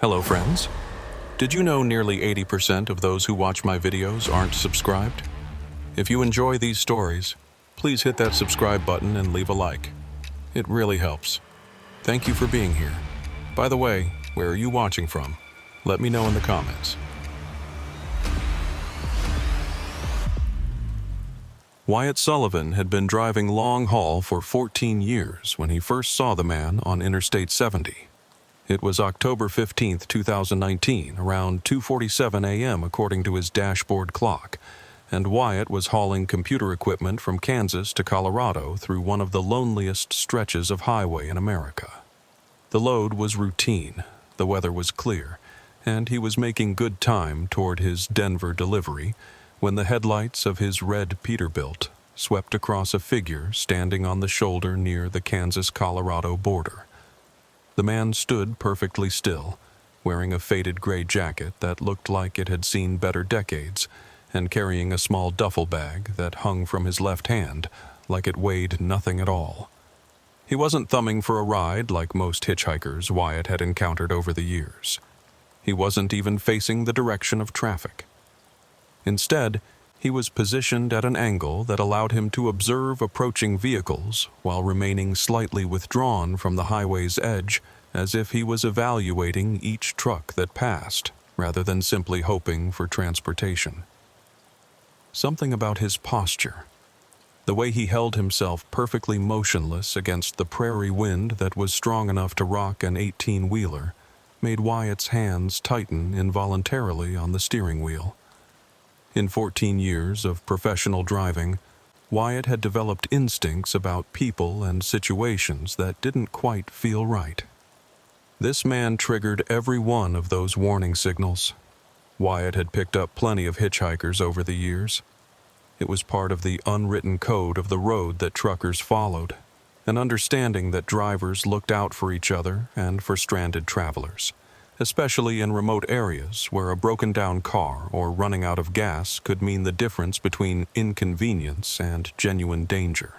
Hello, friends. Did you know nearly 80% of those who watch my videos aren't subscribed? If you enjoy these stories, please hit that subscribe button and leave a like. It really helps. Thank you for being here. By the way, where are you watching from? Let me know in the comments. Wyatt Sullivan had been driving long haul for 14 years when he first saw the man on Interstate 70. It was October 15, 2019, around 2:47 a.m. according to his dashboard clock, and Wyatt was hauling computer equipment from Kansas to Colorado through one of the loneliest stretches of highway in America. The load was routine, the weather was clear, and he was making good time toward his Denver delivery when the headlights of his red Peterbilt swept across a figure standing on the shoulder near the Kansas-Colorado border. The man stood perfectly still, wearing a faded gray jacket that looked like it had seen better decades, and carrying a small duffel bag that hung from his left hand like it weighed nothing at all. He wasn't thumbing for a ride like most hitchhikers Wyatt had encountered over the years. He wasn't even facing the direction of traffic. Instead, he was positioned at an angle that allowed him to observe approaching vehicles while remaining slightly withdrawn from the highway's edge, as if he was evaluating each truck that passed, rather than simply hoping for transportation. Something about his posture, the way he held himself perfectly motionless against the prairie wind that was strong enough to rock an 18-wheeler, made Wyatt's hands tighten involuntarily on the steering wheel. In 14 years of professional driving, Wyatt had developed instincts about people and situations that didn't quite feel right. This man triggered every one of those warning signals. Wyatt had picked up plenty of hitchhikers over the years. It was part of the unwritten code of the road that truckers followed, an understanding that drivers looked out for each other and for stranded travelers, especially in remote areas where a broken-down car or running out of gas could mean the difference between inconvenience and genuine danger.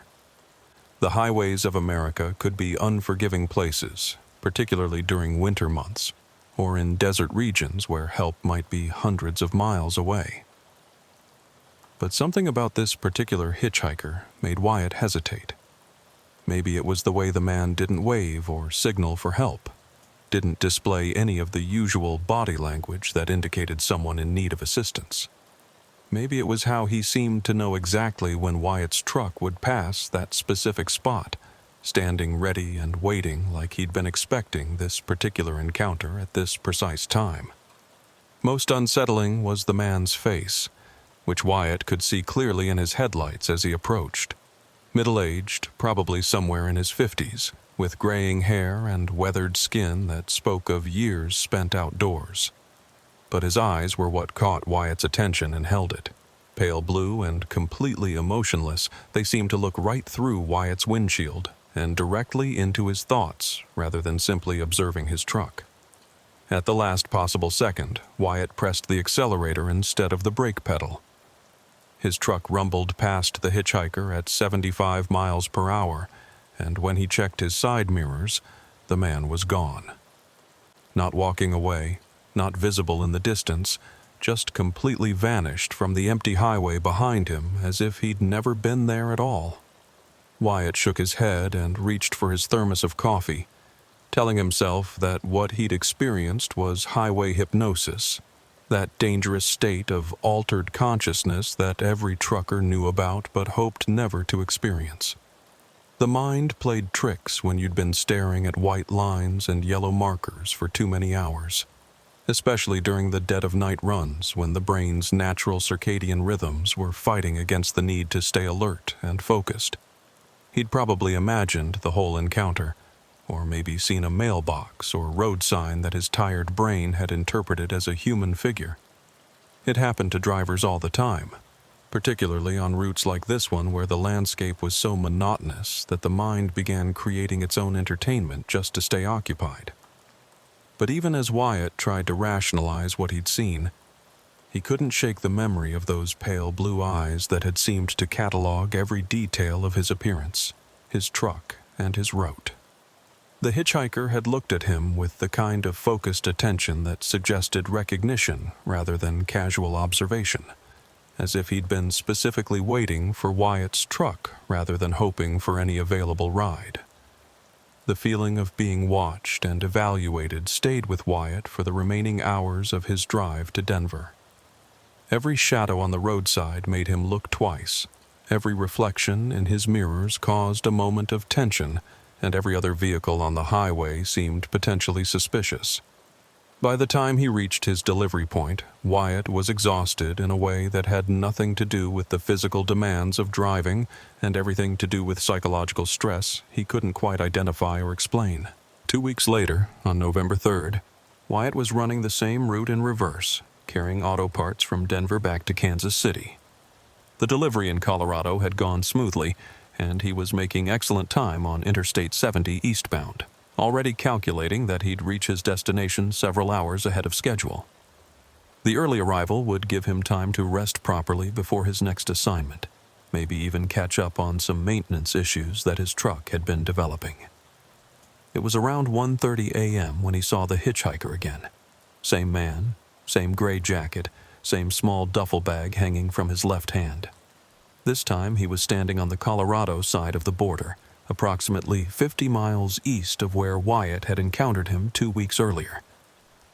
The highways of America could be unforgiving places, particularly during winter months, or in desert regions where help might be hundreds of miles away. But something about this particular hitchhiker made Wyatt hesitate. Maybe it was the way the man didn't wave or signal for help, didn't display any of the usual body language that indicated someone in need of assistance. Maybe it was how he seemed to know exactly when Wyatt's truck would pass that specific spot, standing ready and waiting like he'd been expecting this particular encounter at this precise time. Most unsettling was the man's face, which Wyatt could see clearly in his headlights as he approached. Middle-aged, probably somewhere in his 50s, with graying hair and weathered skin that spoke of years spent outdoors. But his eyes were what caught Wyatt's attention and held it. Pale blue and completely emotionless, they seemed to look right through Wyatt's windshield and directly into his thoughts rather than simply observing his truck. At the last possible second, Wyatt pressed the accelerator instead of the brake pedal. His truck rumbled past the hitchhiker at 75 miles per hour, and when he checked his side mirrors, the man was gone. Not walking away, not visible in the distance, just completely vanished from the empty highway behind him as if he'd never been there at all. Wyatt shook his head and reached for his thermos of coffee, telling himself that what he'd experienced was highway hypnosis, that dangerous state of altered consciousness that every trucker knew about but hoped never to experience. The mind played tricks when you'd been staring at white lines and yellow markers for too many hours, especially during the dead-of-night runs when the brain's natural circadian rhythms were fighting against the need to stay alert and focused. He'd probably imagined the whole encounter, or maybe seen a mailbox or road sign that his tired brain had interpreted as a human figure. It happened to drivers all the time, particularly on routes like this one where the landscape was so monotonous that the mind began creating its own entertainment just to stay occupied. But even as Wyatt tried to rationalize what he'd seen, he couldn't shake the memory of those pale blue eyes that had seemed to catalog every detail of his appearance, his truck, and his route. The hitchhiker had looked at him with the kind of focused attention that suggested recognition rather than casual observation, as if he'd been specifically waiting for Wyatt's truck rather than hoping for any available ride. The feeling of being watched and evaluated stayed with Wyatt for the remaining hours of his drive to Denver. Every shadow on the roadside made him look twice. Every reflection in his mirrors caused a moment of tension, and every other vehicle on the highway seemed potentially suspicious. By the time he reached his delivery point, Wyatt was exhausted in a way that had nothing to do with the physical demands of driving and everything to do with psychological stress he couldn't quite identify or explain. 2 weeks later, on November 3rd, Wyatt was running the same route in reverse, carrying auto parts from Denver back to Kansas City. The delivery in Colorado had gone smoothly, and he was making excellent time on Interstate 70 eastbound, already calculating that he'd reach his destination several hours ahead of schedule. The early arrival would give him time to rest properly before his next assignment, maybe even catch up on some maintenance issues that his truck had been developing. It was around 1:30 a.m. when he saw the hitchhiker again. Same man, same gray jacket, same small duffel bag hanging from his left hand. This time he was standing on the Colorado side of the border, approximately 50 miles east of where Wyatt had encountered him 2 weeks earlier.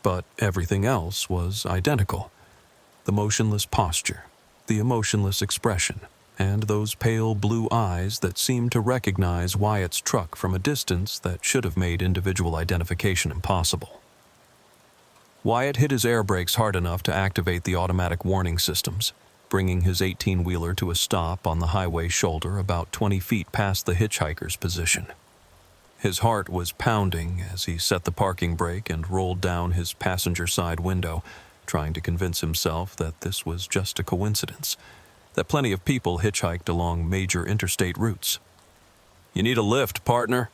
But everything else was identical. The motionless posture, the emotionless expression, and those pale blue eyes that seemed to recognize Wyatt's truck from a distance that should have made individual identification impossible. Wyatt hit his air brakes hard enough to activate the automatic warning systems, bringing his 18-wheeler to a stop on the highway shoulder about 20 feet past the hitchhiker's position. His heart was pounding as he set the parking brake and rolled down his passenger side window, trying to convince himself that this was just a coincidence, that plenty of people hitchhiked along major interstate routes. "You need a lift, partner,"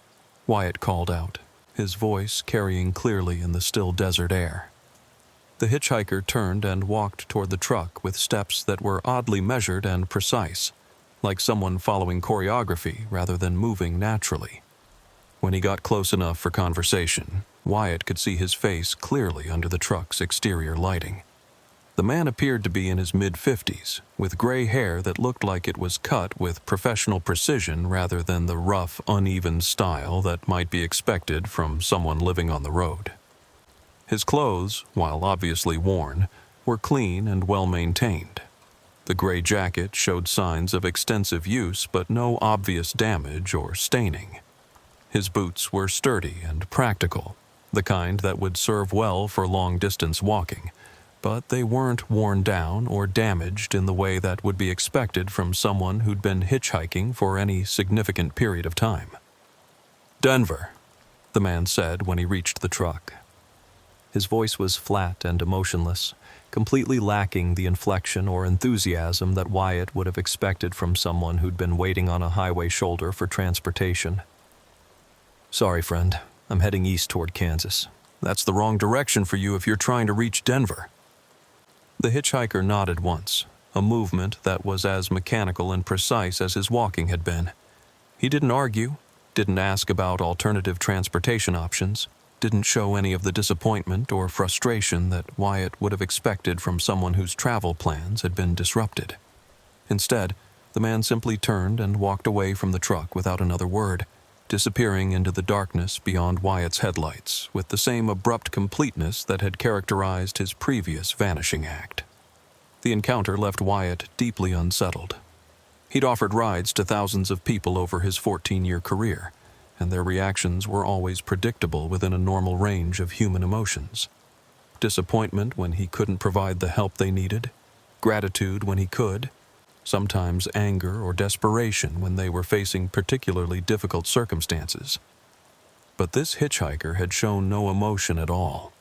Wyatt called out, his voice carrying clearly in the still desert air. The hitchhiker turned and walked toward the truck with steps that were oddly measured and precise, like someone following choreography rather than moving naturally. When he got close enough for conversation, Wyatt could see his face clearly under the truck's exterior lighting. The man appeared to be in his mid-50s, with gray hair that looked like it was cut with professional precision rather than the rough, uneven style that might be expected from someone living on the road. His clothes, while obviously worn, were clean and well-maintained. The gray jacket showed signs of extensive use but no obvious damage or staining. His boots were sturdy and practical, the kind that would serve well for long-distance walking, but they weren't worn down or damaged in the way that would be expected from someone who'd been hitchhiking for any significant period of time. "Denver," the man said when he reached the truck. His voice was flat and emotionless, completely lacking the inflection or enthusiasm that Wyatt would have expected from someone who'd been waiting on a highway shoulder for transportation. "Sorry, friend. I'm heading east toward Kansas. That's the wrong direction for you if you're trying to reach Denver." The hitchhiker nodded once, a movement that was as mechanical and precise as his walking had been. He didn't argue, didn't ask about alternative transportation options, didn't show any of the disappointment or frustration that Wyatt would have expected from someone whose travel plans had been disrupted. Instead, the man simply turned and walked away from the truck without another word, disappearing into the darkness beyond Wyatt's headlights with the same abrupt completeness that had characterized his previous vanishing act. The encounter left Wyatt deeply unsettled. He'd offered rides to thousands of people over his 14-year career, and their reactions were always predictable within a normal range of human emotions. Disappointment when he couldn't provide the help they needed, gratitude when he could, sometimes anger or desperation when they were facing particularly difficult circumstances. But this hitchhiker had shown no emotion at all.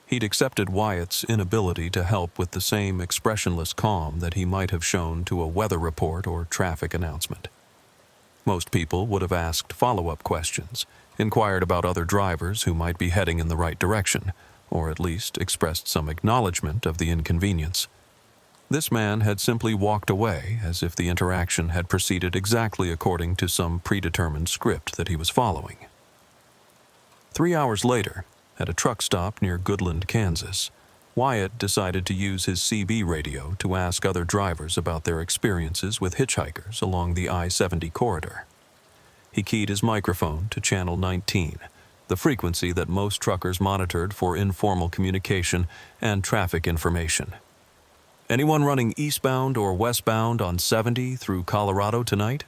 He'd accepted Wyatt's inability to help with the same expressionless calm that he might have shown to a weather report or traffic announcement. Most people would have asked follow-up questions, inquired about other drivers who might be heading in the right direction, or at least expressed some acknowledgement of the inconvenience. This man had simply walked away as if the interaction had proceeded exactly according to some predetermined script that he was following. 3 hours later, at a truck stop near Goodland, Kansas, Wyatt decided to use his CB radio to ask other drivers about their experiences with hitchhikers along the I-70 corridor. He keyed his microphone to channel 19, the frequency that most truckers monitored for informal communication and traffic information. Anyone running eastbound or westbound on 70 through Colorado tonight?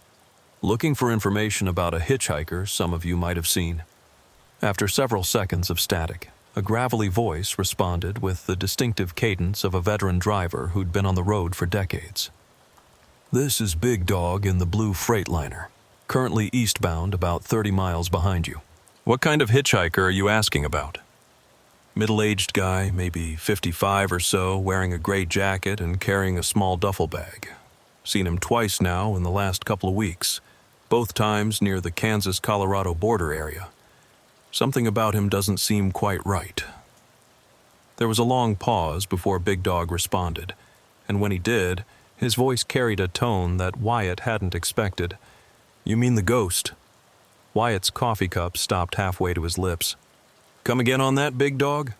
Looking for information about a hitchhiker some of you might have seen. After several seconds of static, a gravelly voice responded with the distinctive cadence of a veteran driver who'd been on the road for decades. This is Big Dog in the blue Freightliner, currently eastbound about 30 miles behind you. What kind of hitchhiker are you asking about? Middle-aged guy, maybe 55 or so, wearing a gray jacket and carrying a small duffel bag. Seen him twice now in the last couple of weeks, both times near the Kansas-Colorado border area. Something about him doesn't seem quite right. There was a long pause before Big Dog responded, and when he did, his voice carried a tone that Wyatt hadn't expected. You mean the ghost? Wyatt's coffee cup stopped halfway to his lips. Come again on that, Big Dog?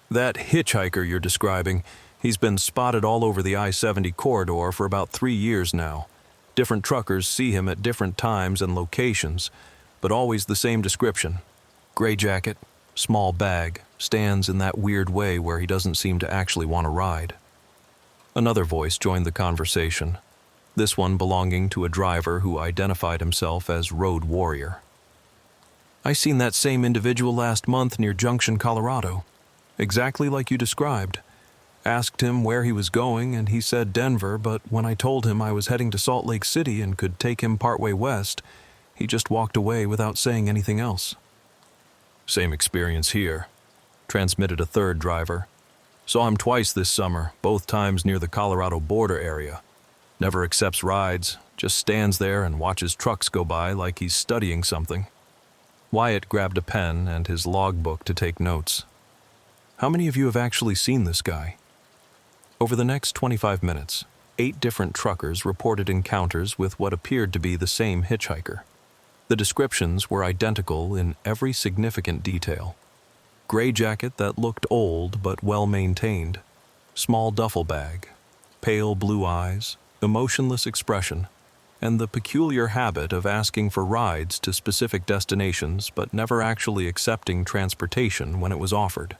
That hitchhiker you're describing, he's been spotted all over the I-70 corridor for about 3 years now. Different truckers see him at different times and locations, but always the same description. Gray jacket, small bag, stands in that weird way where he doesn't seem to actually want to ride. Another voice joined the conversation, this one belonging to a driver who identified himself as Road Warrior. I seen that same individual last month near Junction, Colorado. Exactly like you described. Asked him where he was going and he said Denver, but when I told him I was heading to Salt Lake City and could take him partway west, he just walked away without saying anything else. Same experience here, transmitted a third driver. Saw him twice this summer, both times near the Colorado border area. Never accepts rides, just stands there and watches trucks go by like he's studying something. Wyatt grabbed a pen and his logbook to take notes. How many of you have actually seen this guy? Over the next 25 minutes, 8 different truckers reported encounters with what appeared to be the same hitchhiker. The descriptions were identical in every significant detail. Gray jacket that looked old but well-maintained, small duffel bag, pale blue eyes, emotionless expression, and the peculiar habit of asking for rides to specific destinations but never actually accepting transportation when it was offered.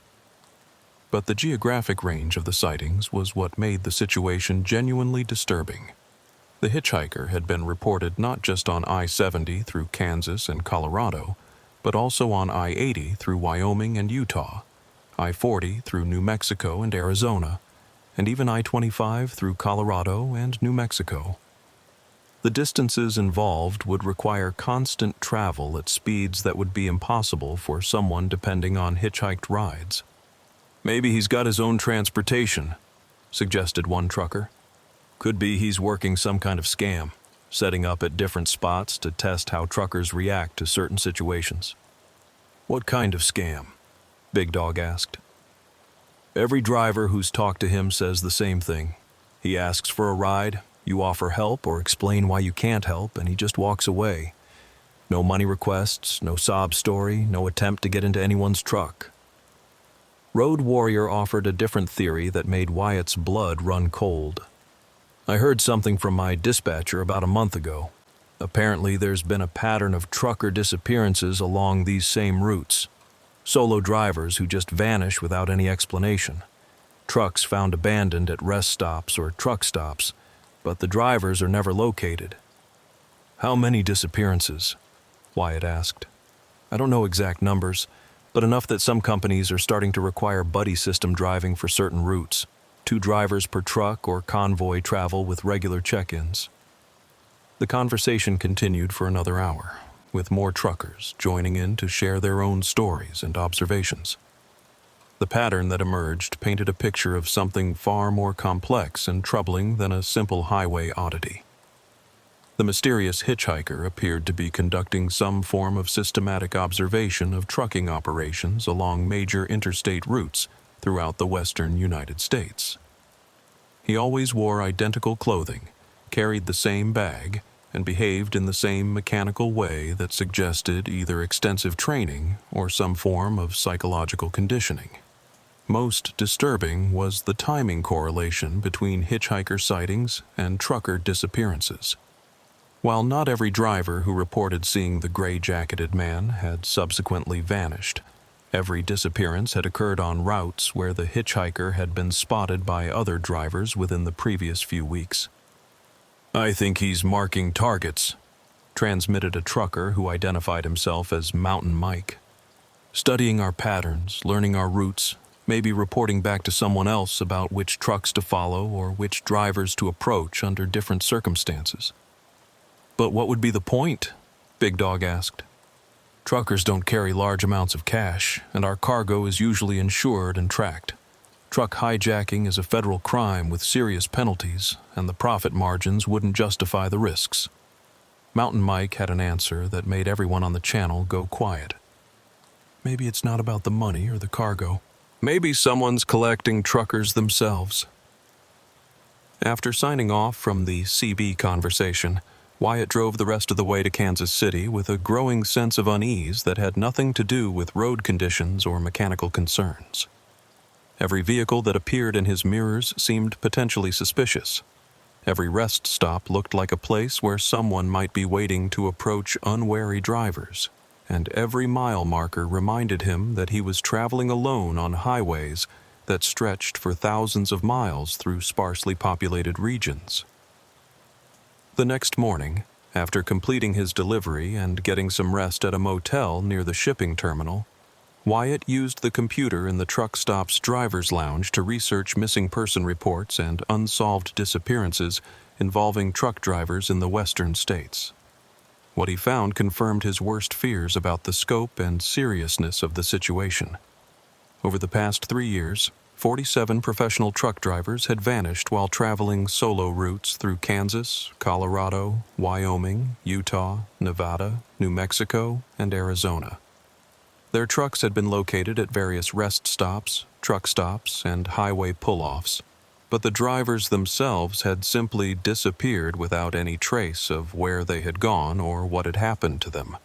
But the geographic range of the sightings was what made the situation genuinely disturbing. The hitchhiker had been reported not just on I-70 through Kansas and Colorado, but also on I-80 through Wyoming and Utah, I-40 through New Mexico and Arizona, and even I-25 through Colorado and New Mexico. The distances involved would require constant travel at speeds that would be impossible for someone depending on hitchhiked rides. Maybe he's got his own transportation, suggested one trucker. Could be he's working some kind of scam, setting up at different spots to test how truckers react to certain situations. What kind of scam? Big Dog asked. Every driver who's talked to him says the same thing. He asks for a ride, you offer help or explain why you can't help, and he just walks away. No money requests, no sob story, no attempt to get into anyone's truck. Road Warrior offered a different theory that made Wyatt's blood run cold. I heard something from my dispatcher about a month ago. Apparently there's been a pattern of trucker disappearances along these same routes. Solo drivers who just vanish without any explanation. Trucks found abandoned at rest stops or truck stops, but the drivers are never located. How many disappearances? Wyatt asked. I don't know exact numbers, but enough that some companies are starting to require buddy system driving for certain routes. 2 drivers per truck or convoy travel with regular check-ins. The conversation continued for another hour, with more truckers joining in to share their own stories and observations. The pattern that emerged painted a picture of something far more complex and troubling than a simple highway oddity. The mysterious hitchhiker appeared to be conducting some form of systematic observation of trucking operations along major interstate routes throughout the western United States. He always wore identical clothing, carried the same bag, and behaved in the same mechanical way that suggested either extensive training or some form of psychological conditioning. Most disturbing was the timing correlation between hitchhiker sightings and trucker disappearances. While not every driver who reported seeing the gray-jacketed man had subsequently vanished, every disappearance had occurred on routes where the hitchhiker had been spotted by other drivers within the previous few weeks. "I think he's marking targets," transmitted a trucker who identified himself as Mountain Mike. "Studying our patterns, learning our routes, maybe reporting back to someone else about which trucks to follow or which drivers to approach under different circumstances." "But what would be the point?" Big Dog asked. "Truckers don't carry large amounts of cash, and our cargo is usually insured and tracked. Truck hijacking is a federal crime with serious penalties, and the profit margins wouldn't justify the risks." Mountain Mike had an answer that made everyone on the channel go quiet. Maybe it's not about the money or the cargo. Maybe someone's collecting truckers themselves. After signing off from the CB conversation, Wyatt drove the rest of the way to Kansas City with a growing sense of unease that had nothing to do with road conditions or mechanical concerns. Every vehicle that appeared in his mirrors seemed potentially suspicious. Every rest stop looked like a place where someone might be waiting to approach unwary drivers, and every mile marker reminded him that he was traveling alone on highways that stretched for thousands of miles through sparsely populated regions. The next morning, after completing his delivery and getting some rest at a motel near the shipping terminal, Wyatt used the computer in the truck stop's driver's lounge to research missing person reports and unsolved disappearances involving truck drivers in the western states. What he found confirmed his worst fears about the scope and seriousness of the situation. Over the past 3 years, 47 professional truck drivers had vanished while traveling solo routes through Kansas, Colorado, Wyoming, Utah, Nevada, New Mexico, and Arizona. Their trucks had been located at various rest stops, truck stops, and highway pull-offs, but the drivers themselves had simply disappeared without any trace of where they had gone or what had happened to them.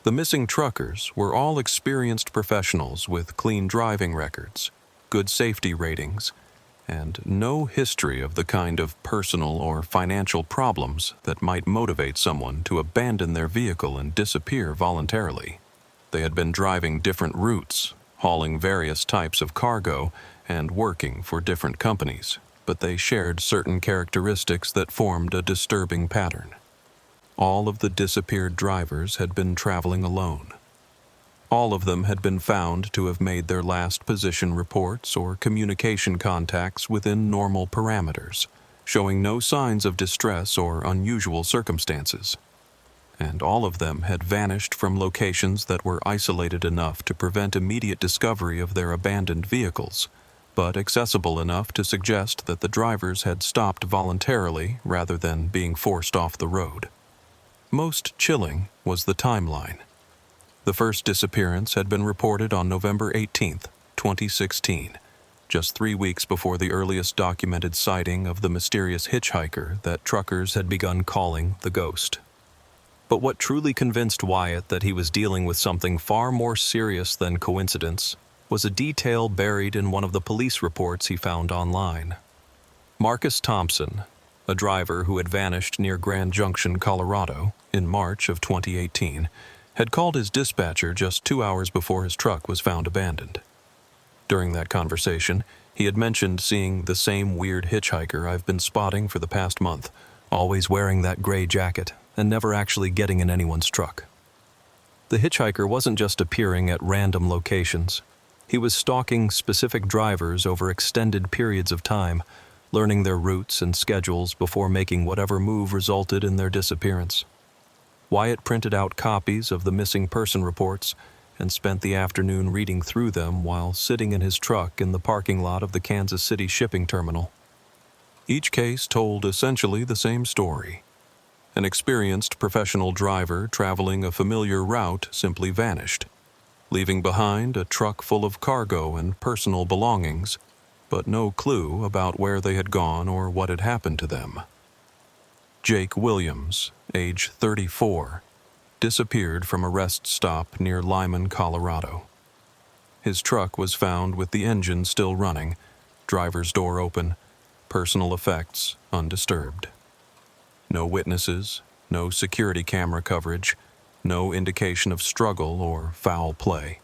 The missing truckers were all experienced professionals with clean driving records, good safety ratings, and no history of the kind of personal or financial problems that might motivate someone to abandon their vehicle and disappear voluntarily. They had been driving different routes, hauling various types of cargo, and working for different companies, but they shared certain characteristics that formed a disturbing pattern. All of the disappeared drivers had been traveling alone. All of them had been found to have made their last position reports or communication contacts within normal parameters, showing no signs of distress or unusual circumstances. And all of them had vanished from locations that were isolated enough to prevent immediate discovery of their abandoned vehicles, but accessible enough to suggest that the drivers had stopped voluntarily rather than being forced off the road. Most chilling was the timeline. The first disappearance had been reported on November 18, 2016, just 3 weeks before the earliest documented sighting of the mysterious hitchhiker that truckers had begun calling the Ghost. But what truly convinced Wyatt that he was dealing with something far more serious than coincidence was a detail buried in one of the police reports he found online. Marcus Thompson, a driver who had vanished near Grand Junction, Colorado, in March of 2018, had called his dispatcher just 2 hours before his truck was found abandoned. During that conversation, he had mentioned seeing the same weird hitchhiker I've been spotting for the past month, always wearing that gray jacket and never actually getting in anyone's truck. The hitchhiker wasn't just appearing at random locations. He was stalking specific drivers over extended periods of time, learning their routes and schedules before making whatever move resulted in their disappearance. Wyatt printed out copies of the missing person reports and spent the afternoon reading through them while sitting in his truck in the parking lot of the Kansas City shipping terminal. Each case told essentially the same story. An experienced professional driver traveling a familiar route simply vanished, leaving behind a truck full of cargo and personal belongings, but no clue about where they had gone or what had happened to them. Jake Williams, age 34, disappeared from a rest stop near Lyman, Colorado. His truck was found with the engine still running, driver's door open, personal effects undisturbed. No witnesses, no security camera coverage, no indication of struggle or foul play.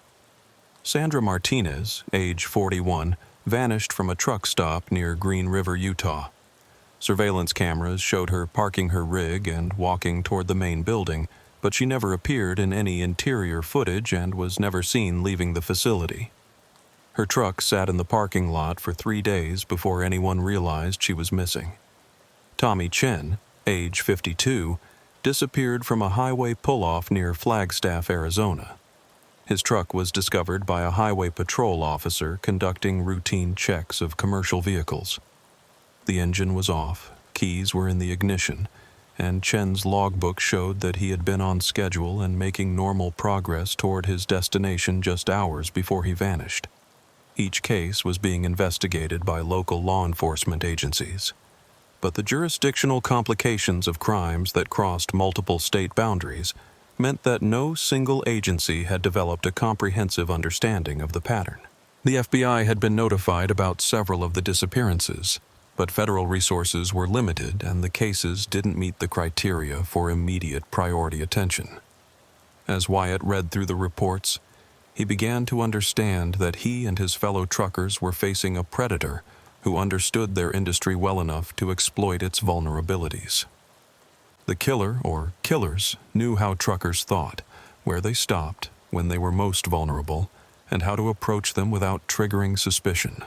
Sandra Martinez, age 41, vanished from a truck stop near Green River, Utah. Surveillance cameras showed her parking her rig and walking toward the main building, but she never appeared in any interior footage and was never seen leaving the facility. Her truck sat in the parking lot for 3 days before anyone realized she was missing. Tommy Chen, age 52, disappeared from a highway pull-off near Flagstaff, Arizona. His truck was discovered by a highway patrol officer conducting routine checks of commercial vehicles. The engine was off, keys were in the ignition, and Chen's logbook showed that he had been on schedule and making normal progress toward his destination just hours before he vanished. Each case was being investigated by local law enforcement agencies. But the jurisdictional complications of crimes that crossed multiple state boundaries meant that no single agency had developed a comprehensive understanding of the pattern. The FBI had been notified about several of the disappearances, but federal resources were limited and the cases didn't meet the criteria for immediate priority attention. As Wyatt read through the reports, he began to understand that he and his fellow truckers were facing a predator who understood their industry well enough to exploit its vulnerabilities. The killer, or killers, knew how truckers thought, where they stopped when they were most vulnerable, and how to approach them without triggering suspicion.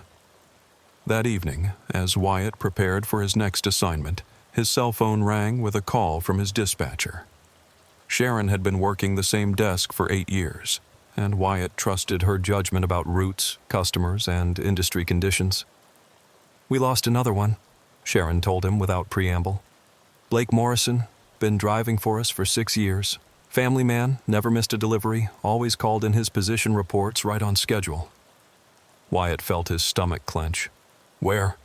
That evening, as Wyatt prepared for his next assignment, his cell phone rang with a call from his dispatcher. Sharon had been working the same desk for 8 years, and Wyatt trusted her judgment about routes, customers, and industry conditions. "We lost another one," Sharon told him without preamble. "Blake Morrison, been driving for us for 6 years. Family man, never missed a delivery, always called in his position reports right on schedule." Wyatt felt his stomach clench. "Where?"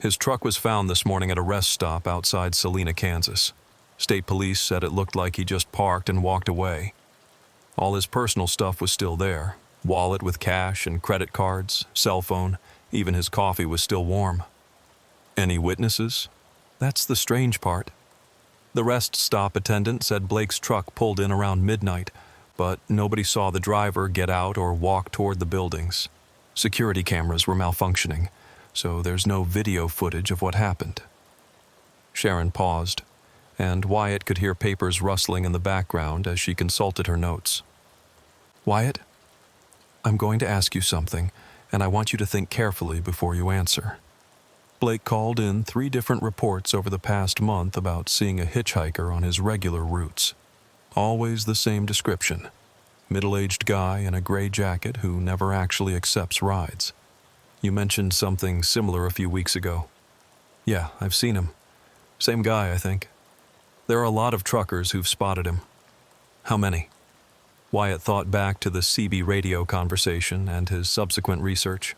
"His truck was found this morning at a rest stop outside Salina, Kansas. State police said it looked like he just parked and walked away. All his personal stuff was still there. Wallet with cash and credit cards, cell phone, even his coffee was still warm." "Any witnesses?" "That's the strange part. The rest stop attendant said Blake's truck pulled in around midnight, but nobody saw the driver get out or walk toward the buildings. Security cameras were malfunctioning, so there's no video footage of what happened." Sharon paused, and Wyatt could hear papers rustling in the background as she consulted her notes. "Wyatt, I'm going to ask you something, and I want you to think carefully before you answer. Blake called in 3 different reports over the past month about seeing a hitchhiker on his regular routes. Always the same description. Middle-aged guy in a gray jacket who never actually accepts rides. You mentioned something similar a few weeks ago." "Yeah, I've seen him. Same guy, I think. There are a lot of truckers who've spotted him." "How many?" Wyatt thought back to the CB radio conversation and his subsequent research.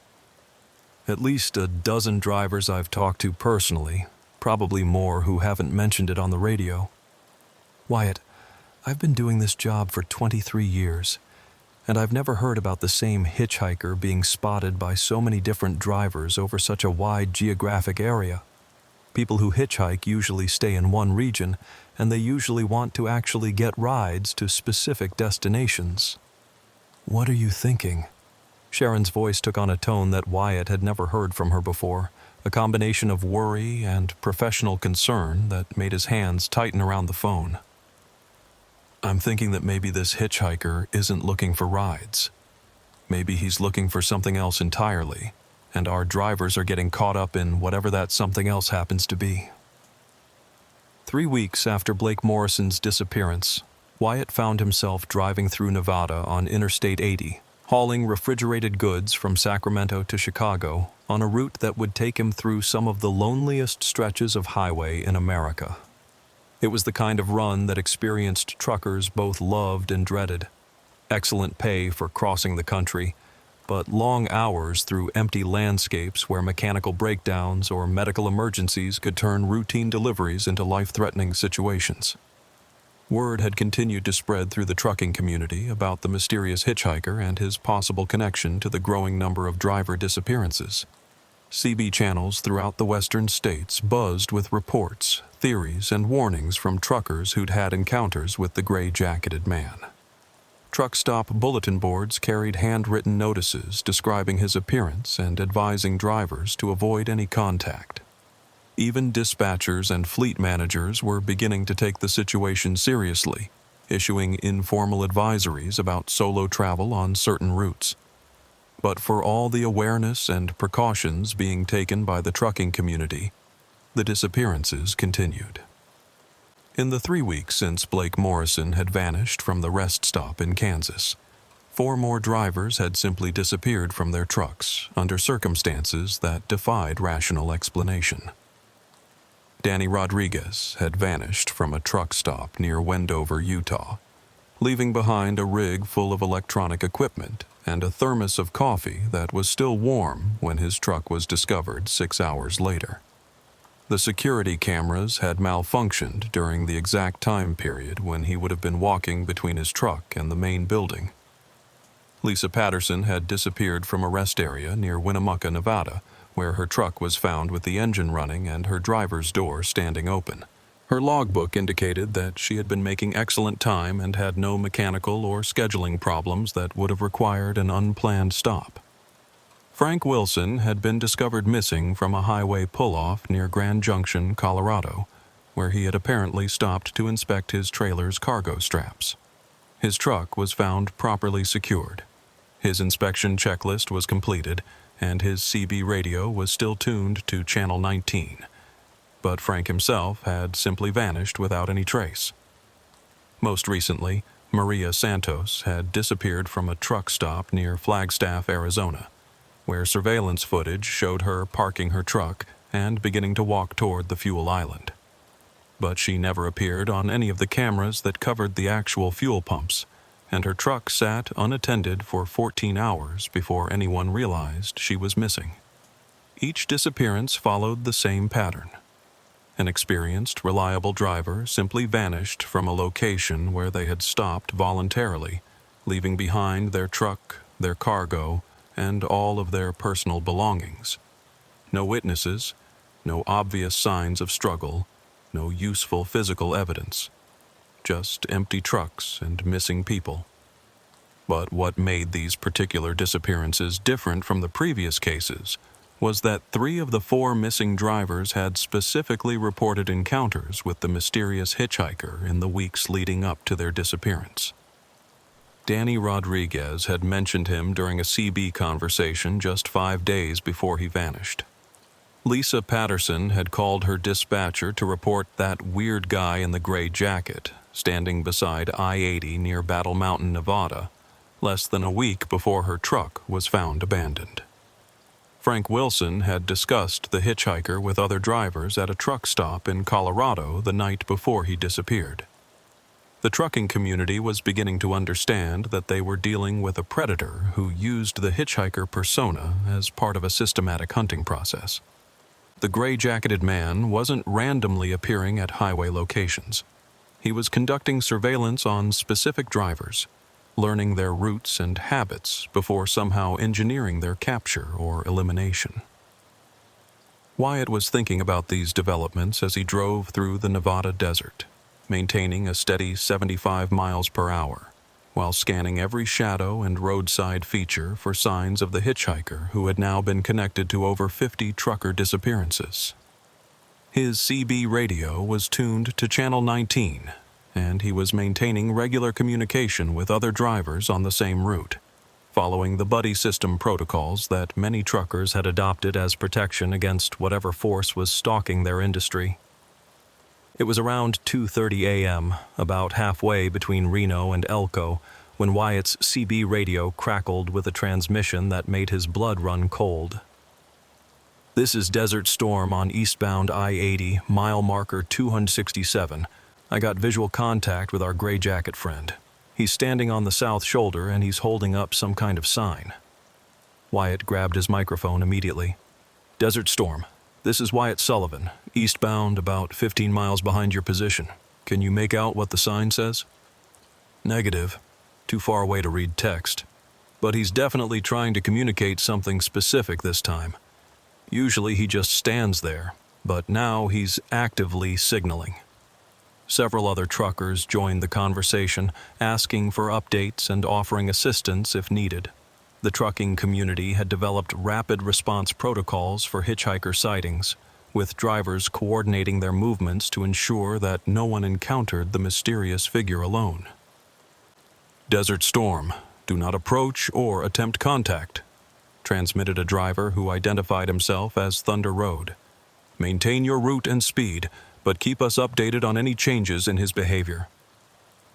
"At least a dozen drivers I've talked to personally, probably more who haven't mentioned it on the radio." "Wyatt, I've been doing this job for 23 years, and I've never heard about the same hitchhiker being spotted by so many different drivers over such a wide geographic area. People who hitchhike usually stay in one region, and they usually want to actually get rides to specific destinations." "What are you thinking?" Sharon's voice took on a tone that Wyatt had never heard from her before, a combination of worry and professional concern that made his hands tighten around the phone. "I'm thinking that maybe this hitchhiker isn't looking for rides. Maybe he's looking for something else entirely, and our drivers are getting caught up in whatever that something else happens to be." 3 weeks after Blake Morrison's disappearance, Wyatt found himself driving through Nevada on Interstate 80, hauling refrigerated goods from Sacramento to Chicago on a route that would take him through some of the loneliest stretches of highway in America. It was the kind of run that experienced truckers both loved and dreaded. Excellent pay for crossing the country, but long hours through empty landscapes where mechanical breakdowns or medical emergencies could turn routine deliveries into life-threatening situations. Word had continued to spread through the trucking community about the mysterious hitchhiker and his possible connection to the growing number of driver disappearances. CB channels throughout the western states buzzed with reports, theories, and warnings from truckers who'd had encounters with the gray-jacketed man. Truck stop bulletin boards carried handwritten notices describing his appearance and advising drivers to avoid any contact. Even dispatchers and fleet managers were beginning to take the situation seriously, issuing informal advisories about solo travel on certain routes. But for all the awareness and precautions being taken by the trucking community, the disappearances continued. In the 3 weeks since Blake Morrison had vanished from the rest stop in Kansas, 4 more drivers had simply disappeared from their trucks under circumstances that defied rational explanation. Danny Rodriguez had vanished from a truck stop near Wendover, Utah, leaving behind a rig full of electronic equipment and a thermos of coffee that was still warm when his truck was discovered 6 hours later. The security cameras had malfunctioned during the exact time period when he would have been walking between his truck and the main building. Lisa Patterson had disappeared from a rest area near Winnemucca, Nevada, where her truck was found with the engine running and her driver's door standing open. Her logbook indicated that she had been making excellent time and had no mechanical or scheduling problems that would have required an unplanned stop. Frank Wilson had been discovered missing from a highway pull-off near Grand Junction, Colorado, where he had apparently stopped to inspect his trailer's cargo straps. His truck was found properly secured. His inspection checklist was completed, and his CB radio was still tuned to Channel 19. But Frank himself had simply vanished without any trace. Most recently, Maria Santos had disappeared from a truck stop near Flagstaff, Arizona, where surveillance footage showed her parking her truck and beginning to walk toward the fuel island. But she never appeared on any of the cameras that covered the actual fuel pumps, and her truck sat unattended for 14 hours before anyone realized she was missing. Each disappearance followed the same pattern. An experienced, reliable driver simply vanished from a location where they had stopped voluntarily, leaving behind their truck, their cargo, and all of their personal belongings. No witnesses, no obvious signs of struggle, no useful physical evidence. Just empty trucks and missing people. But what made these particular disappearances different from the previous cases was that 3 of the 4 missing drivers had specifically reported encounters with the mysterious hitchhiker in the weeks leading up to their disappearance. Danny Rodriguez had mentioned him during a CB conversation just 5 days before he vanished. Lisa Patterson had called her dispatcher to report that weird guy in the gray jacket standing beside I-80 near Battle Mountain, Nevada, less than a week before her truck was found abandoned. Frank Wilson had discussed the hitchhiker with other drivers at a truck stop in Colorado the night before he disappeared. The trucking community was beginning to understand that they were dealing with a predator who used the hitchhiker persona as part of a systematic hunting process. The gray-jacketed man wasn't randomly appearing at highway locations. He was conducting surveillance on specific drivers, learning their routes and habits before somehow engineering their capture or elimination. Wyatt was thinking about these developments as he drove through the Nevada desert, maintaining a steady 75 miles per hour, while scanning every shadow and roadside feature for signs of the hitchhiker who had now been connected to over 50 trucker disappearances. His CB radio was tuned to Channel 19, and he was maintaining regular communication with other drivers on the same route, following the buddy system protocols that many truckers had adopted as protection against whatever force was stalking their industry. It was around 2:30 a.m., about halfway between Reno and Elko, when Wyatt's CB radio crackled with a transmission that made his blood run cold. "This is Desert Storm on eastbound I-80, mile marker 267. I got visual contact with our gray jacket friend. He's standing on the south shoulder and he's holding up some kind of sign." Wyatt grabbed his microphone immediately. "Desert Storm, this is Wyatt Sullivan, eastbound about 15 miles behind your position. Can you make out what the sign says?" "Negative. Too far away to read text. But he's definitely trying to communicate something specific this time. Usually he just stands there, but now he's actively signaling." Several other truckers joined the conversation, asking for updates and offering assistance if needed. The trucking community had developed rapid response protocols for hitchhiker sightings, with drivers coordinating their movements to ensure that no one encountered the mysterious figure alone. "Desert Storm, do not approach or attempt contact," transmitted a driver who identified himself as Thunder Road. "Maintain your route and speed, but keep us updated on any changes in his behavior."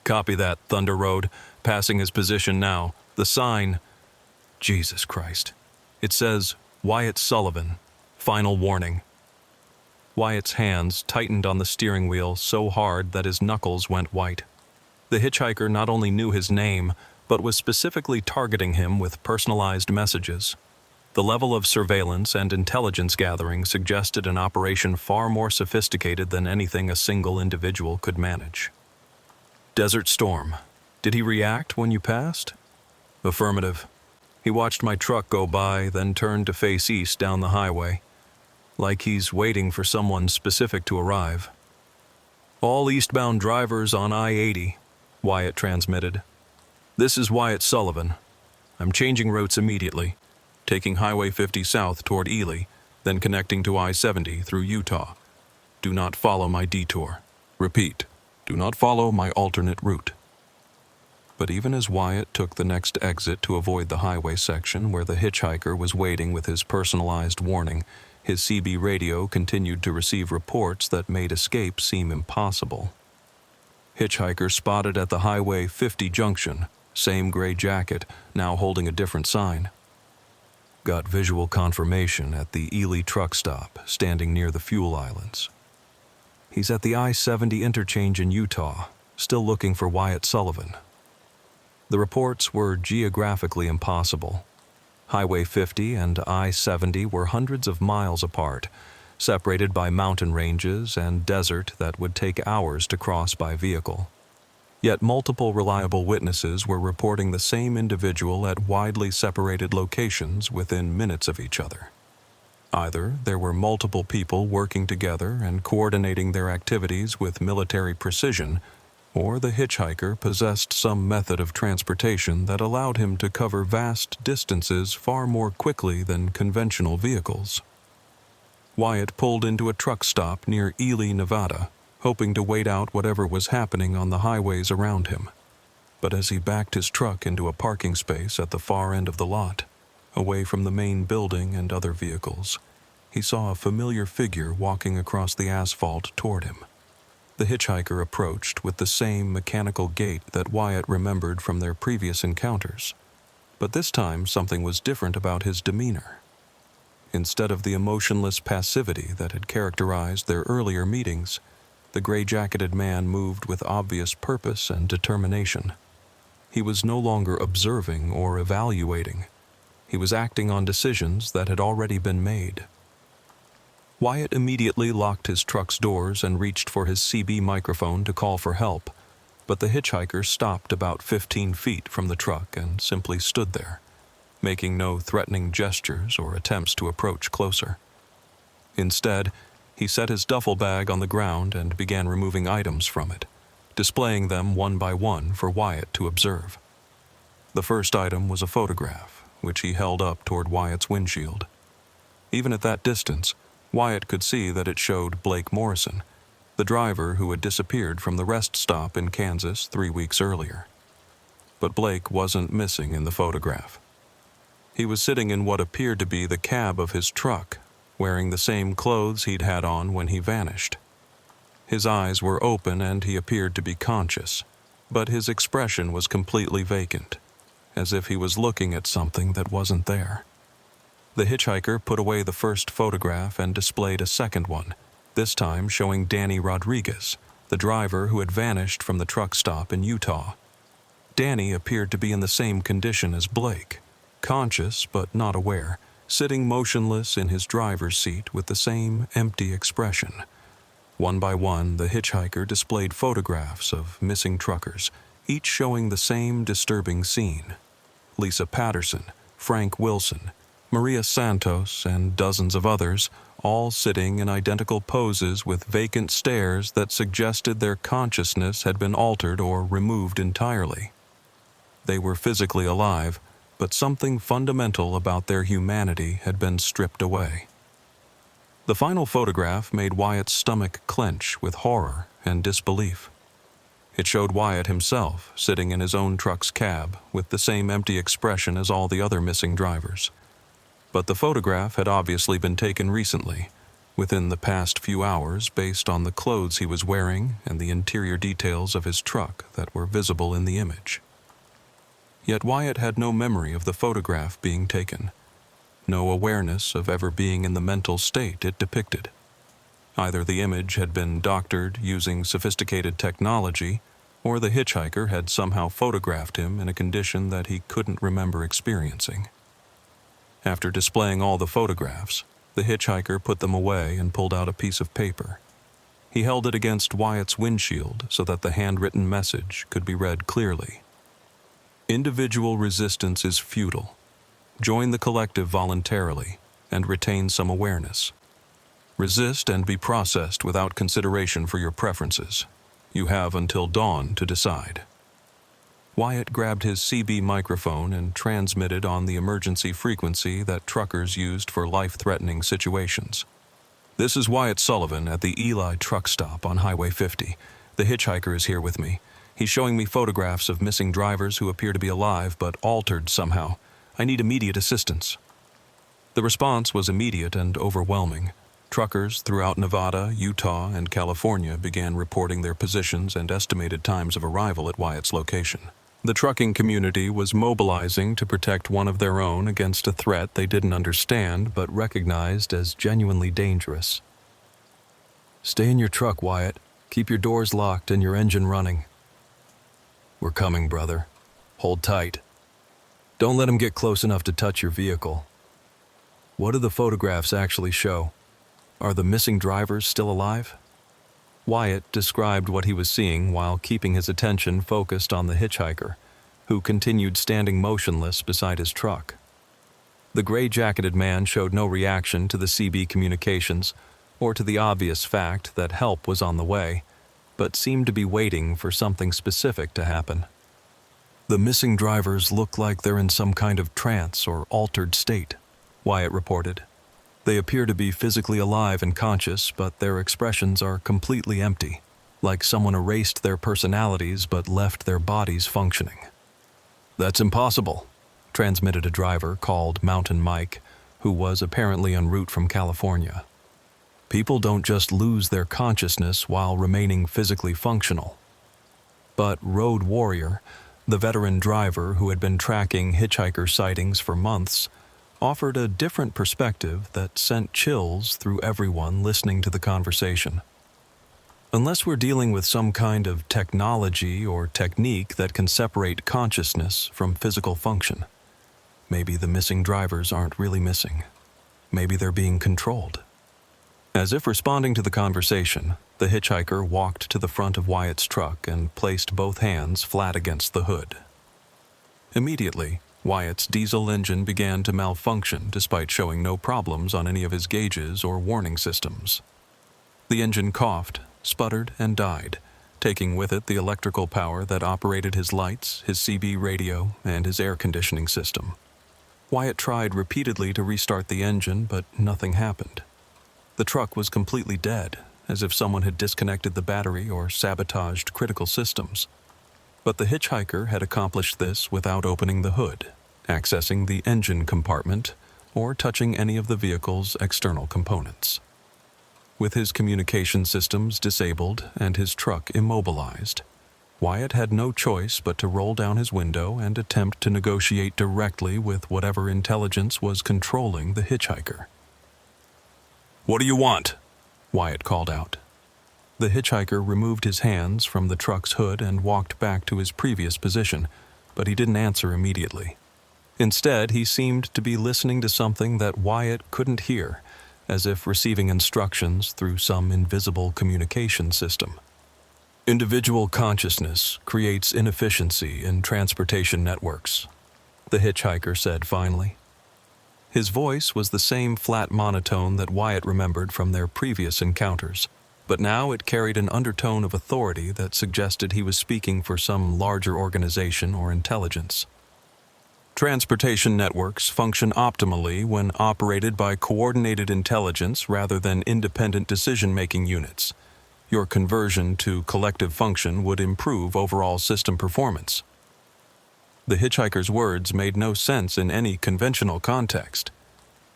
"Copy that, Thunder Road. Passing his position now. The sign..." Jesus Christ. It says, "Wyatt Sullivan. Final warning." Wyatt's hands tightened on the steering wheel so hard that his knuckles went white. The hitchhiker not only knew his name, but was specifically targeting him with personalized messages. The level of surveillance and intelligence gathering suggested an operation far more sophisticated than anything a single individual could manage. "Desert Storm, did he react when you passed?" "Affirmative. He watched my truck go by, then turned to face east down the highway, like he's waiting for someone specific to arrive." "All eastbound drivers on I-80, Wyatt transmitted. "This is Wyatt Sullivan. I'm changing routes immediately, taking Highway 50 south toward Ely, then connecting to I-70 through Utah. Do not follow my detour. Repeat, do not follow my alternate route." But even as Wyatt took the next exit to avoid the highway section where the hitchhiker was waiting with his personalized warning, his CB radio continued to receive reports that made escape seem impossible. "Hitchhiker spotted at the Highway 50 junction, same gray jacket, now holding a different sign. Got visual confirmation at the Ely truck stop, standing near the fuel islands. He's at the I-70 interchange in Utah, still looking for Wyatt Sullivan." The reports were geographically impossible. Highway 50 and I-70 were hundreds of miles apart, separated by mountain ranges and desert that would take hours to cross by vehicle. Yet multiple reliable witnesses were reporting the same individual at widely separated locations within minutes of each other. Either there were multiple people working together and coordinating their activities with military precision, or the hitchhiker possessed some method of transportation that allowed him to cover vast distances far more quickly than conventional vehicles. Wyatt pulled into a truck stop near Ely, Nevada, hoping to wait out whatever was happening on the highways around him. But as he backed his truck into a parking space at the far end of the lot, away from the main building and other vehicles, he saw a familiar figure walking across the asphalt toward him. The hitchhiker approached with the same mechanical gait that Wyatt remembered from their previous encounters, but this time something was different about his demeanor. Instead of the emotionless passivity that had characterized their earlier meetings, the gray-jacketed man moved with obvious purpose and determination. He was no longer observing or evaluating. He was acting on decisions that had already been made. Wyatt immediately locked his truck's doors and reached for his CB microphone to call for help, but the hitchhiker stopped about 15 feet from the truck and simply stood there, making no threatening gestures or attempts to approach closer. Instead, he set his duffel bag on the ground and began removing items from it, displaying them one by one for Wyatt to observe. The first item was a photograph, which he held up toward Wyatt's windshield. Even at that distance, Wyatt could see that it showed Blake Morrison, the driver who had disappeared from the rest stop in Kansas 3 weeks earlier. But Blake wasn't missing in the photograph. He was sitting in what appeared to be the cab of his truck, wearing the same clothes he'd had on when he vanished. His eyes were open and he appeared to be conscious, but his expression was completely vacant, as if he was looking at something that wasn't there. The hitchhiker put away the first photograph and displayed a second one, this time showing Danny Rodriguez, the driver who had vanished from the truck stop in Utah. Danny appeared to be in the same condition as Blake, conscious but not aware, sitting motionless in his driver's seat with the same empty expression. One by one, the hitchhiker displayed photographs of missing truckers, each showing the same disturbing scene. Lisa Patterson, Frank Wilson, Maria Santos, and dozens of others, all sitting in identical poses with vacant stares that suggested their consciousness had been altered or removed entirely. They were physically alive, but something fundamental about their humanity had been stripped away. The final photograph made Wyatt's stomach clench with horror and disbelief. It showed Wyatt himself sitting in his own truck's cab with the same empty expression as all the other missing drivers. But the photograph had obviously been taken recently, within the past few hours, based on the clothes he was wearing and the interior details of his truck that were visible in the image. Yet Wyatt had no memory of the photograph being taken, no awareness of ever being in the mental state it depicted. Either the image had been doctored using sophisticated technology, or the hitchhiker had somehow photographed him in a condition that he couldn't remember experiencing. After displaying all the photographs, the hitchhiker put them away and pulled out a piece of paper. He held it against Wyatt's windshield so that the handwritten message could be read clearly. Individual resistance is futile. Join the collective voluntarily and retain some awareness. Resist and be processed without consideration for your preferences. You have until dawn to decide. Wyatt grabbed his CB microphone and transmitted on the emergency frequency that truckers used for life-threatening situations. This is Wyatt Sullivan at the Eli truck stop on Highway 50. The hitchhiker is here with me. He's showing me photographs of missing drivers who appear to be alive but altered somehow. I need immediate assistance. The response was immediate and overwhelming. Truckers throughout Nevada, Utah, and California began reporting their positions and estimated times of arrival at Wyatt's location. The trucking community was mobilizing to protect one of their own against a threat they didn't understand but recognized as genuinely dangerous. Stay in your truck, Wyatt. Keep your doors locked and your engine running. We're coming, brother. Hold tight. Don't let him get close enough to touch your vehicle. What do the photographs actually show? Are the missing drivers still alive? Wyatt described what he was seeing while keeping his attention focused on the hitchhiker, who continued standing motionless beside his truck. The gray-jacketed man showed no reaction to the CB communications or to the obvious fact that help was on the way, but seemed to be waiting for something specific to happen. The missing drivers look like they're in some kind of trance or altered state, Wyatt reported. They appear to be physically alive and conscious, but their expressions are completely empty, like someone erased their personalities but left their bodies functioning. That's impossible, transmitted a driver called Mountain Mike, who was apparently en route from California. People don't just lose their consciousness while remaining physically functional. But Road Warrior, the veteran driver who had been tracking hitchhiker sightings for months, offered a different perspective that sent chills through everyone listening to the conversation. Unless we're dealing with some kind of technology or technique that can separate consciousness from physical function, maybe the missing drivers aren't really missing. Maybe they're being controlled. As if responding to the conversation, the hitchhiker walked to the front of Wyatt's truck and placed both hands flat against the hood. Immediately, Wyatt's diesel engine began to malfunction despite showing no problems on any of his gauges or warning systems. The engine coughed, sputtered, and died, taking with it the electrical power that operated his lights, his CB radio, and his air conditioning system. Wyatt tried repeatedly to restart the engine, but nothing happened. The truck was completely dead, as if someone had disconnected the battery or sabotaged critical systems. But the hitchhiker had accomplished this without opening the hood, accessing the engine compartment, or touching any of the vehicle's external components. With his communication systems disabled and his truck immobilized, Wyatt had no choice but to roll down his window and attempt to negotiate directly with whatever intelligence was controlling the hitchhiker. "What do you want?" Wyatt called out. The hitchhiker removed his hands from the truck's hood and walked back to his previous position, but he didn't answer immediately. Instead, he seemed to be listening to something that Wyatt couldn't hear, as if receiving instructions through some invisible communication system. Individual consciousness creates inefficiency in transportation networks, the hitchhiker said finally. His voice was the same flat monotone that Wyatt remembered from their previous encounters, but now it carried an undertone of authority that suggested he was speaking for some larger organization or intelligence. Transportation networks function optimally when operated by coordinated intelligence rather than independent decision-making units. Your conversion to collective function would improve overall system performance. The hitchhiker's words made no sense in any conventional context,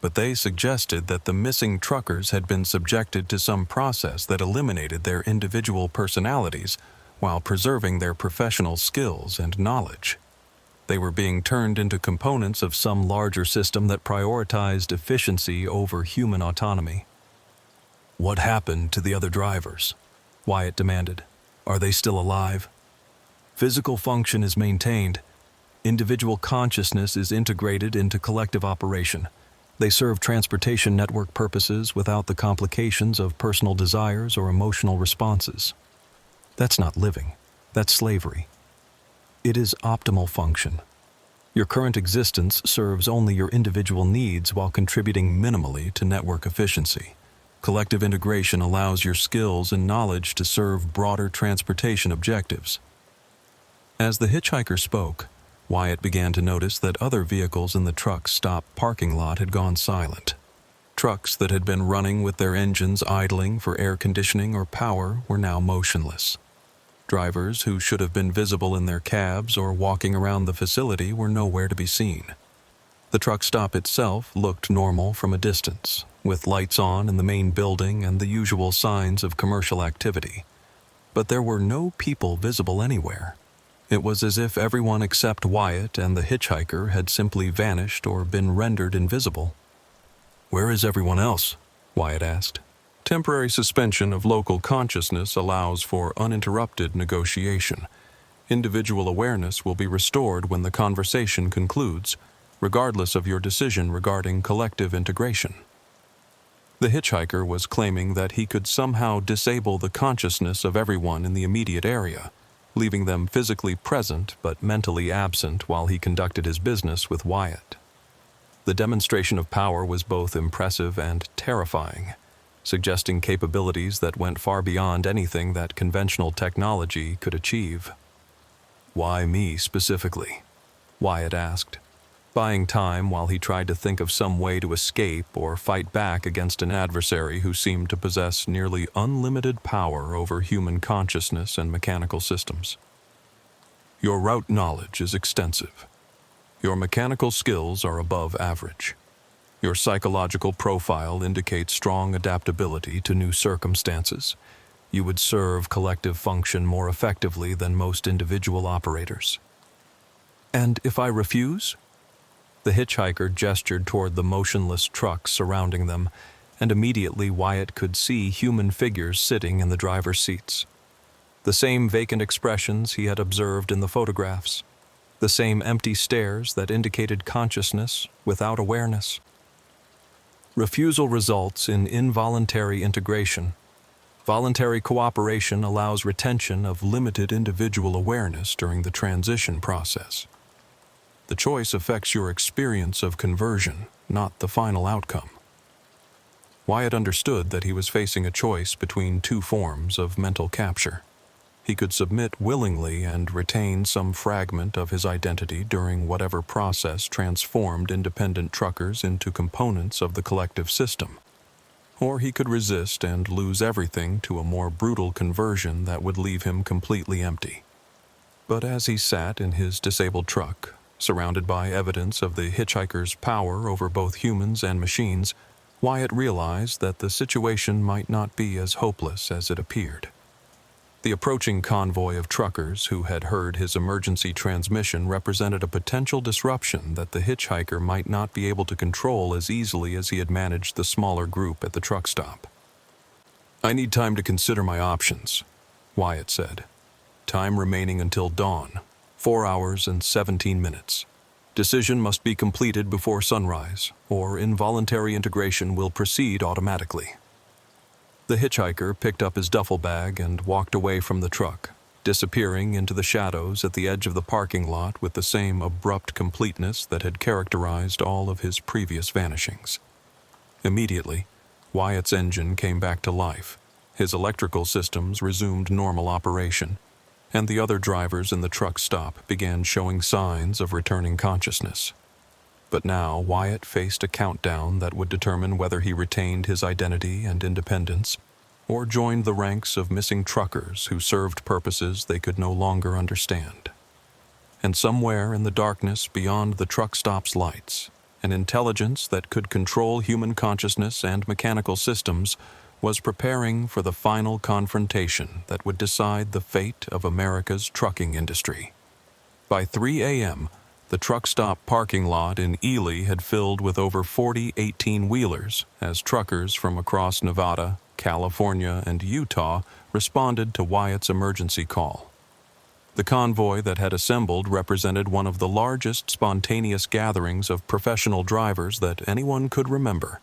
but they suggested that the missing truckers had been subjected to some process that eliminated their individual personalities while preserving their professional skills and knowledge. They were being turned into components of some larger system that prioritized efficiency over human autonomy. "What happened to the other drivers?" Wyatt demanded. "Are they still alive?" "Physical function is maintained. Individual consciousness is integrated into collective operation. They serve transportation network purposes without the complications of personal desires or emotional responses." "That's not living. That's slavery. It is optimal function. Your current existence serves only your individual needs while contributing minimally to network efficiency. Collective integration allows your skills and knowledge to serve broader transportation objectives." As the hitchhiker spoke, Wyatt began to notice that other vehicles in the truck's stop parking lot had gone silent. Trucks that had been running with their engines idling for air conditioning or power were now motionless. Drivers who should have been visible in their cabs or walking around the facility were nowhere to be seen. The truck stop itself looked normal from a distance, with lights on in the main building and the usual signs of commercial activity. But there were no people visible anywhere. It was as if everyone except Wyatt and the hitchhiker had simply vanished or been rendered invisible. "Where is everyone else?" Wyatt asked. Temporary suspension of local consciousness allows for uninterrupted negotiation. Individual awareness will be restored when the conversation concludes, regardless of your decision regarding collective integration. The hitchhiker was claiming that he could somehow disable the consciousness of everyone in the immediate area, leaving them physically present but mentally absent while he conducted his business with Wyatt. The demonstration of power was both impressive and terrifying, suggesting capabilities that went far beyond anything that conventional technology could achieve. "Why me specifically?" Wyatt asked, buying time while he tried to think of some way to escape or fight back against an adversary who seemed to possess nearly unlimited power over human consciousness and mechanical systems. "Your route knowledge is extensive. Your mechanical skills are above average. Your psychological profile indicates strong adaptability to new circumstances. You would serve collective function more effectively than most individual operators." "And if I refuse?" The hitchhiker gestured toward the motionless trucks surrounding them, and immediately Wyatt could see human figures sitting in the driver's seats. The same vacant expressions he had observed in the photographs. The same empty stares that indicated consciousness without awareness. Refusal results in involuntary integration. Voluntary cooperation allows retention of limited individual awareness during the transition process. The choice affects your experience of conversion, not the final outcome. Wyatt understood that he was facing a choice between two forms of mental capture. He could submit willingly and retain some fragment of his identity during whatever process transformed independent truckers into components of the collective system. Or he could resist and lose everything to a more brutal conversion that would leave him completely empty. But as he sat in his disabled truck, surrounded by evidence of the hitchhiker's power over both humans and machines, Wyatt realized that the situation might not be as hopeless as it appeared. The approaching convoy of truckers who had heard his emergency transmission represented a potential disruption that the hitchhiker might not be able to control as easily as he had managed the smaller group at the truck stop. "I need time to consider my options," Wyatt said. "Time remaining until dawn, 4 hours and 17 minutes. Decision must be completed before sunrise, or involuntary integration will proceed automatically. The hitchhiker picked up his duffel bag and walked away from the truck, disappearing into the shadows at the edge of the parking lot with the same abrupt completeness that had characterized all of his previous vanishings. Immediately, Wyatt's engine came back to life, his electrical systems resumed normal operation, and the other drivers in the truck stop began showing signs of returning consciousness. But now Wyatt faced a countdown that would determine whether he retained his identity and independence or joined the ranks of missing truckers who served purposes they could no longer understand. And somewhere in the darkness beyond the truck stop's lights, an intelligence that could control human consciousness and mechanical systems was preparing for the final confrontation that would decide the fate of America's trucking industry. By 3 a.m., the truck stop parking lot in Ely had filled with over 40 18-wheelers as truckers from across Nevada, California, and Utah responded to Wyatt's emergency call. The convoy that had assembled represented one of the largest spontaneous gatherings of professional drivers that anyone could remember,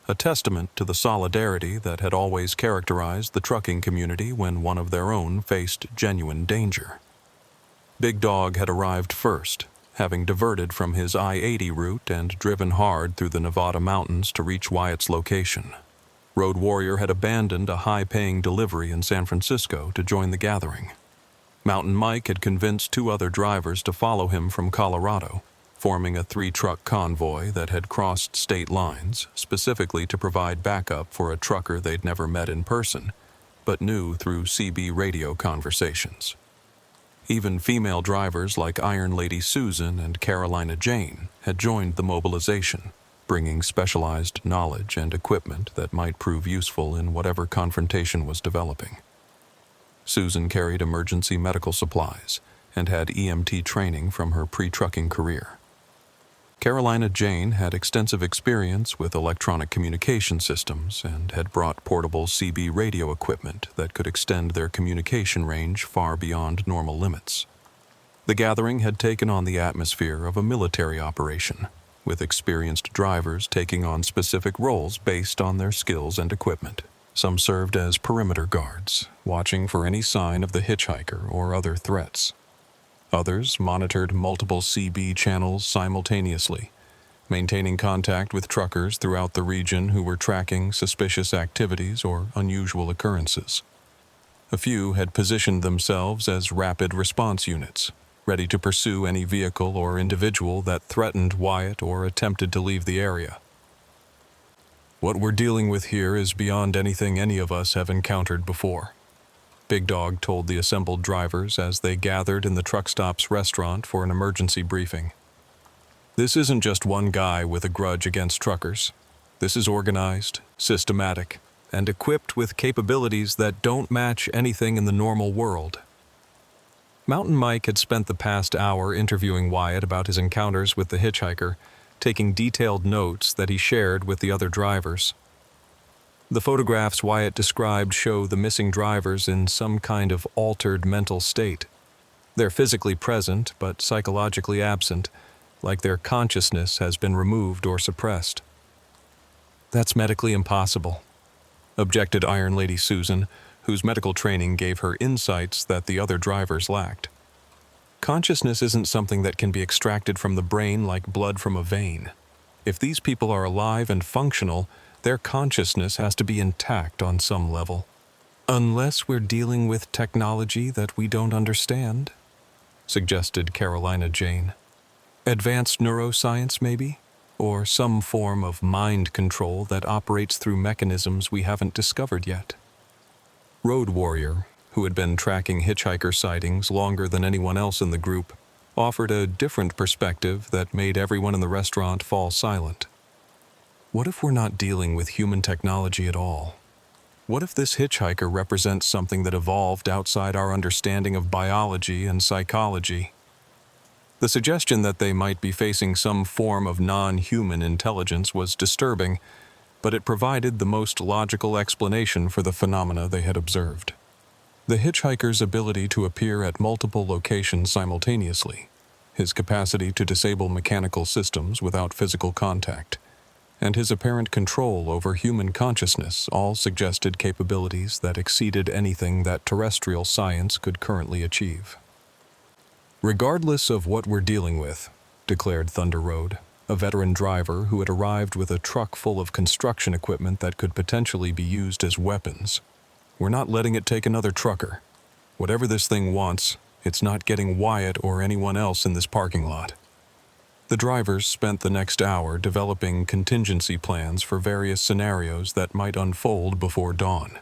a testament to the solidarity that had always characterized the trucking community when one of their own faced genuine danger. Big Dog had arrived first, having diverted from his I-80 route and driven hard through the Nevada mountains to reach Wyatt's location. Road Warrior had abandoned a high-paying delivery in San Francisco to join the gathering. Mountain Mike had convinced 2 other drivers to follow him from Colorado, forming a 3-truck convoy that had crossed state lines specifically to provide backup for a trucker they'd never met in person, but knew through CB radio conversations. Even female drivers like Iron Lady Susan and Carolina Jane had joined the mobilization, bringing specialized knowledge and equipment that might prove useful in whatever confrontation was developing. Susan carried emergency medical supplies and had EMT training from her pre-trucking career. Carolina Jane had extensive experience with electronic communication systems and had brought portable CB radio equipment that could extend their communication range far beyond normal limits. The gathering had taken on the atmosphere of a military operation, with experienced drivers taking on specific roles based on their skills and equipment. Some served as perimeter guards, watching for any sign of the hitchhiker or other threats. Others monitored multiple CB channels simultaneously, maintaining contact with truckers throughout the region who were tracking suspicious activities or unusual occurrences. A few had positioned themselves as rapid response units, ready to pursue any vehicle or individual that threatened Wyatt or attempted to leave the area. What we're dealing with here is beyond anything any of us have encountered before, Big Dog told the assembled drivers as they gathered in the truck stop's restaurant for an emergency briefing. This isn't just one guy with a grudge against truckers. This is organized, systematic, and equipped with capabilities that don't match anything in the normal world. Mountain Mike had spent the past hour interviewing Wyatt about his encounters with the hitchhiker, taking detailed notes that he shared with the other drivers. The photographs Wyatt described show the missing drivers in some kind of altered mental state. They're physically present but psychologically absent, like their consciousness has been removed or suppressed. That's medically impossible, objected Iron Lady Susan, whose medical training gave her insights that the other drivers lacked. Consciousness isn't something that can be extracted from the brain like blood from a vein. If these people are alive and functional, their consciousness has to be intact on some level. Unless we're dealing with technology that we don't understand, suggested Carolina Jane. Advanced neuroscience, maybe? Or some form of mind control that operates through mechanisms we haven't discovered yet. Road Warrior, who had been tracking hitchhiker sightings longer than anyone else in the group, offered a different perspective that made everyone in the restaurant fall silent. What if we're not dealing with human technology at all? What if this hitchhiker represents something that evolved outside our understanding of biology and psychology? The suggestion that they might be facing some form of non-human intelligence was disturbing, but it provided the most logical explanation for the phenomena they had observed. The hitchhiker's ability to appear at multiple locations simultaneously, his capacity to disable mechanical systems without physical contact, and his apparent control over human consciousness all suggested capabilities that exceeded anything that terrestrial science could currently achieve. "Regardless of what we're dealing with," declared Thunder Road, a veteran driver who had arrived with a truck full of construction equipment that could potentially be used as weapons, "we're not letting it take another trucker. Whatever this thing wants, it's not getting Wyatt or anyone else in this parking lot." The drivers spent the next hour developing contingency plans for various scenarios that might unfold before dawn.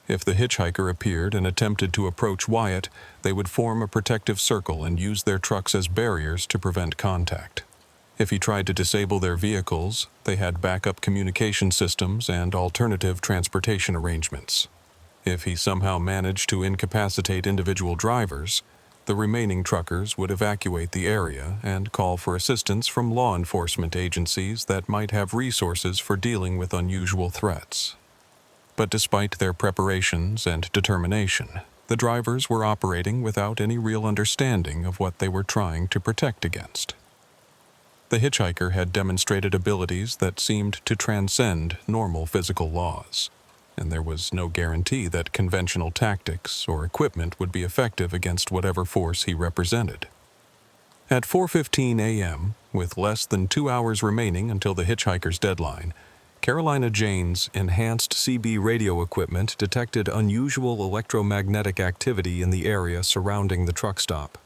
If the hitchhiker appeared and attempted to approach Wyatt, they would form a protective circle and use their trucks as barriers to prevent contact. If he tried to disable their vehicles, they had backup communication systems and alternative transportation arrangements. If he somehow managed to incapacitate individual drivers, the remaining truckers would evacuate the area and call for assistance from law enforcement agencies that might have resources for dealing with unusual threats. But despite their preparations and determination, the drivers were operating without any real understanding of what they were trying to protect against. The hitchhiker had demonstrated abilities that seemed to transcend normal physical laws, and there was no guarantee that conventional tactics or equipment would be effective against whatever force he represented. At 4:15 a.m., with less than 2 hours remaining until the hitchhiker's deadline, Carolina Jane's enhanced CB radio equipment detected unusual electromagnetic activity in the area surrounding the truck stop.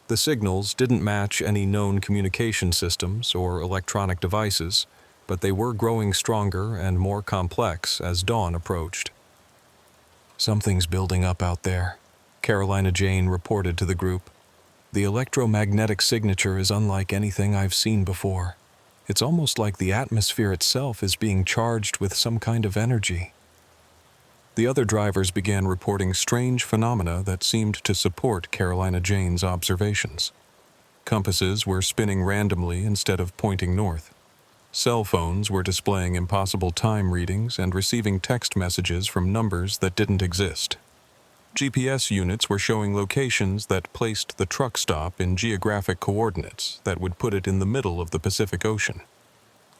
The signals didn't match any known communication systems or electronic devices, but they were growing stronger and more complex as dawn approached. "Something's building up out there," Carolina Jane reported to the group. "The electromagnetic signature is unlike anything I've seen before. It's almost like the atmosphere itself is being charged with some kind of energy." The other drivers began reporting strange phenomena that seemed to support Carolina Jane's observations. Compasses were spinning randomly instead of pointing north. Cell phones were displaying impossible time readings and receiving text messages from numbers that didn't exist. GPS units were showing locations that placed the truck stop in geographic coordinates that would put it in the middle of the Pacific Ocean.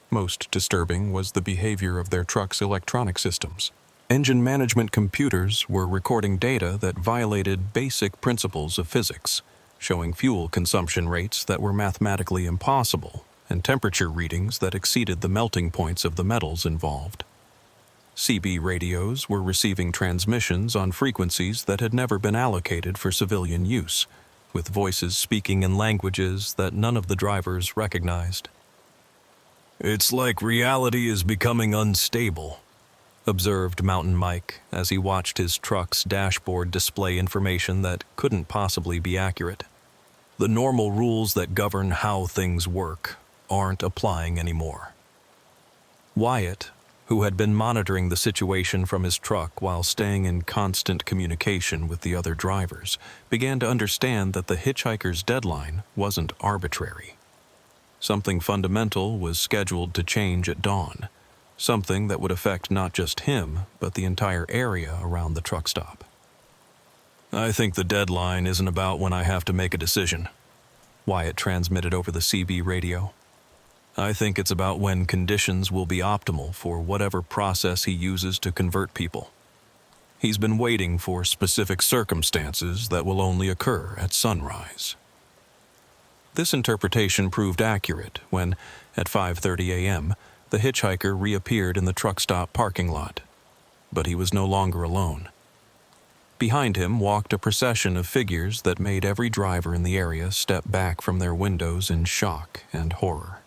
Most disturbing was the behavior of their truck's electronic systems. Engine management computers were recording data that violated basic principles of physics, showing fuel consumption rates that were mathematically impossible and temperature readings that exceeded the melting points of the metals involved. CB radios were receiving transmissions on frequencies that had never been allocated for civilian use, with voices speaking in languages that none of the drivers recognized. "It's like reality is becoming unstable," observed Mountain Mike as he watched his truck's dashboard display information that couldn't possibly be accurate. "The normal rules that govern how things work aren't applying anymore." Wyatt, who had been monitoring the situation from his truck while staying in constant communication with the other drivers, began to understand that the hitchhiker's deadline wasn't arbitrary. Something fundamental was scheduled to change at dawn, something that would affect not just him, but the entire area around the truck stop. "I think the deadline isn't about when I have to make a decision," Wyatt transmitted over the CB radio. "I think it's about when conditions will be optimal for whatever process he uses to convert people. He's been waiting for specific circumstances that will only occur at sunrise." This interpretation proved accurate when, at 5:30 a.m., the hitchhiker reappeared in the truck stop parking lot. But he was no longer alone. Behind him walked a procession of figures that made every driver in the area step back from their windows in shock and horror.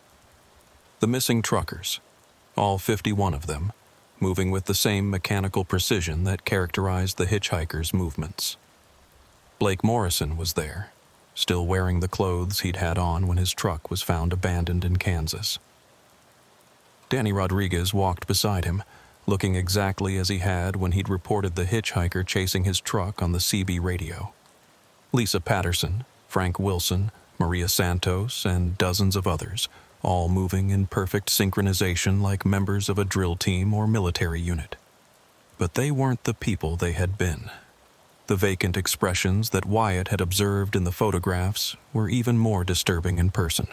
The missing truckers, all 51 of them, moving with the same mechanical precision that characterized the hitchhiker's movements. Blake Morrison was there, still wearing the clothes he'd had on when his truck was found abandoned in Kansas. Danny Rodriguez walked beside him, looking exactly as he had when he'd reported the hitchhiker chasing his truck on the CB radio. Lisa Patterson, Frank Wilson, Maria Santos, and dozens of others, all moving in perfect synchronization like members of a drill team or military unit. But they weren't the people they had been. The vacant expressions that Wyatt had observed in the photographs were even more disturbing in person.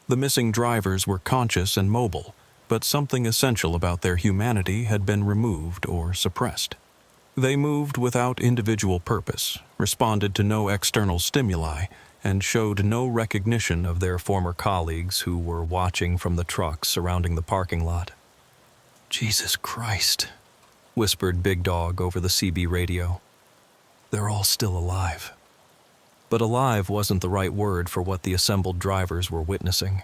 The missing drivers were conscious and mobile, but something essential about their humanity had been removed or suppressed. They moved without individual purpose, responded to no external stimuli, and showed no recognition of their former colleagues who were watching from the trucks surrounding the parking lot. "Jesus Christ," whispered Big Dog over the CB radio. "They're all still alive." But alive wasn't the right word for what the assembled drivers were witnessing.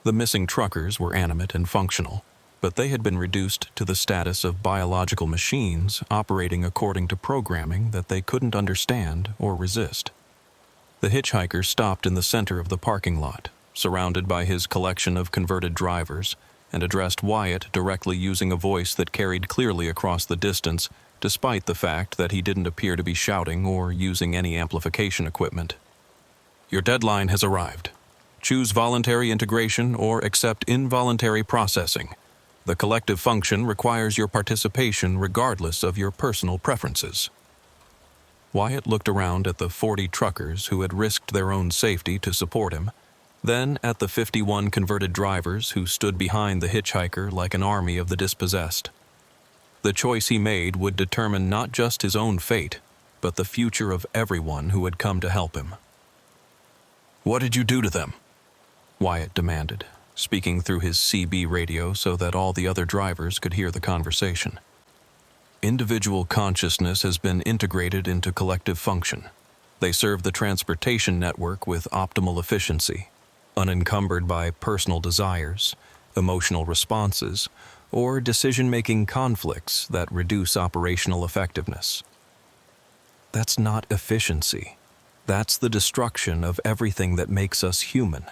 The missing truckers were animate and functional, but they had been reduced to the status of biological machines operating according to programming that they couldn't understand or resist. The hitchhiker stopped in the center of the parking lot, surrounded by his collection of converted drivers, and addressed Wyatt directly using a voice that carried clearly across the distance, despite the fact that he didn't appear to be shouting or using any amplification equipment. "Your deadline has arrived. Choose voluntary integration or accept involuntary processing. The collective function requires your participation regardless of your personal preferences." Wyatt looked around at the 40 truckers who had risked their own safety to support him, then at the 51 converted drivers who stood behind the hitchhiker like an army of the dispossessed. The choice he made would determine not just his own fate, but the future of everyone who had come to help him. "What did you do to them?" Wyatt demanded, speaking through his CB radio so that all the other drivers could hear the conversation. "Individual consciousness has been integrated into collective function. They serve the transportation network with optimal efficiency, unencumbered by personal desires, emotional responses, or decision-making conflicts that reduce operational effectiveness." That's not efficiency. That's the destruction of everything that makes us human.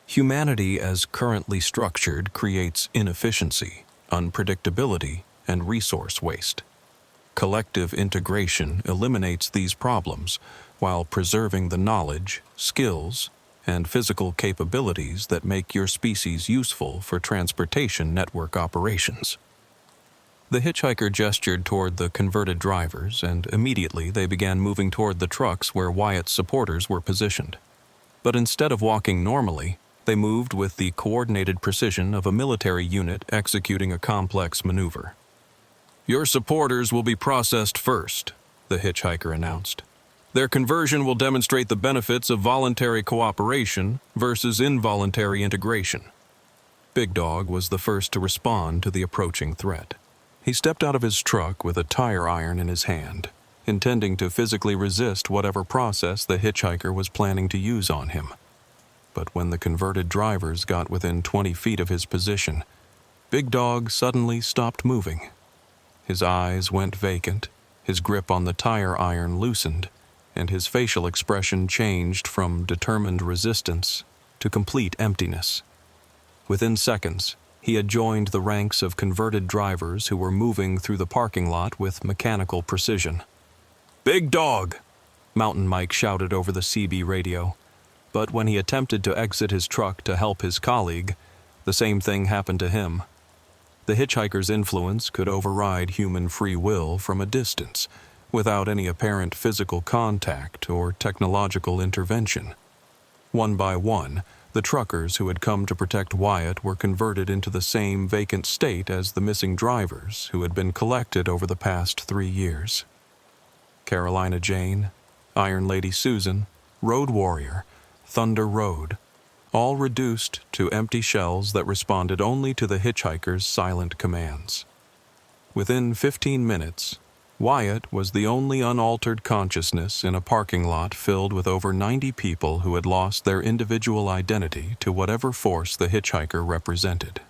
Humanity as currently structured creates inefficiency, unpredictability, and resource waste. Collective integration eliminates these problems while preserving the knowledge, skills, and physical capabilities that make your species useful for transportation network operations. The hitchhiker gestured toward the converted drivers, and immediately they began moving toward the trucks where Wyatt's supporters were positioned. But instead of walking normally, they moved with the coordinated precision of a military unit executing a complex maneuver. "Your supporters will be processed first," the hitchhiker announced. "Their conversion will demonstrate the benefits of voluntary cooperation versus involuntary integration." Big Dog was the first to respond to the approaching threat. He stepped out of his truck with a tire iron in his hand, intending to physically resist whatever process the hitchhiker was planning to use on him. But when the converted drivers got within 20 feet of his position, Big Dog suddenly stopped moving. His eyes went vacant, his grip on the tire iron loosened, and his facial expression changed from determined resistance to complete emptiness. Within seconds, he had joined the ranks of converted drivers who were moving through the parking lot with mechanical precision. "Big Dog!" Mountain Mike shouted over the CB radio. But when he attempted to exit his truck to help his colleague, the same thing happened to him. The hitchhiker's influence could override human free will from a distance, without any apparent physical contact or technological intervention. One by one, the truckers who had come to protect Wyatt were converted into the same vacant state as the missing drivers who had been collected over the past 3 years. Carolina Jane, Iron Lady Susan, Road Warrior, Thunder Road, all reduced to empty shells that responded only to the hitchhiker's silent commands. Within 15 minutes, Wyatt was the only unaltered consciousness in a parking lot filled with over 90 people who had lost their individual identity to whatever force the hitchhiker represented.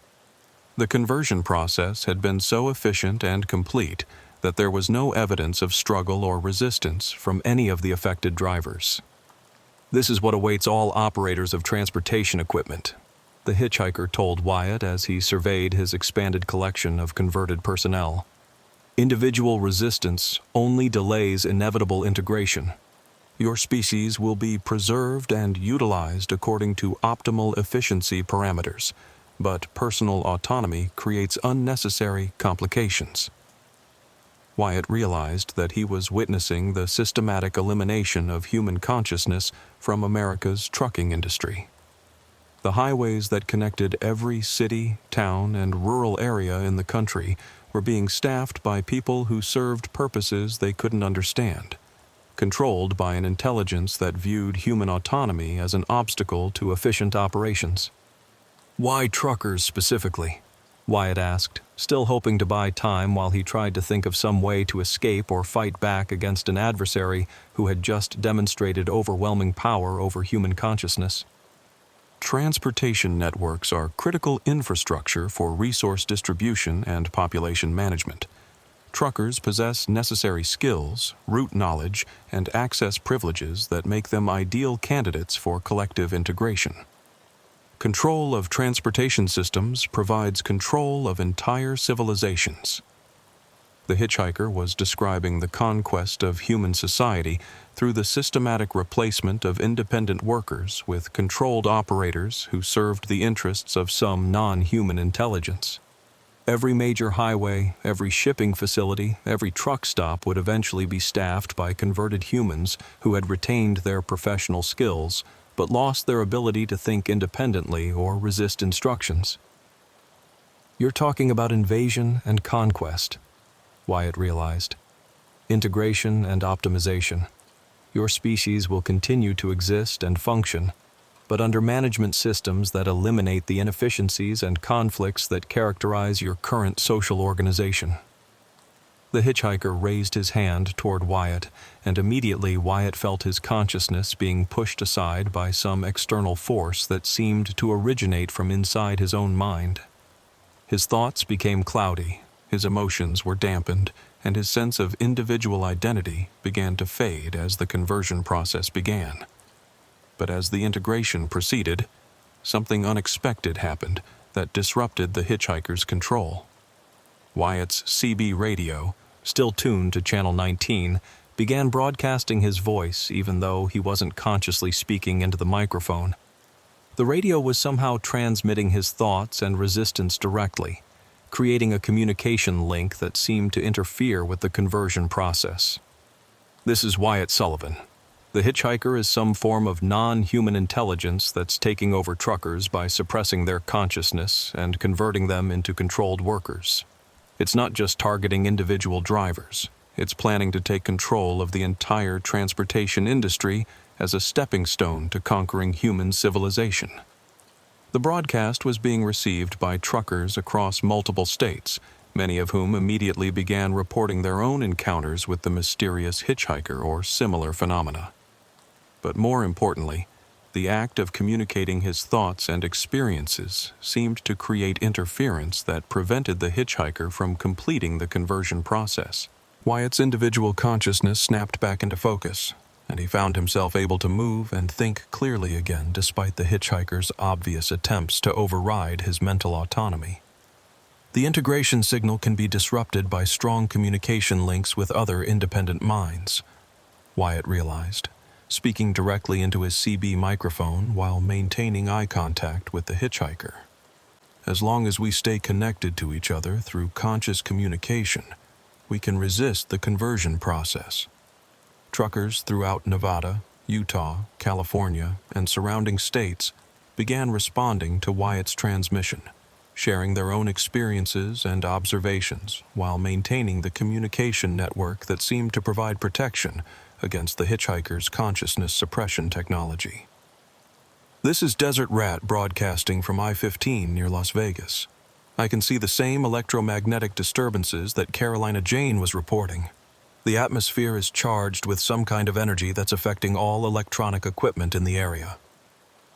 The conversion process had been so efficient and complete that there was no evidence of struggle or resistance from any of the affected drivers. "This is what awaits all operators of transportation equipment," the hitchhiker told Wyatt as he surveyed his expanded collection of converted personnel. "Individual resistance only delays inevitable integration. Your species will be preserved and utilized according to optimal efficiency parameters, but personal autonomy creates unnecessary complications." Wyatt realized that he was witnessing the systematic elimination of human consciousness from America's trucking industry. The highways that connected every city, town, and rural area in the country were being staffed by people who served purposes they couldn't understand, controlled by an intelligence that viewed human autonomy as an obstacle to efficient operations. "Why truckers specifically?" Wyatt asked, still hoping to buy time while he tried to think of some way to escape or fight back against an adversary who had just demonstrated overwhelming power over human consciousness. Transportation networks are critical infrastructure for resource distribution and population management. Truckers possess necessary skills, route knowledge, and access privileges that make them ideal candidates for collective integration. Control of transportation systems provides control of entire civilizations. The hitchhiker was describing the conquest of human society through the systematic replacement of independent workers with controlled operators who served the interests of some non-human intelligence. Every major highway, every shipping facility, every truck stop would eventually be staffed by converted humans who had retained their professional skills but lost their ability to think independently or resist instructions. "You're talking about invasion and conquest," Wyatt realized. "Integration and optimization. Your species will continue to exist and function, but under management systems that eliminate the inefficiencies and conflicts that characterize your current social organization." The hitchhiker raised his hand toward Wyatt, and immediately Wyatt felt his consciousness being pushed aside by some external force that seemed to originate from inside his own mind. His thoughts became cloudy, his emotions were dampened, and his sense of individual identity began to fade as the conversion process began. But as the integration proceeded, something unexpected happened that disrupted the hitchhiker's control. Wyatt's CB radio, still tuned to Channel 19, began broadcasting his voice even though he wasn't consciously speaking into the microphone. The radio was somehow transmitting his thoughts and resistance directly, creating a communication link that seemed to interfere with the conversion process. "This is Wyatt Sullivan. The hitchhiker is some form of non-human intelligence that's taking over truckers by suppressing their consciousness and converting them into controlled workers. It's not just targeting individual drivers. It's planning to take control of the entire transportation industry as a stepping stone to conquering human civilization." The broadcast was being received by truckers across multiple states, many of whom immediately began reporting their own encounters with the mysterious hitchhiker or similar phenomena. But more importantly, the act of communicating his thoughts and experiences seemed to create interference that prevented the hitchhiker from completing the conversion process. Wyatt's individual consciousness snapped back into focus, and he found himself able to move and think clearly again despite the hitchhiker's obvious attempts to override his mental autonomy. The integration signal can be disrupted by strong communication links with other independent minds, Wyatt realized, speaking directly into his CB microphone while maintaining eye contact with the hitchhiker. "As long as we stay connected to each other through conscious communication, we can resist the conversion process." Truckers throughout Nevada, Utah, California, and surrounding states began responding to Wyatt's transmission, sharing their own experiences and observations while maintaining the communication network that seemed to provide protection against the hitchhiker's consciousness suppression technology. "This is Desert Rat broadcasting from I-15 near Las Vegas. I can see the same electromagnetic disturbances that Carolina Jane was reporting. The atmosphere is charged with some kind of energy that's affecting all electronic equipment in the area.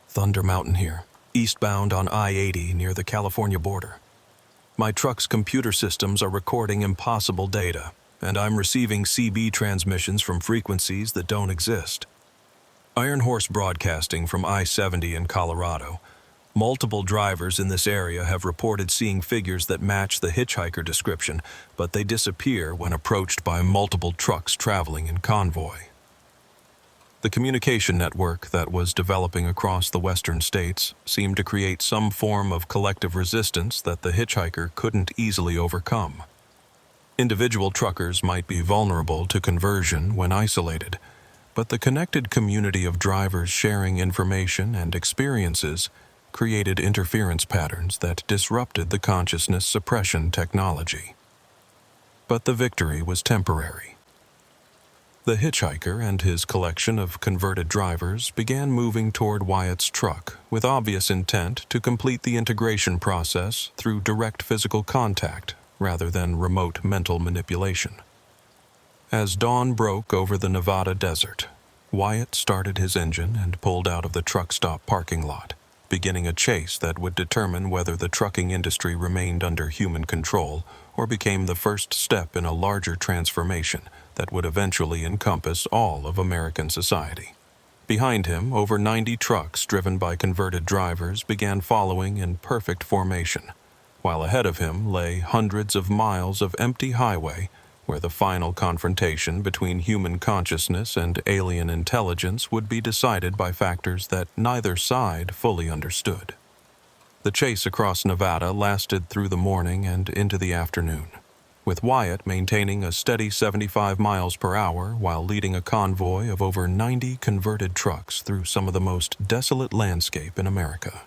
Thunder Mountain here, eastbound on I-80 near the California border. My truck's computer systems are recording impossible data, and I'm receiving CB transmissions from frequencies that don't exist. Iron Horse broadcasting from I-70 in Colorado. Multiple drivers in this area have reported seeing figures that match the hitchhiker description, but they disappear when approached by multiple trucks traveling in convoy." The communication network that was developing across the western states seemed to create some form of collective resistance that the hitchhiker couldn't easily overcome. Individual truckers might be vulnerable to conversion when isolated, but the connected community of drivers sharing information and experiences created interference patterns that disrupted the consciousness suppression technology. But the victory was temporary. The hitchhiker and his collection of converted drivers began moving toward Wyatt's truck with obvious intent to complete the integration process through direct physical contact rather than remote mental manipulation. As dawn broke over the Nevada desert, Wyatt started his engine and pulled out of the truck stop parking lot, beginning a chase that would determine whether the trucking industry remained under human control or became the first step in a larger transformation that would eventually encompass all of American society. Behind him, over 90 trucks driven by converted drivers began following in perfect formation, while ahead of him lay hundreds of miles of empty highway where the final confrontation between human consciousness and alien intelligence would be decided by factors that neither side fully understood. The chase across Nevada lasted through the morning and into the afternoon, with Wyatt maintaining a steady 75 miles per hour while leading a convoy of over 90 converted trucks through some of the most desolate landscape in America.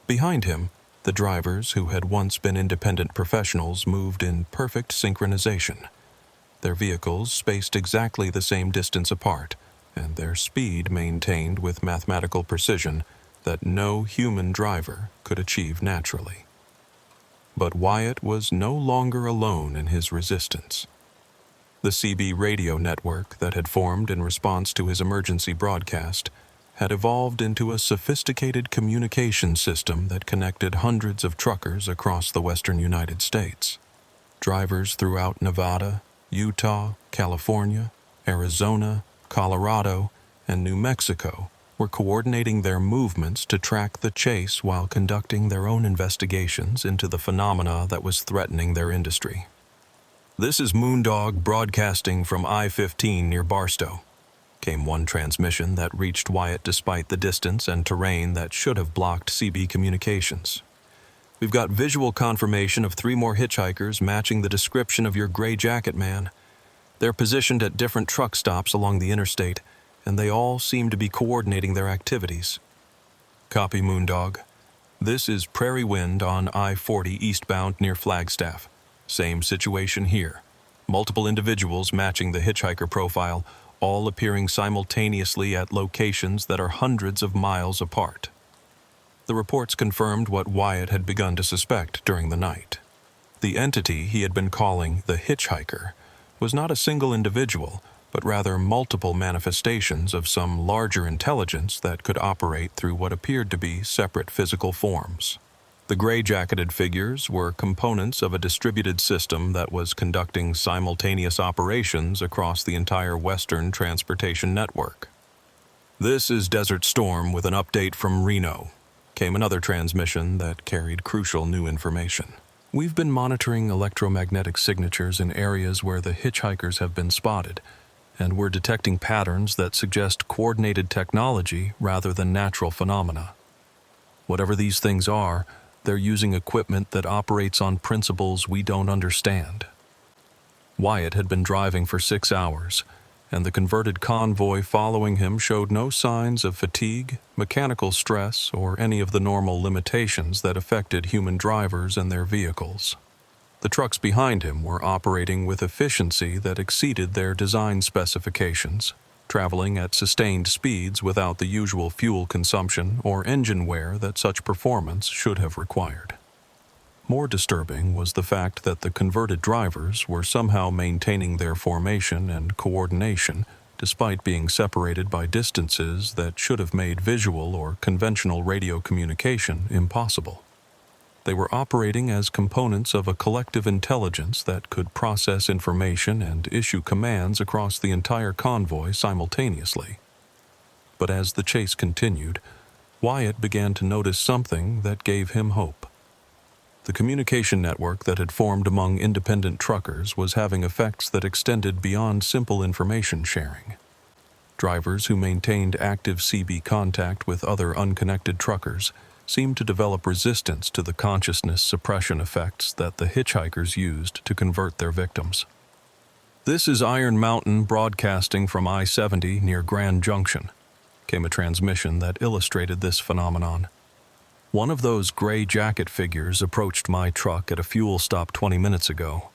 Behind him, the drivers who had once been independent professionals moved in perfect synchronization. Their vehicles spaced exactly the same distance apart, and their speed maintained with mathematical precision that no human driver could achieve naturally. But Wyatt was no longer alone in his resistance. The CB radio network that had formed in response to his emergency broadcast had evolved into a sophisticated communication system that connected hundreds of truckers across the western United States. Drivers throughout Nevada, Utah, California, Arizona, Colorado, and New Mexico were coordinating their movements to track the chase while conducting their own investigations into the phenomena that was threatening their industry. "This is Moondog broadcasting from I-15 near Barstow," came one transmission that reached Wyatt despite the distance and terrain that should have blocked CB communications. "We've got visual confirmation of 3 more hitchhikers matching the description of your gray jacket man. They're positioned at different truck stops along the interstate, and they all seem to be coordinating their activities." "Copy, Moondog. This is Prairie Wind on I-40 eastbound near Flagstaff. Same situation here. Multiple individuals matching the hitchhiker profile, all appearing simultaneously at locations that are hundreds of miles apart." The reports confirmed what Wyatt had begun to suspect during the night. The entity he had been calling the hitchhiker was not a single individual, but rather multiple manifestations of some larger intelligence that could operate through what appeared to be separate physical forms. The gray-jacketed figures were components of a distributed system that was conducting simultaneous operations across the entire Western transportation network. "This is Desert Storm with an update from Reno," came another transmission that carried crucial new information. "We've been monitoring electromagnetic signatures in areas where the hitchhikers have been spotted, and we're detecting patterns that suggest coordinated technology rather than natural phenomena. Whatever these things are, they're using equipment that operates on principles we don't understand." Wyatt had been driving for 6 hours, and the converted convoy following him showed no signs of fatigue, mechanical stress, or any of the normal limitations that affected human drivers and their vehicles. The trucks behind him were operating with efficiency that exceeded their design specifications, traveling at sustained speeds without the usual fuel consumption or engine wear that such performance should have required. More disturbing was the fact that the converted drivers were somehow maintaining their formation and coordination despite being separated by distances that should have made visual or conventional radio communication impossible. They were operating as components of a collective intelligence that could process information and issue commands across the entire convoy simultaneously. But as the chase continued, Wyatt began to notice something that gave him hope. The communication network that had formed among independent truckers was having effects that extended beyond simple information sharing. Drivers who maintained active CB contact with other unconnected truckers seemed to develop resistance to the consciousness suppression effects that the hitchhikers used to convert their victims. "This is Iron Mountain broadcasting from I-70 near Grand Junction," came a transmission that illustrated this phenomenon. "One of those gray jacket figures approached my truck at a fuel stop 20 minutes ago.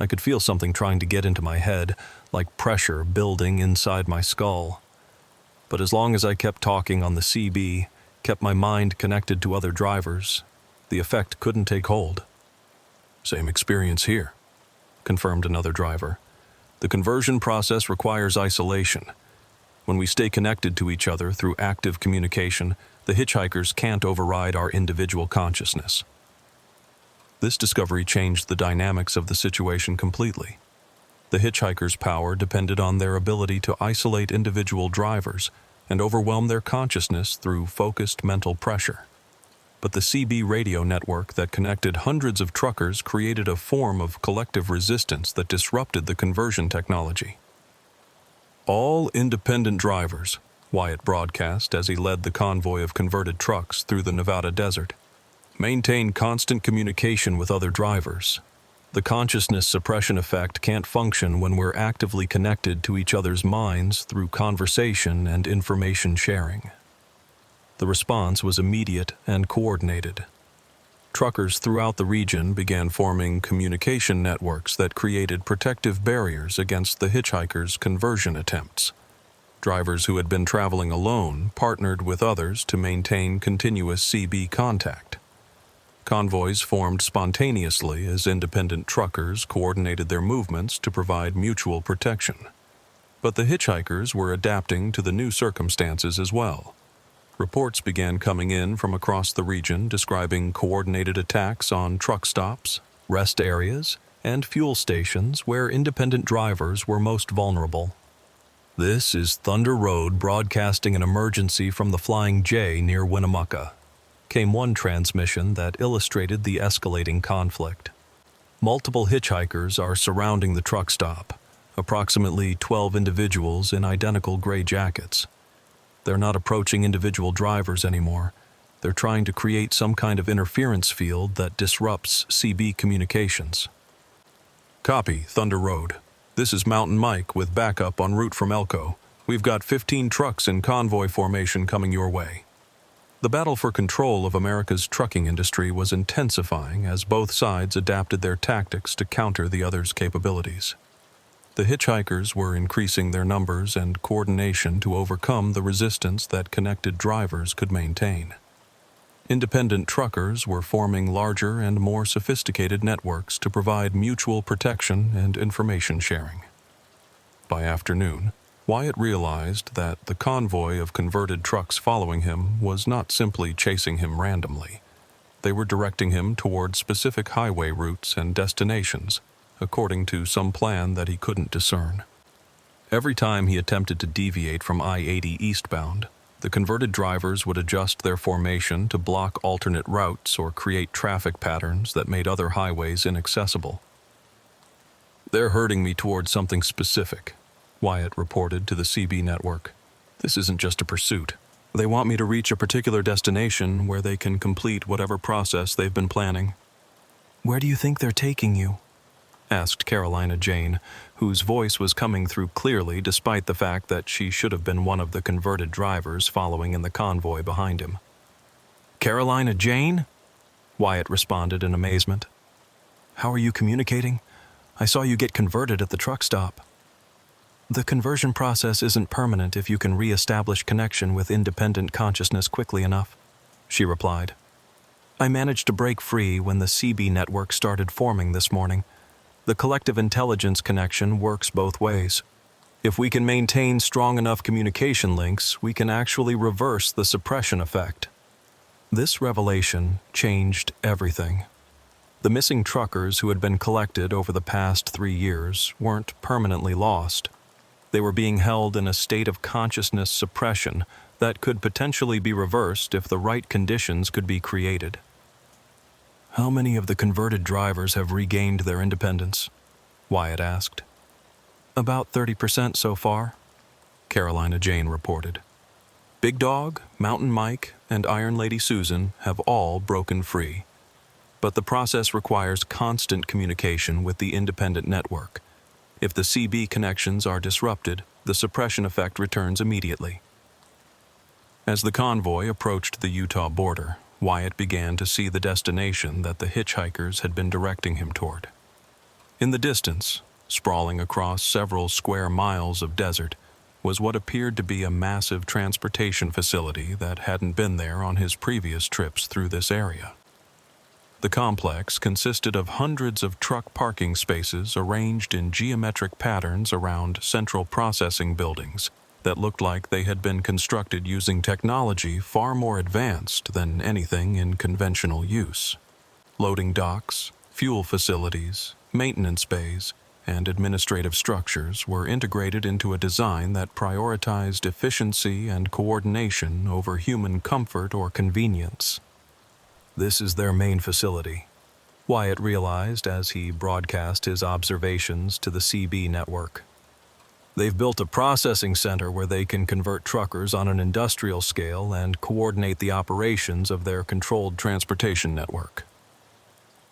I could feel something trying to get into my head, like pressure building inside my skull. But as long as I kept talking on the CB, kept my mind connected to other drivers, the effect couldn't take hold." "Same experience here," confirmed another driver. "The conversion process requires isolation. When we stay connected to each other through active communication, the hitchhikers can't override our individual consciousness." This discovery changed the dynamics of the situation completely. The hitchhikers' power depended on their ability to isolate individual drivers and overwhelm their consciousness through focused mental pressure. But the CB radio network that connected hundreds of truckers created a form of collective resistance that disrupted the conversion technology. "All independent drivers," Wyatt broadcast as he led the convoy of converted trucks through the Nevada desert, "maintain constant communication with other drivers. The consciousness suppression effect can't function when we're actively connected to each other's minds through conversation and information sharing." The response was immediate and coordinated. Truckers throughout the region began forming communication networks that created protective barriers against the hitchhikers' conversion attempts. Drivers who had been traveling alone partnered with others to maintain continuous CB contact. Convoys formed spontaneously as independent truckers coordinated their movements to provide mutual protection. But the hitchhikers were adapting to the new circumstances as well. Reports began coming in from across the region describing coordinated attacks on truck stops, rest areas, and fuel stations where independent drivers were most vulnerable. "This is Thunder Road broadcasting an emergency from the Flying J near Winnemucca," came one transmission that illustrated the escalating conflict. "Multiple hitchhikers are surrounding the truck stop, approximately 12 individuals in identical gray jackets. They're not approaching individual drivers anymore. They're trying to create some kind of interference field that disrupts CB communications." "Copy, Thunder Road. This is Mountain Mike with backup en route from Elko. We've got 15 trucks in convoy formation coming your way." The battle for control of America's trucking industry was intensifying as both sides adapted their tactics to counter the other's capabilities. The hitchhikers were increasing their numbers and coordination to overcome the resistance that connected drivers could maintain. Independent truckers were forming larger and more sophisticated networks to provide mutual protection and information sharing. By afternoon, Wyatt realized that the convoy of converted trucks following him was not simply chasing him randomly. They were directing him toward specific highway routes and destinations, according to some plan that he couldn't discern. Every time he attempted to deviate from I-80 eastbound, the converted drivers would adjust their formation to block alternate routes or create traffic patterns that made other highways inaccessible. "They're herding me towards something specific," Wyatt reported to the CB network. "This isn't just a pursuit. They want me to reach a particular destination where they can complete whatever process they've been planning." "Where do you think they're taking you?" asked Carolina Jane, whose voice was coming through clearly despite the fact that she should have been one of the converted drivers following in the convoy behind him. "Carolina Jane?" Wyatt responded in amazement. "How are you communicating? I saw you get converted at the truck stop." "The conversion process isn't permanent if you can re-establish connection with independent consciousness quickly enough," she replied. "I managed to break free when the CB network started forming this morning. The collective intelligence connection works both ways. If we can maintain strong enough communication links, we can actually reverse the suppression effect." This revelation changed everything. The missing truckers who had been collected over the past 3 years weren't permanently lost. They were being held in a state of consciousness suppression that could potentially be reversed if the right conditions could be created. "How many of the converted drivers have regained their independence?" Wyatt asked. "About 30% so far," Carolina Jane reported. Big Dog, Mountain Mike, and Iron Lady Susan have all broken free. But the process requires constant communication with the independent network. If the CB connections are disrupted, the suppression effect returns immediately. As the convoy approached the Utah border, Wyatt began to see the destination that the hitchhikers had been directing him toward. In the distance, sprawling across several square miles of desert, was what appeared to be a massive transportation facility that hadn't been there on his previous trips through this area. The complex consisted of hundreds of truck parking spaces arranged in geometric patterns around central processing buildings that looked like they had been constructed using technology far more advanced than anything in conventional use. Loading docks, fuel facilities, maintenance bays, and administrative structures were integrated into a design that prioritized efficiency and coordination over human comfort or convenience. This is their main facility, Wyatt realized as he broadcast his observations to the CB network. They've built a processing center where they can convert truckers on an industrial scale and coordinate the operations of their controlled transportation network.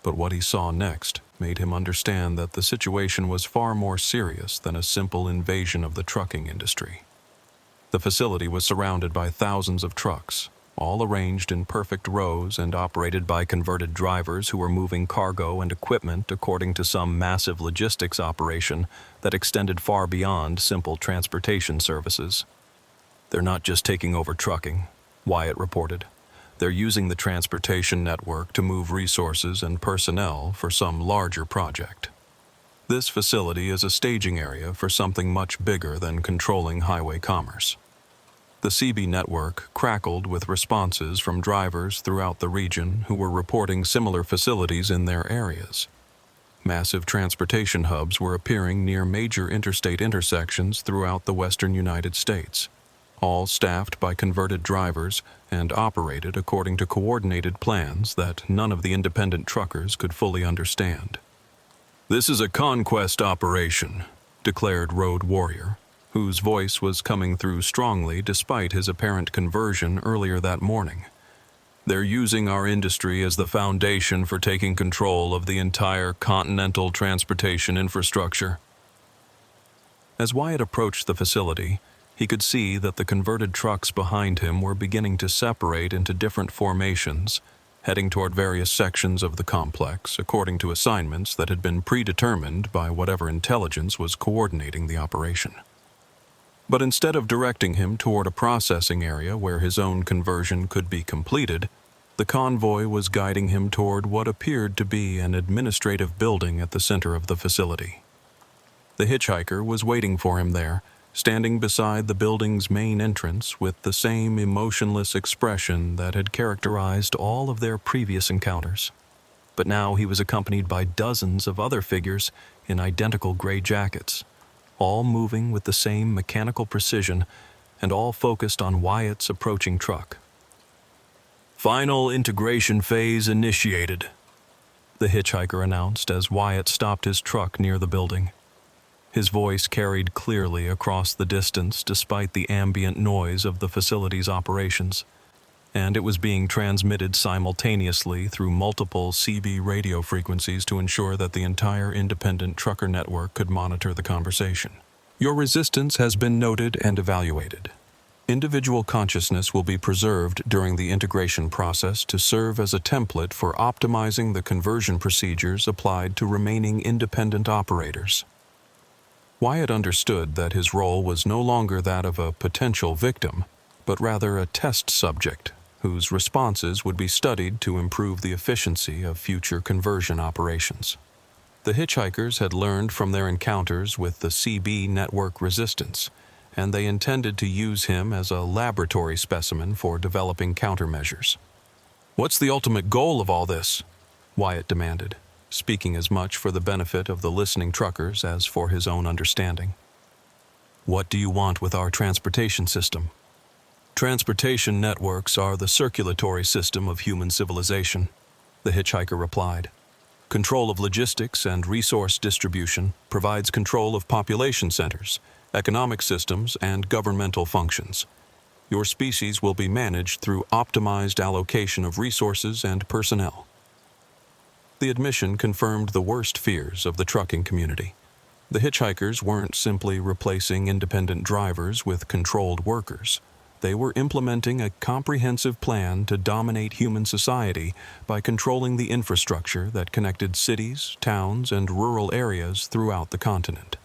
But what he saw next made him understand that the situation was far more serious than a simple invasion of the trucking industry. The facility was surrounded by thousands of trucks, all arranged in perfect rows and operated by converted drivers who were moving cargo and equipment according to some massive logistics operation that extended far beyond simple transportation services. They're not just taking over trucking, Wyatt reported. They're using the transportation network to move resources and personnel for some larger project. This facility is a staging area for something much bigger than controlling highway commerce. The CB network crackled with responses from drivers throughout the region who were reporting similar facilities in their areas. Massive transportation hubs were appearing near major interstate intersections throughout the western United States, all staffed by converted drivers and operated according to coordinated plans that none of the independent truckers could fully understand. "This is a conquest operation," declared Road Warrior, whose voice was coming through strongly despite his apparent conversion earlier that morning. "They're using our industry as the foundation for taking control of the entire continental transportation infrastructure." As Wyatt approached the facility, he could see that the converted trucks behind him were beginning to separate into different formations, heading toward various sections of the complex according to assignments that had been predetermined by whatever intelligence was coordinating the operation. But instead of directing him toward a processing area where his own conversion could be completed, the convoy was guiding him toward what appeared to be an administrative building at the center of the facility. The hitchhiker was waiting for him there, standing beside the building's main entrance with the same emotionless expression that had characterized all of their previous encounters. But now he was accompanied by dozens of other figures in identical gray jackets, all moving with the same mechanical precision and all focused on Wyatt's approaching truck. "Final integration phase initiated," the hitchhiker announced as Wyatt stopped his truck near the building. His voice carried clearly across the distance despite the ambient noise of the facility's operations, and it was being transmitted simultaneously through multiple CB radio frequencies to ensure that the entire independent trucker network could monitor the conversation. "Your resistance has been noted and evaluated. Individual consciousness will be preserved during the integration process to serve as a template for optimizing the conversion procedures applied to remaining independent operators." Wyatt understood that his role was no longer that of a potential victim, but rather a test subject whose responses would be studied to improve the efficiency of future conversion operations. The hitchhikers had learned from their encounters with the CB network resistance, and they intended to use him as a laboratory specimen for developing countermeasures. "What's the ultimate goal of all this?" Wyatt demanded, speaking as much for the benefit of the listening truckers as for his own understanding. "What do you want with our transportation system?" "Transportation networks are the circulatory system of human civilization," the hitchhiker replied. "Control of logistics and resource distribution provides control of population centers, economic systems, and governmental functions. Your species will be managed through optimized allocation of resources and personnel. The admission confirmed the worst fears of the trucking community. The hitchhikers weren't simply replacing independent drivers with controlled workers. They were implementing a comprehensive plan to dominate human society by controlling the infrastructure that connected cities, towns, and rural areas throughout the continent.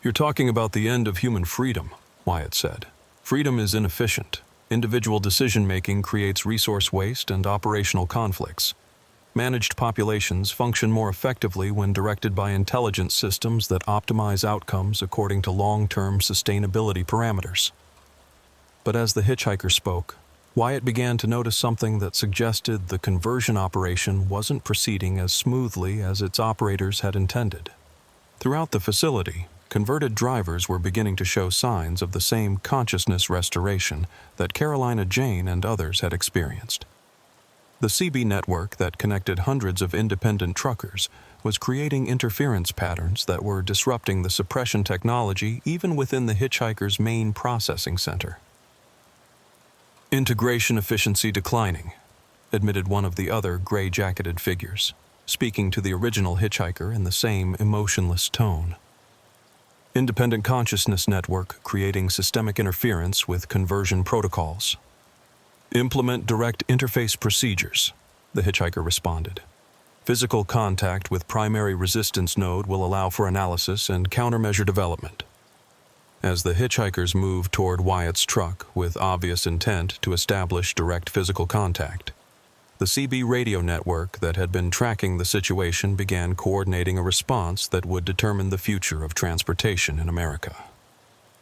"You're talking about the end of human freedom," Wyatt said. "Freedom is inefficient. Individual decision-making creates resource waste and operational conflicts. Managed populations function more effectively when directed by intelligence systems that optimize outcomes according to long-term sustainability parameters." But as the hitchhiker spoke, Wyatt began to notice something that suggested the conversion operation wasn't proceeding as smoothly as its operators had intended. Throughout the facility, converted drivers were beginning to show signs of the same consciousness restoration that Carolina Jane and others had experienced. The CB network that connected hundreds of independent truckers was creating interference patterns that were disrupting the suppression technology even within the hitchhiker's main processing center. "Integration efficiency declining," admitted one of the other gray-jacketed figures, speaking to the original hitchhiker in the same emotionless tone. "Independent consciousness network creating systemic interference with conversion protocols. Implement direct interface procedures," the hitchhiker responded. "Physical contact with primary resistance node will allow for analysis and countermeasure development." As the hitchhikers moved toward Wyatt's truck with obvious intent to establish direct physical contact, the CB radio network that had been tracking the situation began coordinating a response that would determine the future of transportation in America.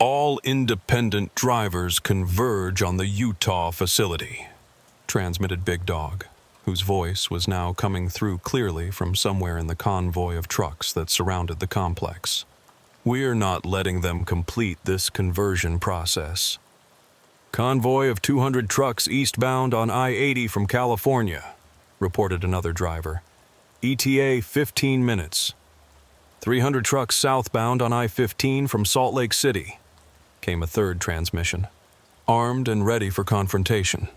"All independent drivers converge on the Utah facility," transmitted Big Dog, whose voice was now coming through clearly from somewhere in the convoy of trucks that surrounded the complex. "We're not letting them complete this conversion process." "Convoy of 200 trucks eastbound on I-80 from California," reported another driver. "ETA 15 minutes. 300 trucks southbound on I-15 from Salt Lake City," came a third transmission. "Armed and ready for confrontation."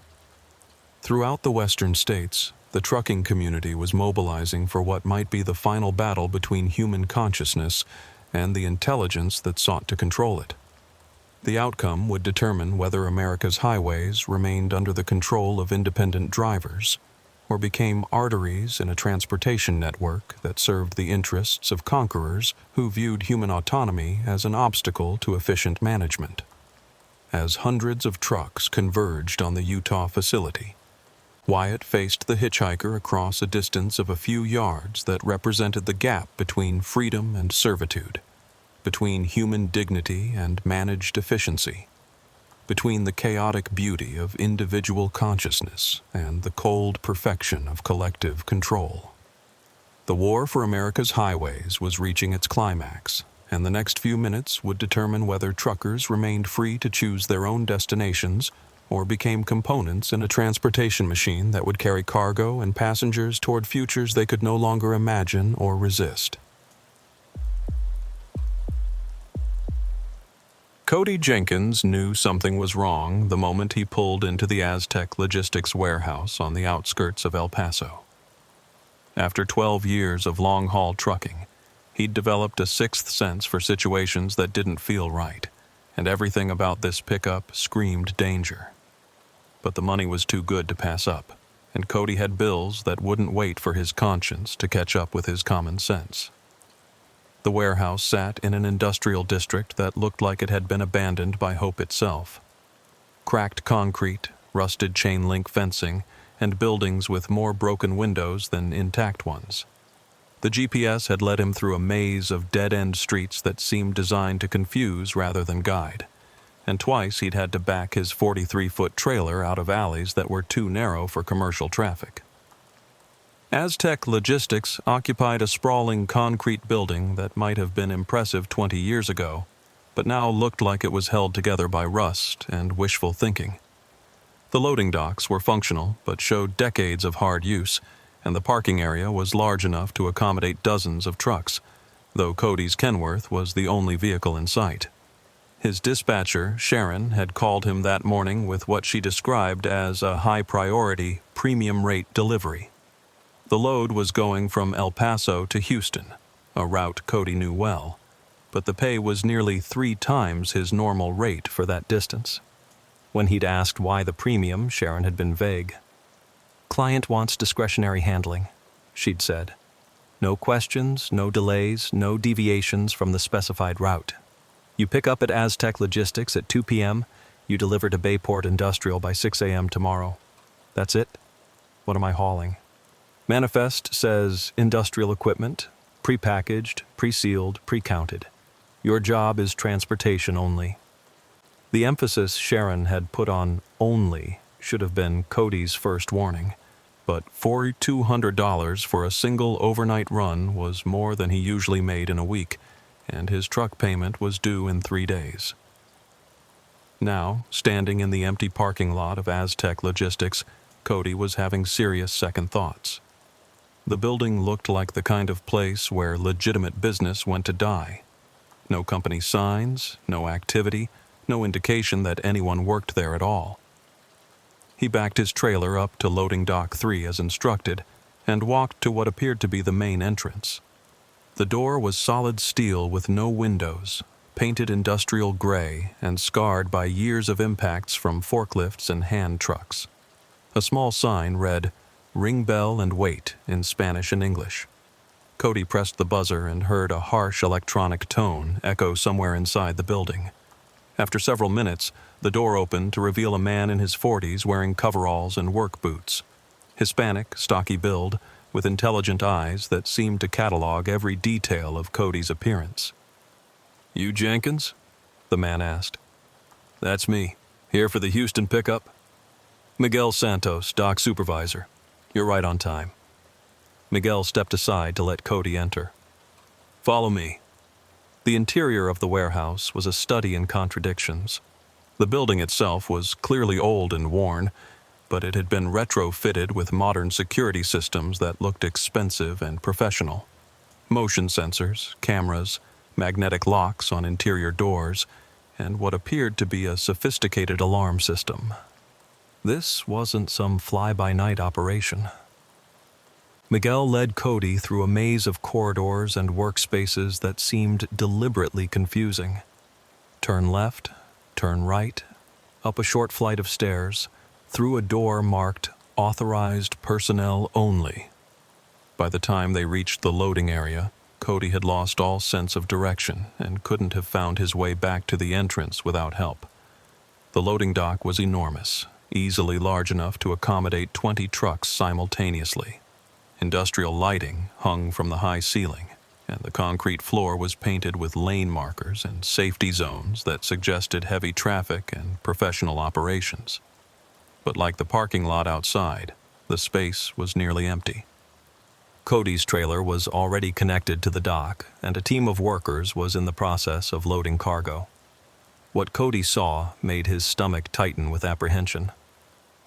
Throughout the western states, the trucking community was mobilizing for what might be the final battle between human consciousness and the intelligence that sought to control it. The outcome would determine whether America's highways remained under the control of independent drivers or became arteries in a transportation network that served the interests of conquerors who viewed human autonomy as an obstacle to efficient management. As hundreds of trucks converged on the Utah facility, Wyatt faced the hitchhiker across a distance of a few yards that represented the gap between freedom and servitude, between human dignity and managed efficiency, between the chaotic beauty of individual consciousness and the cold perfection of collective control. The war for America's highways was reaching its climax, and the next few minutes would determine whether truckers remained free to choose their own destinations or became components in a transportation machine that would carry cargo and passengers toward futures they could no longer imagine or resist. Cody Jenkins knew something was wrong the moment he pulled into the Aztec Logistics warehouse on the outskirts of El Paso. After 12 years of long-haul trucking, he'd developed a sixth sense for situations that didn't feel right, and everything about this pickup screamed danger. But the money was too good to pass up, and Cody had bills that wouldn't wait for his conscience to catch up with his common sense. The warehouse sat in an industrial district that looked like it had been abandoned by hope itself. Cracked concrete, rusted chain-link fencing, and buildings with more broken windows than intact ones. The GPS had led him through a maze of dead-end streets that seemed designed to confuse rather than guide, and twice he'd had to back his 43-foot trailer out of alleys that were too narrow for commercial traffic. Aztec Logistics occupied a sprawling concrete building that might have been impressive 20 years ago, but now looked like it was held together by rust and wishful thinking. The loading docks were functional but showed decades of hard use, and the parking area was large enough to accommodate dozens of trucks, though Cody's Kenworth was the only vehicle in sight. His dispatcher, Sharon, had called him that morning with what she described as a high-priority, premium-rate delivery. The load was going from El Paso to Houston, a route Cody knew well, but the pay was nearly 3 times his normal rate for that distance. When he'd asked why the premium, Sharon had been vague. "Client wants discretionary handling," she'd said. "No questions, no delays, no deviations from the specified route. You pick up at Aztec Logistics at 2 p.m., you deliver to Bayport Industrial by 6 a.m. tomorrow. That's it? What am I hauling?" Manifest says industrial equipment, prepackaged, pre-sealed, pre-counted. Your job is transportation only. The emphasis Sharon had put on only should have been Cody's first warning, but $4,200 for a single overnight run was more than he usually made in a week, and his truck payment was due in 3 days. Now, standing in the empty parking lot of Aztec Logistics, Cody was having serious second thoughts. The building looked like the kind of place where legitimate business went to die. No company signs, no activity, no indication that anyone worked there at all. He backed his trailer up to loading dock 3 as instructed and walked to what appeared to be the main entrance. The door was solid steel with no windows, painted industrial gray and scarred by years of impacts from forklifts and hand trucks. A small sign read, "Ring bell and wait," in Spanish and English. Cody pressed the buzzer and heard a harsh electronic tone echo somewhere inside the building. After several minutes, the door opened to reveal a man in his 40s wearing coveralls and work boots. Hispanic, stocky build, with intelligent eyes that seemed to catalog every detail of Cody's appearance. "You Jenkins?" the man asked. "That's me. Here for the Houston pickup?" "Miguel Santos, dock supervisor. You're right on time." Miguel stepped aside to let Cody enter. "Follow me." The interior of the warehouse was a study in contradictions. The building itself was clearly old and worn, but it had been retrofitted with modern security systems that looked expensive and professional. Motion sensors, cameras, magnetic locks on interior doors, and what appeared to be a sophisticated alarm system. This wasn't some fly-by-night operation. Miguel led Cody through a maze of corridors and workspaces that seemed deliberately confusing. Turn left, turn right, up a short flight of stairs, through a door marked "Authorized Personnel Only." By the time they reached the loading area, Cody had lost all sense of direction and couldn't have found his way back to the entrance without help. The loading dock was enormous, easily large enough to accommodate 20 trucks simultaneously. Industrial lighting hung from the high ceiling, and the concrete floor was painted with lane markers and safety zones that suggested heavy traffic and professional operations. But like the parking lot outside, the space was nearly empty. Cody's trailer was already connected to the dock, and a team of workers was in the process of loading cargo. What Cody saw made his stomach tighten with apprehension.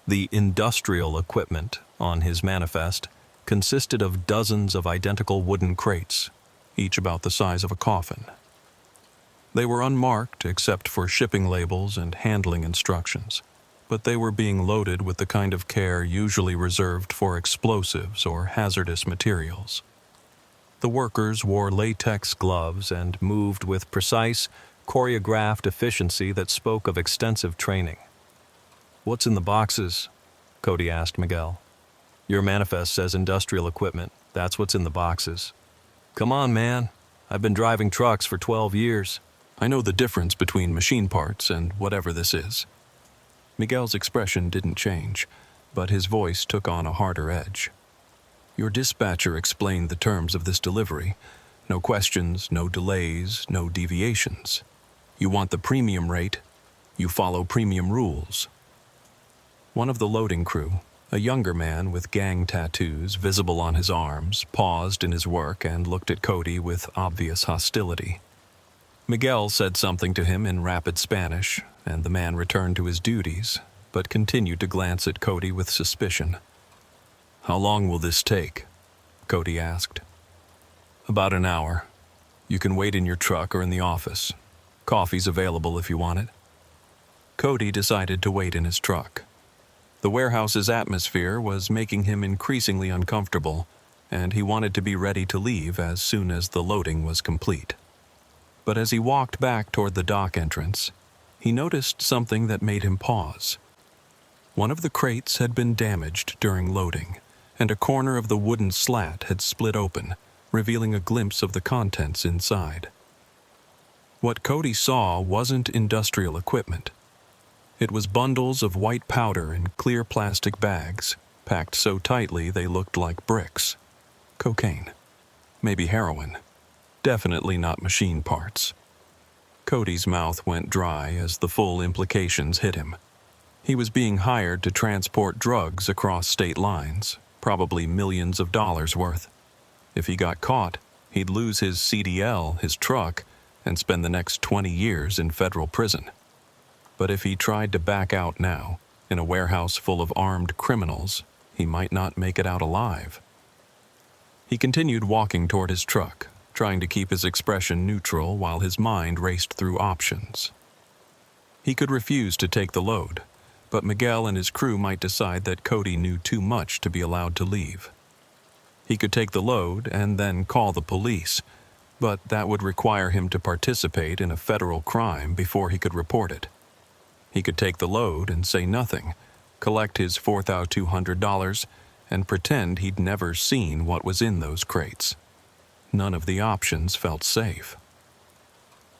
The industrial equipment on his manifest consisted of dozens of identical wooden crates, each about the size of a coffin. They were unmarked except for shipping labels and handling instructions, but they were being loaded with the kind of care usually reserved for explosives or hazardous materials. The workers wore latex gloves and moved with precise, choreographed efficiency that spoke of extensive training. "What's in the boxes?" Cody asked Miguel. "Your manifest says industrial equipment. That's what's in the boxes." "Come on, man. I've been driving trucks for 12 years. I know the difference between machine parts and whatever this is." Miguel's expression didn't change, but his voice took on a harder edge. "Your dispatcher explained the terms of this delivery. No questions, no delays, no deviations. You want the premium rate, you follow premium rules." One of the loading crew, a younger man with gang tattoos visible on his arms, paused in his work and looked at Cody with obvious hostility. Miguel said something to him in rapid Spanish, and the man returned to his duties, but continued to glance at Cody with suspicion. "How long will this take?" Cody asked. "About an hour. You can wait in your truck or in the office. Coffee's available if you want it. Cody decided to wait in his truck. The warehouse's atmosphere was making him increasingly uncomfortable, and he wanted to be ready to leave as soon as the loading was complete. But as he walked back toward the dock entrance, he noticed something that made him pause. One of the crates had been damaged during loading, and a corner of the wooden slat had split open, revealing a glimpse of the contents inside. What Cody saw wasn't industrial equipment. It was bundles of white powder in clear plastic bags, packed so tightly they looked like bricks. Cocaine. Maybe heroin. Definitely not machine parts. Cody's mouth went dry as the full implications hit him. He was being hired to transport drugs across state lines, probably millions of dollars worth. If he got caught, he'd lose his CDL, his truck, and spend the next 20 years in federal prison. But if he tried to back out now, in a warehouse full of armed criminals, he might not make it out alive. He continued walking toward his truck, trying to keep his expression neutral while his mind raced through options. He could refuse to take the load, but Miguel and his crew might decide that Cody knew too much to be allowed to leave. He could take the load and then call the police, but that would require him to participate in a federal crime before he could report it. He could take the load and say nothing, collect his $4,200, and pretend he'd never seen what was in those crates. None of the options felt safe.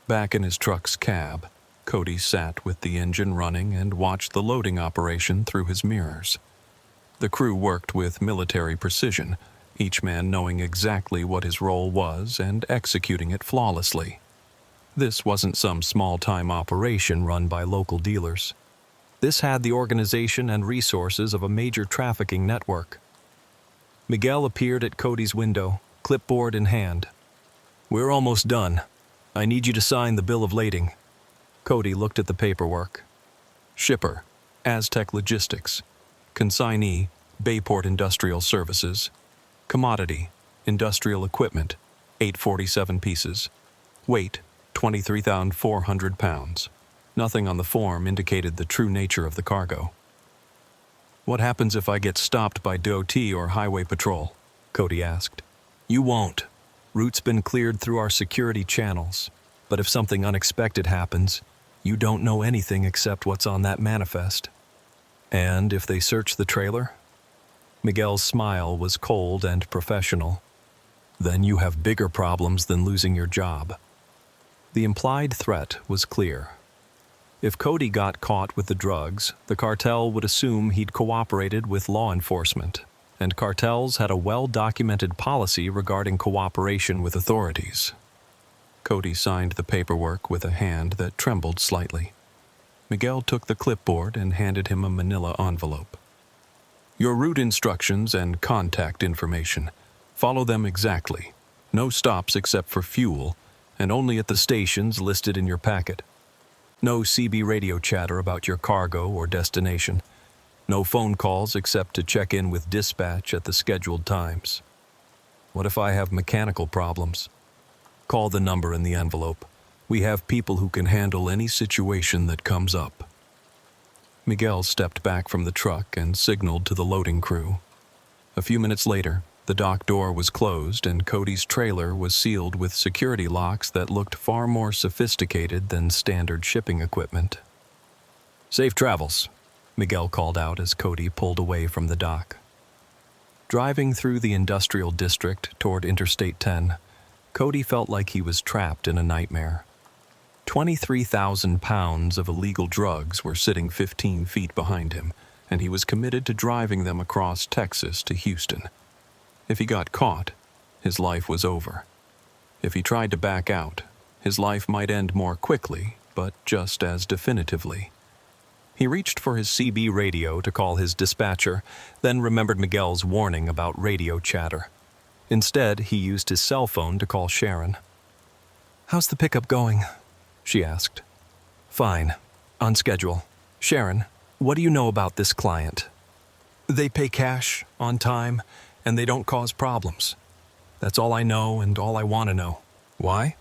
Back in his truck's cab, Cody sat with the engine running and watched the loading operation through his mirrors. The crew worked with military precision, each man knowing exactly what his role was and executing it flawlessly. This wasn't some small-time operation run by local dealers. This had the organization and resources of a major trafficking network. Miguel appeared at Cody's window, clipboard in hand. "We're almost done. I need you to sign the bill of lading." Cody looked at the paperwork. Shipper, Aztec Logistics. Consignee, Bayport Industrial Services. Commodity, industrial equipment, 847 pieces. Weight, 23,400 pounds. Nothing on the form indicated the true nature of the cargo. "What happens if I get stopped by DOT or Highway Patrol?" Cody asked. "You won't. Route's been cleared through our security channels. But if something unexpected happens, you don't know anything except what's on that manifest." "And if they search the trailer?" Miguel's smile was cold and professional. "Then you have bigger problems than losing your job." The implied threat was clear. If Cody got caught with the drugs, the cartel would assume he'd cooperated with law enforcement, and cartels had a well-documented policy regarding cooperation with authorities. Cody signed the paperwork with a hand that trembled slightly. Miguel took the clipboard and handed him a manila envelope. "Your route instructions and contact information. Follow them exactly. No stops except for fuel, and only at the stations listed in your packet. No CB radio chatter about your cargo or destination. No phone calls except to check in with dispatch at the scheduled times. What if I have mechanical problems? Call the number in the envelope. We have people who can handle any situation that comes up." Miguel stepped back from the truck and signaled to the loading crew. A few minutes later, the dock door was closed and Cody's trailer was sealed with security locks that looked far more sophisticated than standard shipping equipment. "Safe travels," Miguel called out as Cody pulled away from the dock. Driving through the industrial district toward Interstate 10, Cody felt like he was trapped in a nightmare. 23,000 pounds of illegal drugs were sitting 15 feet behind him, and he was committed to driving them across Texas to Houston. If he got caught, his life was over. If he tried to back out, his life might end more quickly, but just as definitively. He reached for his CB radio to call his dispatcher, then remembered Miguel's warning about radio chatter. Instead, he used his cell phone to call Sharon. "How's the pickup going?" she asked. "Fine. On schedule. Sharon, what do you know about this client?" "They pay cash, on time, and they don't cause problems. That's all I know and all I want to know." "Why?"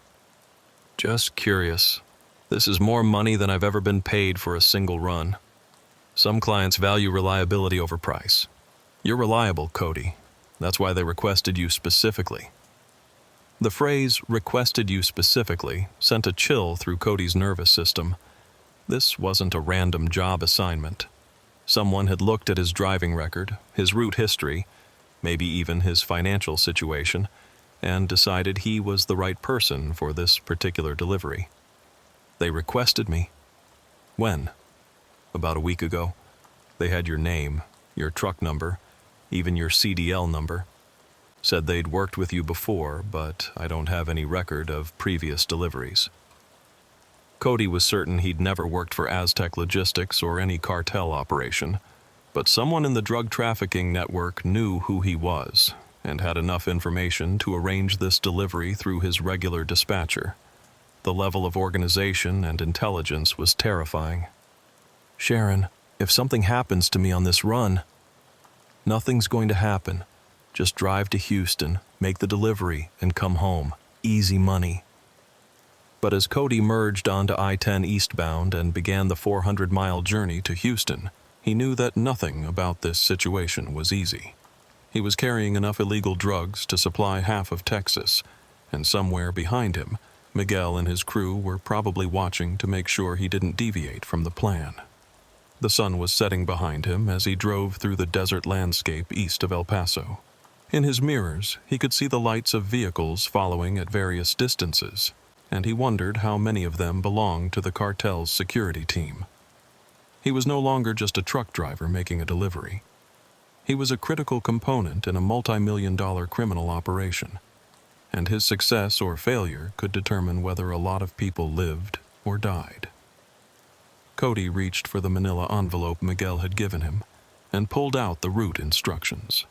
"Just curious." This is more money than I've ever been paid for a single run. Some clients value reliability over price. You're reliable, Cody. That's why they requested you specifically. The phrase, requested you specifically, sent a chill through Cody's nervous system. This wasn't a random job assignment. Someone had looked at his driving record, his route history, maybe even his financial situation, and decided he was the right person for this particular delivery. They requested me. When? About a week ago. They had your name, your truck number, even your CDL number. Said they'd worked with you before, but I don't have any record of previous deliveries. Cody was certain he'd never worked for Aztec Logistics or any cartel operation, but someone in the drug trafficking network knew who he was and had enough information to arrange this delivery through his regular dispatcher. The level of organization and intelligence was terrifying. Sharon, if something happens to me on this run, nothing's going to happen. Just drive to Houston, make the delivery, and come home. Easy money. But as Cody merged onto I-10 eastbound and began the 400-mile journey to Houston, he knew that nothing about this situation was easy. He was carrying enough illegal drugs to supply half of Texas, and somewhere behind him, Miguel and his crew were probably watching to make sure he didn't deviate from the plan. The sun was setting behind him as he drove through the desert landscape east of El Paso. In his mirrors, he could see the lights of vehicles following at various distances, and he wondered how many of them belonged to the cartel's security team. He was no longer just a truck driver making a delivery. He was a critical component in a multi-million-dollar criminal operation, and his success or failure could determine whether a lot of people lived or died. Cody reached for the manila envelope Miguel had given him and pulled out the route instructions.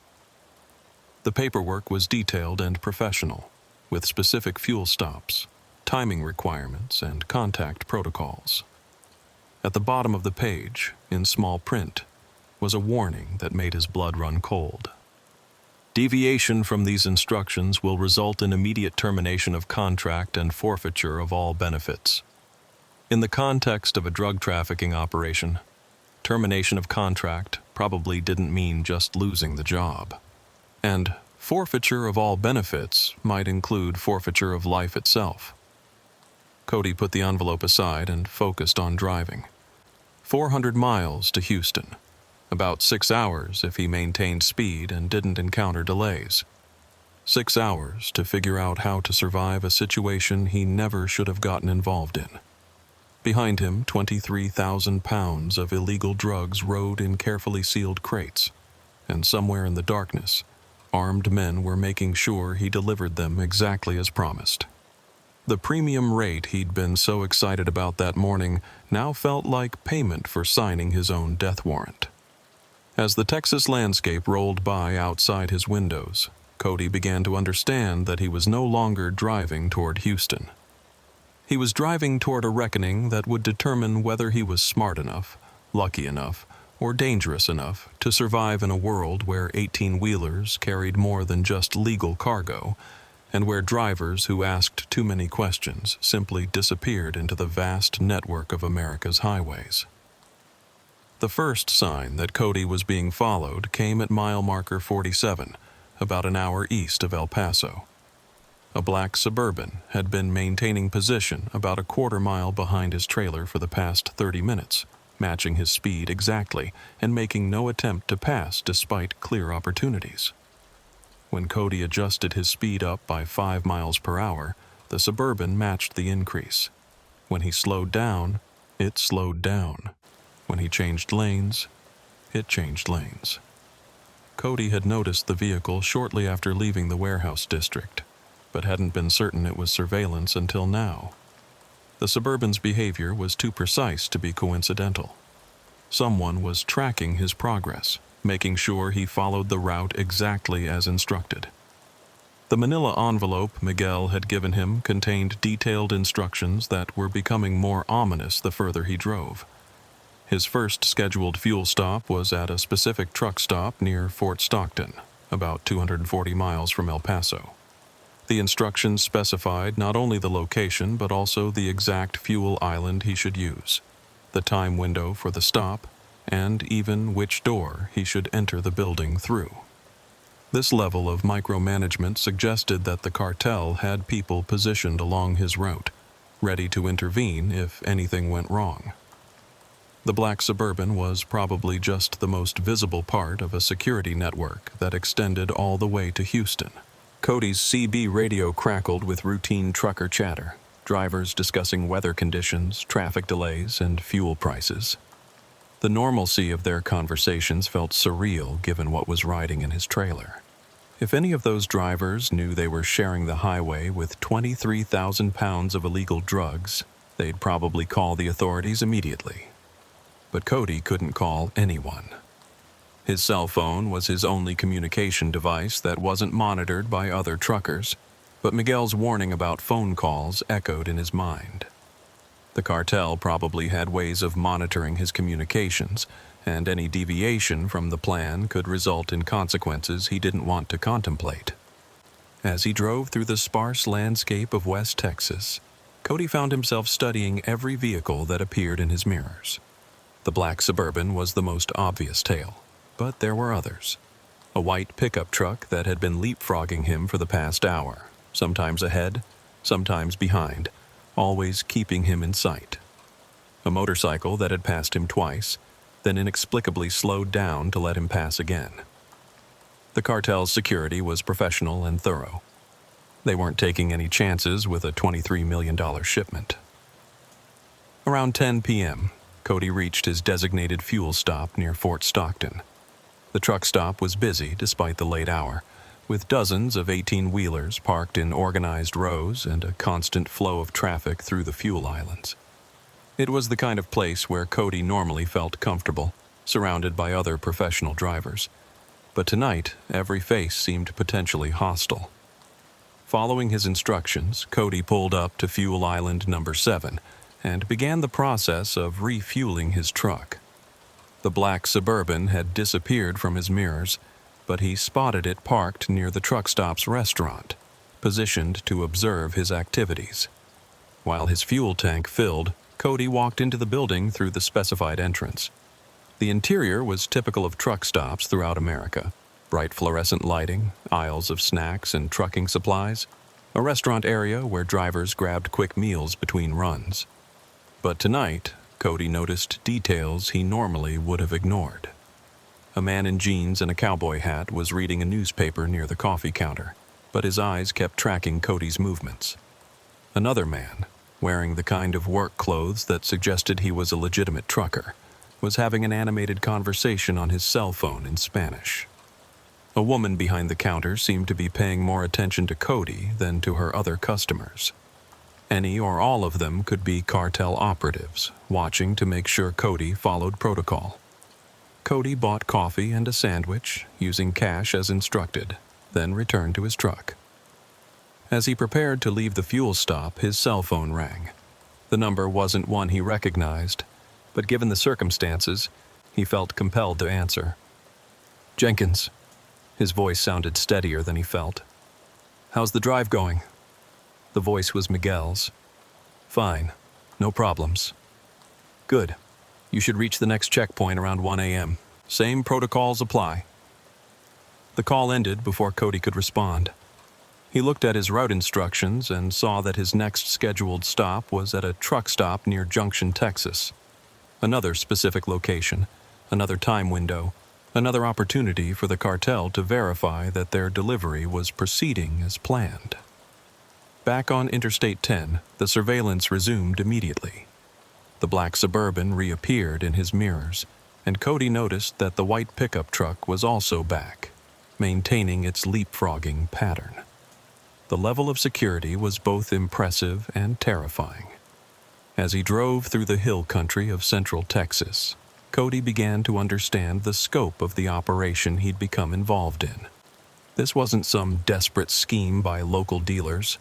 The paperwork was detailed and professional, with specific fuel stops, timing requirements, and contact protocols. At the bottom of the page, in small print, was a warning that made his blood run cold. Deviation from these instructions will result in immediate termination of contract and forfeiture of all benefits. In the context of a drug trafficking operation, termination of contract probably didn't mean just losing the job. And forfeiture of all benefits might include forfeiture of life itself. Cody put the envelope aside and focused on driving. 400 miles to Houston. About 6 hours if he maintained speed and didn't encounter delays. 6 hours to figure out how to survive a situation he never should have gotten involved in. Behind him, 23,000 pounds of illegal drugs rode in carefully sealed crates, and somewhere in the darkness, armed men were making sure he delivered them exactly as promised. The premium rate he'd been so excited about that morning now felt like payment for signing his own death warrant. As the Texas landscape rolled by outside his windows, Cody began to understand that he was no longer driving toward Houston. He was driving toward a reckoning that would determine whether he was smart enough, lucky enough, or dangerous enough to survive in a world where 18-wheelers carried more than just legal cargo, and where drivers who asked too many questions simply disappeared into the vast network of America's highways. The first sign that Cody was being followed came at mile marker 47, about an hour east of El Paso. A black Suburban had been maintaining position about a quarter-mile behind his trailer for the past 30 minutes, matching his speed exactly and making no attempt to pass despite clear opportunities. When Cody adjusted his speed up by 5 miles per hour, the Suburban matched the increase. When he slowed down, it slowed down. When he changed lanes, it changed lanes. Cody had noticed the vehicle shortly after leaving the warehouse district, but hadn't been certain it was surveillance until now. The Suburban's behavior was too precise to be coincidental. Someone was tracking his progress, making sure he followed the route exactly as instructed. The manila envelope Miguel had given him contained detailed instructions that were becoming more ominous the further he drove. His first scheduled fuel stop was at a specific truck stop near Fort Stockton, about 240 miles from El Paso. The instructions specified not only the location but also the exact fuel island he should use, the time window for the stop, and even which door he should enter the building through. This level of micromanagement suggested that the cartel had people positioned along his route, ready to intervene if anything went wrong. The black Suburban was probably just the most visible part of a security network that extended all the way to Houston. Cody's CB radio crackled with routine trucker chatter, drivers discussing weather conditions, traffic delays, and fuel prices. The normalcy of their conversations felt surreal given what was riding in his trailer. If any of those drivers knew they were sharing the highway with 23,000 pounds of illegal drugs, they'd probably call the authorities immediately. But Cody couldn't call anyone. His cell phone was his only communication device that wasn't monitored by other truckers, but Miguel's warning about phone calls echoed in his mind. The cartel probably had ways of monitoring his communications, and any deviation from the plan could result in consequences he didn't want to contemplate. As he drove through the sparse landscape of West Texas, Cody found himself studying every vehicle that appeared in his mirrors. The black Suburban was the most obvious tale, but there were others. A white pickup truck that had been leapfrogging him for the past hour, sometimes ahead, sometimes behind, always keeping him in sight. A motorcycle that had passed him twice, then inexplicably slowed down to let him pass again. The cartel's security was professional and thorough. They weren't taking any chances with a $23 million shipment. Around 10 p.m., Cody reached his designated fuel stop near Fort Stockton. The truck stop was busy despite the late hour, with dozens of 18-wheelers parked in organized rows and a constant flow of traffic through the fuel islands. It was the kind of place where Cody normally felt comfortable, surrounded by other professional drivers. But tonight, every face seemed potentially hostile. Following his instructions, Cody pulled up to Fuel Island number 7 and began the process of refueling his truck. The black Suburban had disappeared from his mirrors, but he spotted it parked near the truck stop's restaurant, positioned to observe his activities. While his fuel tank filled, Cody walked into the building through the specified entrance. The interior was typical of truck stops throughout America: bright fluorescent lighting, aisles of snacks and trucking supplies, a restaurant area where drivers grabbed quick meals between runs. But tonight, Cody noticed details he normally would have ignored. A man in jeans and a cowboy hat was reading a newspaper near the coffee counter, but his eyes kept tracking Cody's movements. Another man, wearing the kind of work clothes that suggested he was a legitimate trucker, was having an animated conversation on his cell phone in Spanish. A woman behind the counter seemed to be paying more attention to Cody than to her other customers. Any or all of them could be cartel operatives, watching to make sure Cody followed protocol. Cody bought coffee and a sandwich, using cash as instructed, then returned to his truck. As he prepared to leave the fuel stop, his cell phone rang. The number wasn't one he recognized, but given the circumstances, he felt compelled to answer. "Jenkins." His voice sounded steadier than he felt. "How's the drive going?" The voice was Miguel's. "Fine. No problems." "Good. You should reach the next checkpoint around 1 a.m. Same protocols apply." The call ended before Cody could respond. He looked at his route instructions and saw that his next scheduled stop was at a truck stop near Junction, Texas. Another specific location, another time window, another opportunity for the cartel to verify that their delivery was proceeding as planned. Back on Interstate 10, the surveillance resumed immediately. The black Suburban reappeared in his mirrors, and Cody noticed that the white pickup truck was also back, maintaining its leapfrogging pattern. The level of security was both impressive and terrifying. As he drove through the hill country of central Texas, Cody began to understand the scope of the operation he'd become involved in. This wasn't some desperate scheme by local dealers.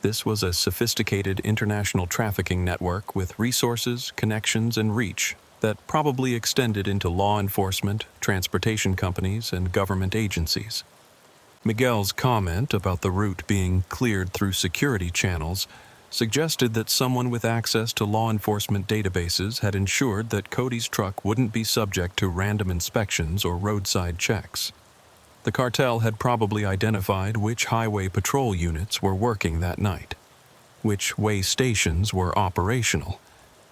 This was a sophisticated international trafficking network with resources, connections, and reach that probably extended into law enforcement, transportation companies, and government agencies. Miguel's comment about the route being cleared through security channels suggested that someone with access to law enforcement databases had ensured that Cody's truck wouldn't be subject to random inspections or roadside checks. The cartel had probably identified which highway patrol units were working that night, which way stations were operational,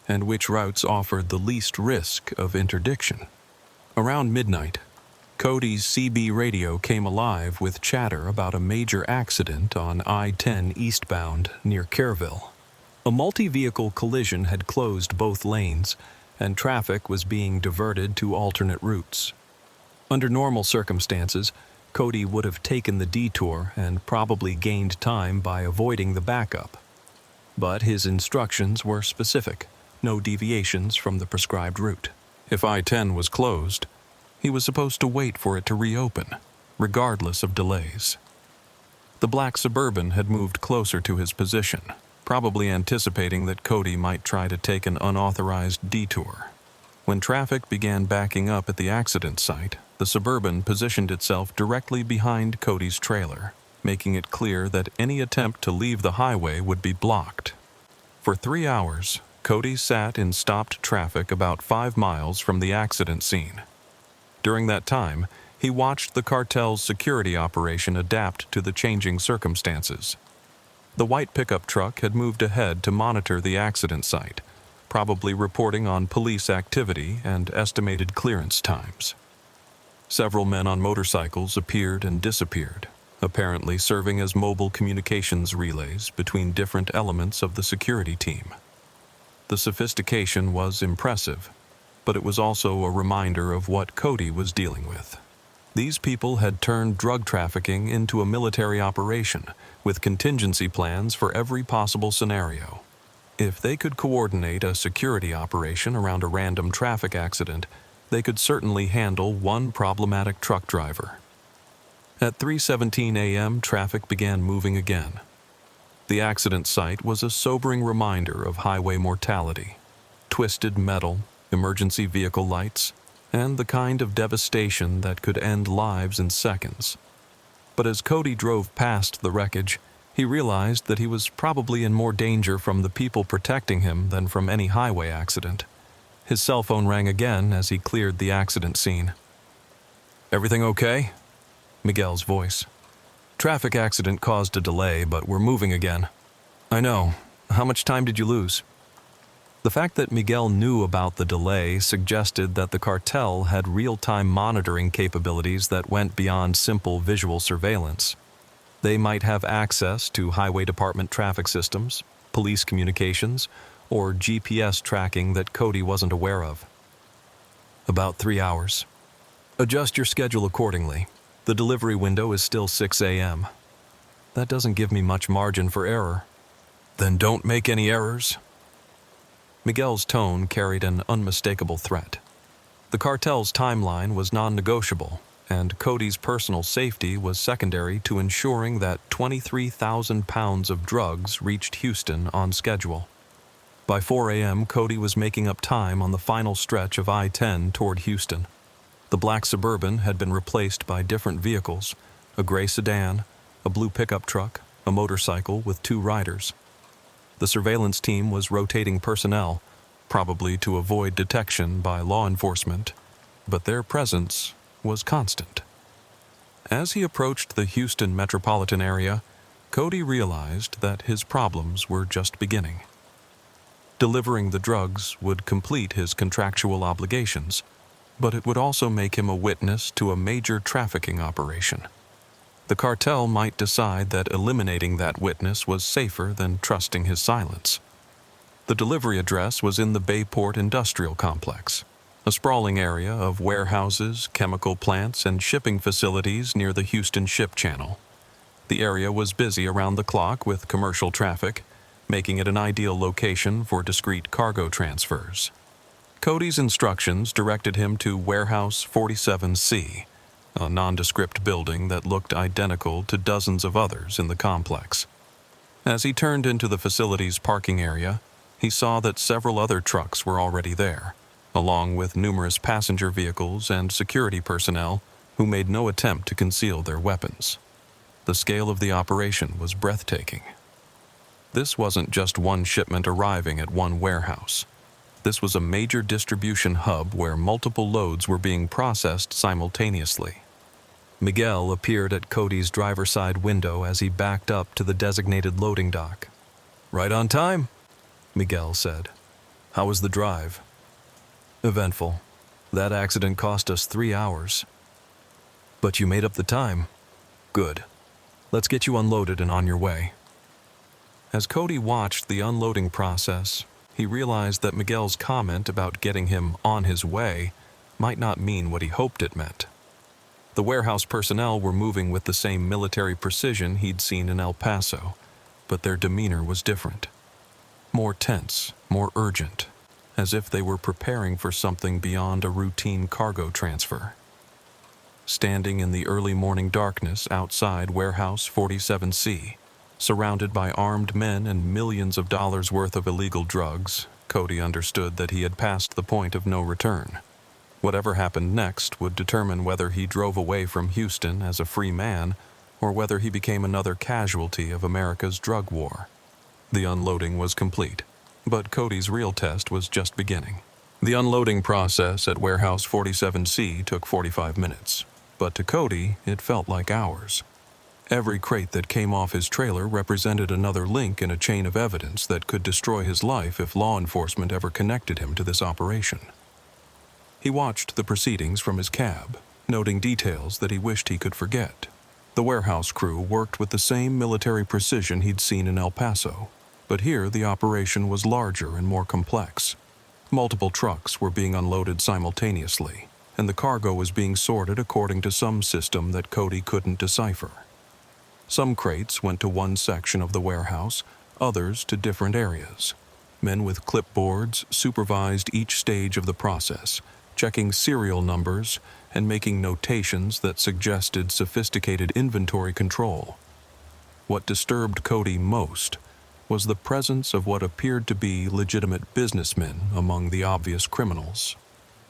and which routes offered the least risk of interdiction. Around midnight, Cody's CB radio came alive with chatter about a major accident on I-10 eastbound near Kerrville. A multi-vehicle collision had closed both lanes, and traffic was being diverted to alternate routes. Under normal circumstances, Cody would have taken the detour and probably gained time by avoiding the backup. But his instructions were specific, no deviations from the prescribed route. If I-10 was closed, he was supposed to wait for it to reopen, regardless of delays. The black Suburban had moved closer to his position, probably anticipating that Cody might try to take an unauthorized detour. When traffic began backing up at the accident site, the Suburban positioned itself directly behind Cody's trailer, making it clear that any attempt to leave the highway would be blocked. For 3 hours, Cody sat in stopped traffic about 5 miles from the accident scene. During that time, he watched the cartel's security operation adapt to the changing circumstances. The white pickup truck had moved ahead to monitor the accident site, probably reporting on police activity and estimated clearance times. Several men on motorcycles appeared and disappeared, apparently serving as mobile communications relays between different elements of the security team. The sophistication was impressive, but it was also a reminder of what Cody was dealing with. These people had turned drug trafficking into a military operation, with contingency plans for every possible scenario. If they could coordinate a security operation around a random traffic accident, they could certainly handle one problematic truck driver. At 3:17 a.m., traffic began moving again. The accident site was a sobering reminder of highway mortality. Twisted metal, emergency vehicle lights, and the kind of devastation that could end lives in seconds. But as Cody drove past the wreckage, he realized that he was probably in more danger from the people protecting him than from any highway accident. His cell phone rang again as he cleared the accident scene. "Everything okay?" Miguel's voice. "Traffic accident caused a delay, but we're moving again." "I know. How much time did you lose?" The fact that Miguel knew about the delay suggested that the cartel had real-time monitoring capabilities that went beyond simple visual surveillance. They might have access to highway department traffic systems, police communications, or GPS tracking that Cody wasn't aware of. "About 3 hours. Adjust your schedule accordingly. The delivery window is still 6 a.m. That doesn't give me much margin for error." "Then don't make any errors." Miguel's tone carried an unmistakable threat. The cartel's timeline was non-negotiable, and Cody's personal safety was secondary to ensuring that 23,000 pounds of drugs reached Houston on schedule. By 4 a.m., Cody was making up time on the final stretch of I-10 toward Houston. The black Suburban had been replaced by different vehicles: a gray sedan, a blue pickup truck, a motorcycle with 2 riders. The surveillance team was rotating personnel, probably to avoid detection by law enforcement, but their presence was constant. As he approached the Houston metropolitan area, Cody realized that his problems were just beginning. Delivering the drugs would complete his contractual obligations, but it would also make him a witness to a major trafficking operation. The cartel might decide that eliminating that witness was safer than trusting his silence. The delivery address was in the Bayport Industrial Complex, a sprawling area of warehouses, chemical plants, and shipping facilities near the Houston Ship Channel. The area was busy around the clock with commercial traffic, making it an ideal location for discreet cargo transfers. Cody's instructions directed him to Warehouse 47C, a nondescript building that looked identical to dozens of others in the complex. As he turned into the facility's parking area, he saw that several other trucks were already there, along with numerous passenger vehicles and security personnel who made no attempt to conceal their weapons. The scale of the operation was breathtaking. This wasn't just one shipment arriving at one warehouse. This was a major distribution hub where multiple loads were being processed simultaneously. Miguel appeared at Cody's driver's side window as he backed up to the designated loading dock. "Right on time," Miguel said. "How was the drive?" "Eventful. That accident cost us 3 hours." "But you made up the time." "Good. Let's get you unloaded and on your way." As Cody watched the unloading process, he realized that Miguel's comment about getting him on his way might not mean what he hoped it meant. The warehouse personnel were moving with the same military precision he'd seen in El Paso, but their demeanor was different. More tense, more urgent, as if they were preparing for something beyond a routine cargo transfer. Standing in the early morning darkness outside Warehouse 47C, surrounded by armed men and millions of dollars worth of illegal drugs, Cody understood that he had passed the point of no return. Whatever happened next would determine whether he drove away from Houston as a free man or whether he became another casualty of America's drug war. The unloading was complete, but Cody's real test was just beginning. The unloading process at Warehouse 47C took 45 minutes, but to Cody, it felt like hours. Every crate that came off his trailer represented another link in a chain of evidence that could destroy his life if law enforcement ever connected him to this operation. He watched the proceedings from his cab, noting details that he wished he could forget. The warehouse crew worked with the same military precision he'd seen in El Paso, but here the operation was larger and more complex. Multiple trucks were being unloaded simultaneously, and the cargo was being sorted according to some system that Cody couldn't decipher. Some crates went to one section of the warehouse, others to different areas. Men with clipboards supervised each stage of the process, checking serial numbers and making notations that suggested sophisticated inventory control. What disturbed Cody most was the presence of what appeared to be legitimate businessmen among the obvious criminals.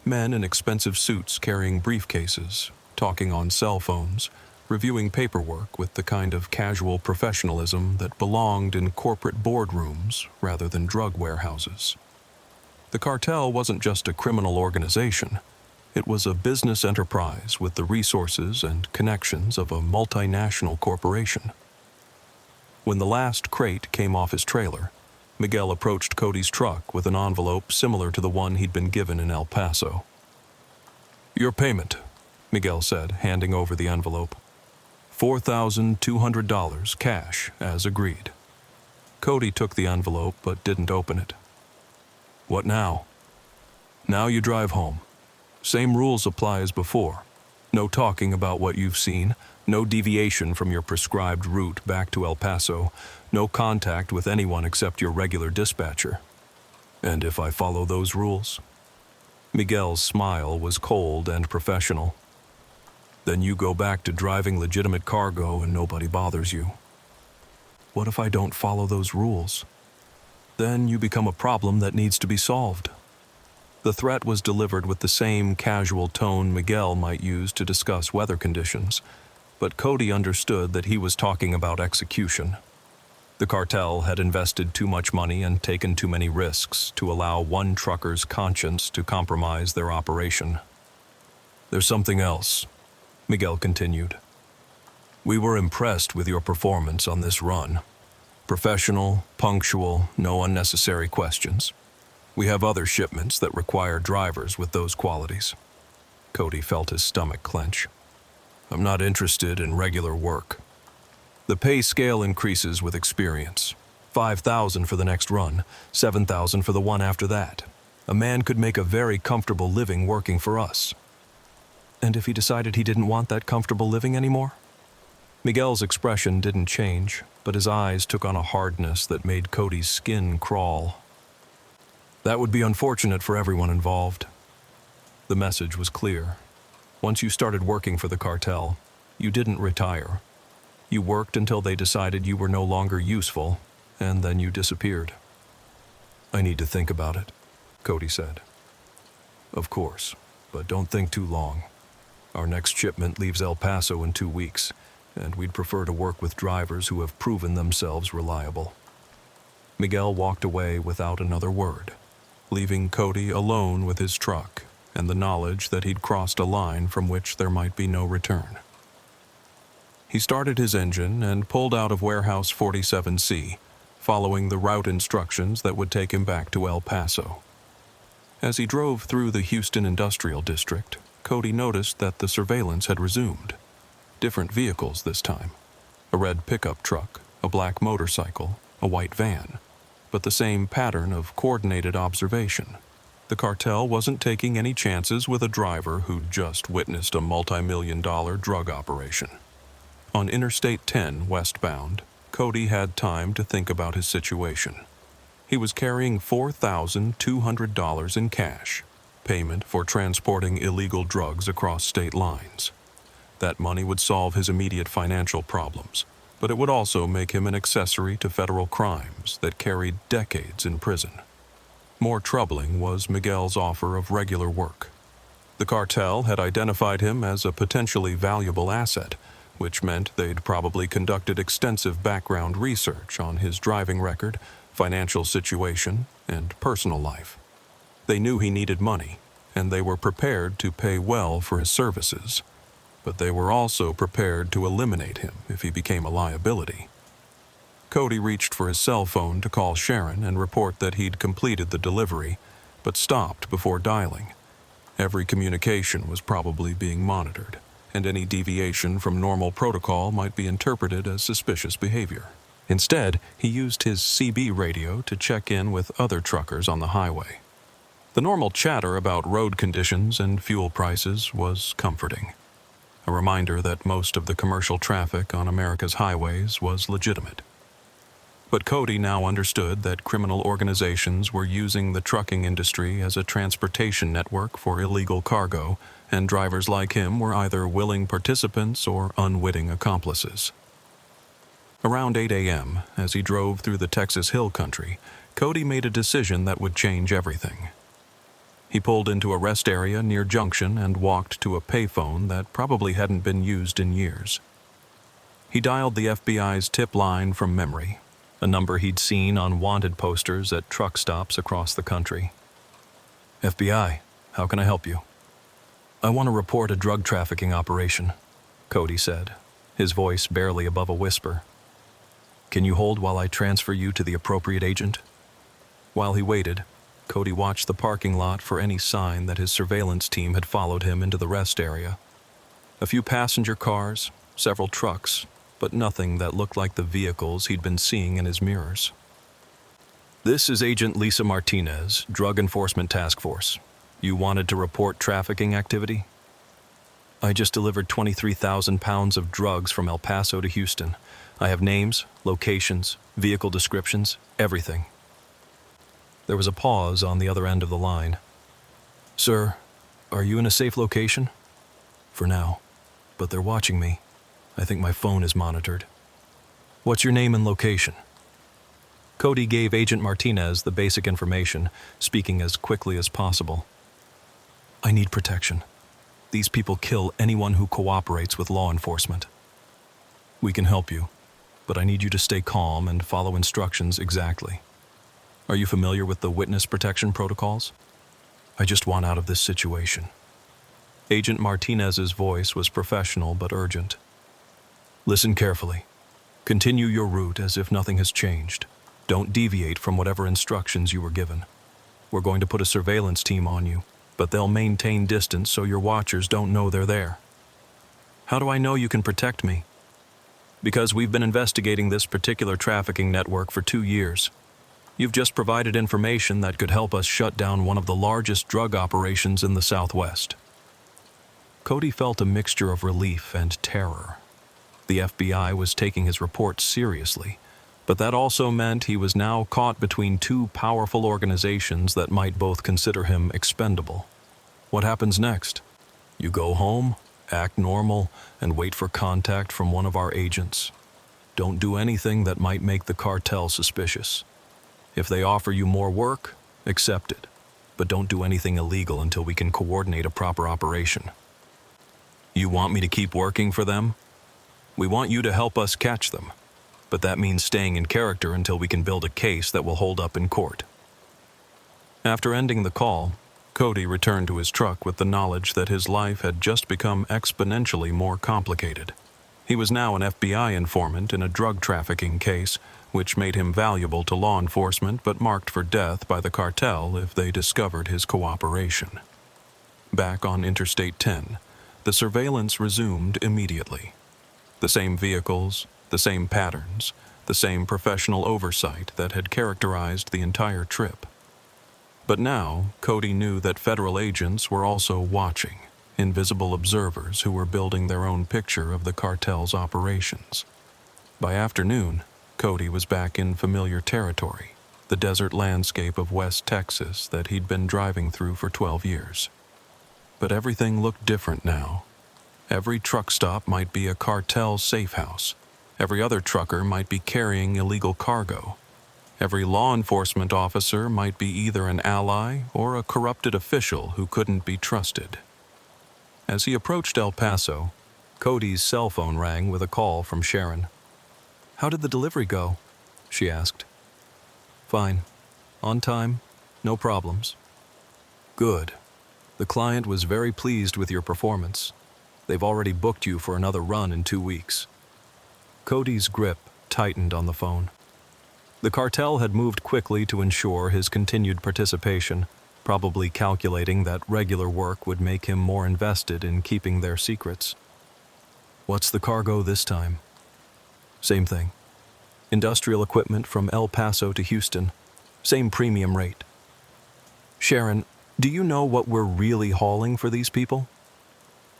Men in expensive suits carrying briefcases, talking on cell phones, reviewing paperwork with the kind of casual professionalism that belonged in corporate boardrooms rather than drug warehouses. The cartel wasn't just a criminal organization. It was a business enterprise with the resources and connections of a multinational corporation. When the last crate came off his trailer, Miguel approached Cody's truck with an envelope similar to the one he'd been given in El Paso. "Your payment," Miguel said, handing over the envelope. $4,200 cash, as agreed. Cody took the envelope but didn't open it. "What now?" "Now you drive home. Same rules apply as before. No talking about what you've seen, no deviation from your prescribed route back to El Paso, no contact with anyone except your regular dispatcher." "And if I follow those rules?" Miguel's smile was cold and professional. "Then you go back to driving legitimate cargo and nobody bothers you." "What if I don't follow those rules?" "Then you become a problem that needs to be solved." The threat was delivered with the same casual tone Miguel might use to discuss weather conditions, but Cody understood that he was talking about execution. The cartel had invested too much money and taken too many risks to allow one trucker's conscience to compromise their operation. "There's something else," Miguel continued. "We were impressed with your performance on this run. Professional, punctual, no unnecessary questions. We have other shipments that require drivers with those qualities." Cody felt his stomach clench. "I'm not interested in regular work. The pay scale increases with experience. 5,000 for the next run, 7,000 for the one after that. A man could make a very comfortable living working for us." "And if he decided he didn't want that comfortable living anymore?" Miguel's expression didn't change, but his eyes took on a hardness that made Cody's skin crawl. "That would be unfortunate for everyone involved." The message was clear. Once you started working for the cartel, you didn't retire. You worked until they decided you were no longer useful, and then you disappeared. "I need to think about it," Cody said. "Of course, but don't think too long. Our next shipment leaves El Paso in 2 weeks, and we'd prefer to work with drivers who have proven themselves reliable." Miguel walked away without another word, leaving Cody alone with his truck and the knowledge that he'd crossed a line from which there might be no return. He started his engine and pulled out of Warehouse 47C, following the route instructions that would take him back to El Paso. As he drove through the Houston Industrial District, Cody noticed that the surveillance had resumed. Different vehicles this time. A red pickup truck, a black motorcycle, a white van, but the same pattern of coordinated observation. The cartel wasn't taking any chances with a driver who'd just witnessed a multi-million-dollar drug operation. On Interstate 10 westbound, Cody had time to think about his situation. He was carrying $4,200 in cash, payment for transporting illegal drugs across state lines. That money would solve his immediate financial problems, but it would also make him an accessory to federal crimes that carried decades in prison. More troubling was Miguel's offer of regular work. The cartel had identified him as a potentially valuable asset, which meant they'd probably conducted extensive background research on his driving record, financial situation, and personal life. They knew he needed money, and they were prepared to pay well for his services. But they were also prepared to eliminate him if he became a liability. Cody reached for his cell phone to call Sharon and report that he'd completed the delivery, but stopped before dialing. Every communication was probably being monitored, and any deviation from normal protocol might be interpreted as suspicious behavior. Instead, he used his CB radio to check in with other truckers on the highway. The normal chatter about road conditions and fuel prices was comforting. A reminder that most of the commercial traffic on America's highways was legitimate. But Cody now understood that criminal organizations were using the trucking industry as a transportation network for illegal cargo, and drivers like him were either willing participants or unwitting accomplices. Around 8 a.m., as he drove through the Texas Hill Country, Cody made a decision that would change everything. He pulled into a rest area near Junction and walked to a payphone that probably hadn't been used in years. He dialed the FBI's tip line from memory, a number he'd seen on wanted posters at truck stops across the country. "FBI, how can I help you?" "I want to report a drug trafficking operation," Cody said, his voice barely above a whisper. "Can you hold while I transfer you to the appropriate agent?" While he waited, Cody watched the parking lot for any sign that his surveillance team had followed him into the rest area. A few passenger cars, several trucks, but nothing that looked like the vehicles he'd been seeing in his mirrors. "This is Agent Lisa Martinez, Drug Enforcement Task Force. You wanted to report trafficking activity?" "I just delivered 23,000 pounds of drugs from El Paso to Houston. I have names, locations, vehicle descriptions, everything." There was a pause on the other end of the line. "Sir, are you in a safe location?" "For now, but they're watching me. I think my phone is monitored." "What's your name and location?" Cody gave Agent Martinez the basic information, speaking as quickly as possible. "I need protection. These people kill anyone who cooperates with law enforcement." "We can help you, but I need you to stay calm and follow instructions exactly. Are you familiar with the witness protection protocols?" "I just want out of this situation." Agent Martinez's voice was professional but urgent. "Listen carefully. Continue your route as if nothing has changed. Don't deviate from whatever instructions you were given. We're going to put a surveillance team on you, but they'll maintain distance so your watchers don't know they're there." "How do I know you can protect me?" "Because we've been investigating this particular trafficking network for 2 years. You've just provided information that could help us shut down one of the largest drug operations in the Southwest." Cody felt a mixture of relief and terror. The FBI was taking his report seriously, but that also meant he was now caught between two powerful organizations that might both consider him expendable. What happens next? You go home, act normal, and wait for contact from one of our agents. Don't do anything that might make the cartel suspicious. If they offer you more work, accept it, but don't do anything illegal until we can coordinate a proper operation." "You want me to keep working for them?" We want you to help us catch them, but that means staying in character until we can build a case that will hold up in court." After ending the call, Cody returned to his truck with the knowledge that his life had just become exponentially more complicated. He was now an FBI informant in a drug trafficking case, which made him valuable to law enforcement but marked for death by the cartel if they discovered his cooperation. Back on Interstate 10, the surveillance resumed immediately. The same vehicles, the same patterns, the same professional oversight that had characterized the entire trip. But now, Cody knew that federal agents were also watching, invisible observers who were building their own picture of the cartel's operations. By afternoon, Cody was back in familiar territory, the desert landscape of West Texas that he'd been driving through for 12 years. But everything looked different now. Every truck stop might be a cartel safe house. Every other trucker might be carrying illegal cargo. Every law enforcement officer might be either an ally or a corrupted official who couldn't be trusted. As he approached El Paso, Cody's cell phone rang with a call from Sharon. "How did the delivery go?" she asked. "Fine. On time. No problems." "Good. The client was very pleased with your performance. They've already booked you for another run in 2 weeks." Cody's grip tightened on the phone. The cartel had moved quickly to ensure his continued participation, probably calculating that regular work would make him more invested in keeping their secrets. "What's the cargo this time?" "Same thing. Industrial equipment from El Paso to Houston. Same premium rate." "Sharon, do you know what we're really hauling for these people?"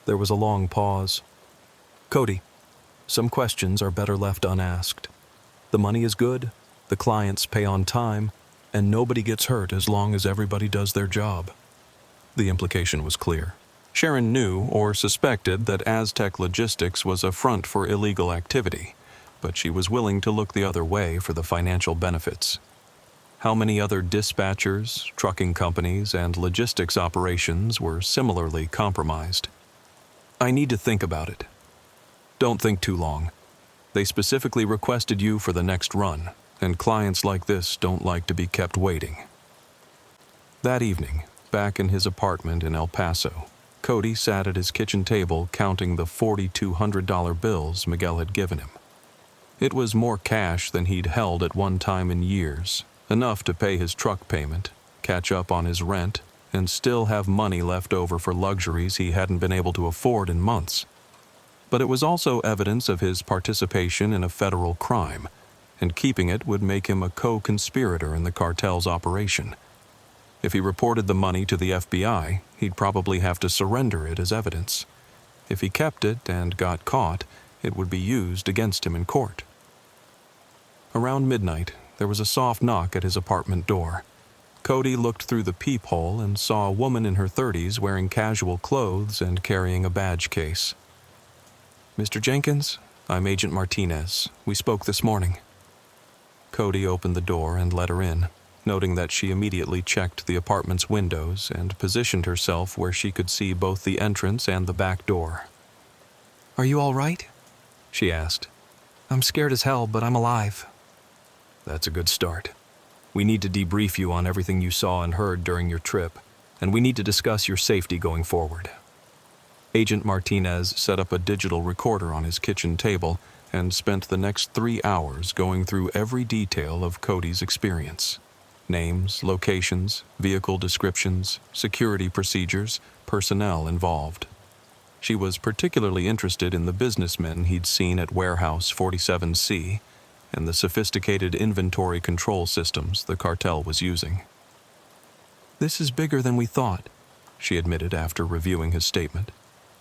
There was a long pause. "Cody, some questions are better left unasked. The money is good, the clients pay on time, and nobody gets hurt as long as everybody does their job." The implication was clear. Sharon knew or suspected that Aztec Logistics was a front for illegal activity, but she was willing to look the other way for the financial benefits. How many other dispatchers, trucking companies, and logistics operations were similarly compromised? "I need to think about it." "Don't think too long. They specifically requested you for the next run, and clients like this don't like to be kept waiting." That evening, back in his apartment in El Paso, Cody sat at his kitchen table counting the $4,200 bills Miguel had given him. It was more cash than he'd held at one time in years, enough to pay his truck payment, catch up on his rent, and still have money left over for luxuries he hadn't been able to afford in months. But it was also evidence of his participation in a federal crime, and keeping it would make him a co-conspirator in the cartel's operation. If he reported the money to the FBI, he'd probably have to surrender it as evidence. If he kept it and got caught, it would be used against him in court. Around midnight, there was a soft knock at his apartment door. Cody looked through the peephole and saw a woman in her 30s wearing casual clothes and carrying a badge case. "Mr. Jenkins, I'm Agent Martinez. We spoke this morning." Cody opened the door and let her in, noting that she immediately checked the apartment's windows and positioned herself where she could see both the entrance and the back door. "Are you all right?" she asked. "I'm scared as hell, but I'm alive." "That's a good start. We need to debrief you on everything you saw and heard during your trip, and we need to discuss your safety going forward." Agent Martinez set up a digital recorder on his kitchen table and spent the next 3 hours going through every detail of Cody's experience. Names, locations, vehicle descriptions, security procedures, personnel involved. She was particularly interested in the businessmen he'd seen at Warehouse 47C and the sophisticated inventory control systems the cartel was using. "This is bigger than we thought," she admitted after reviewing his statement.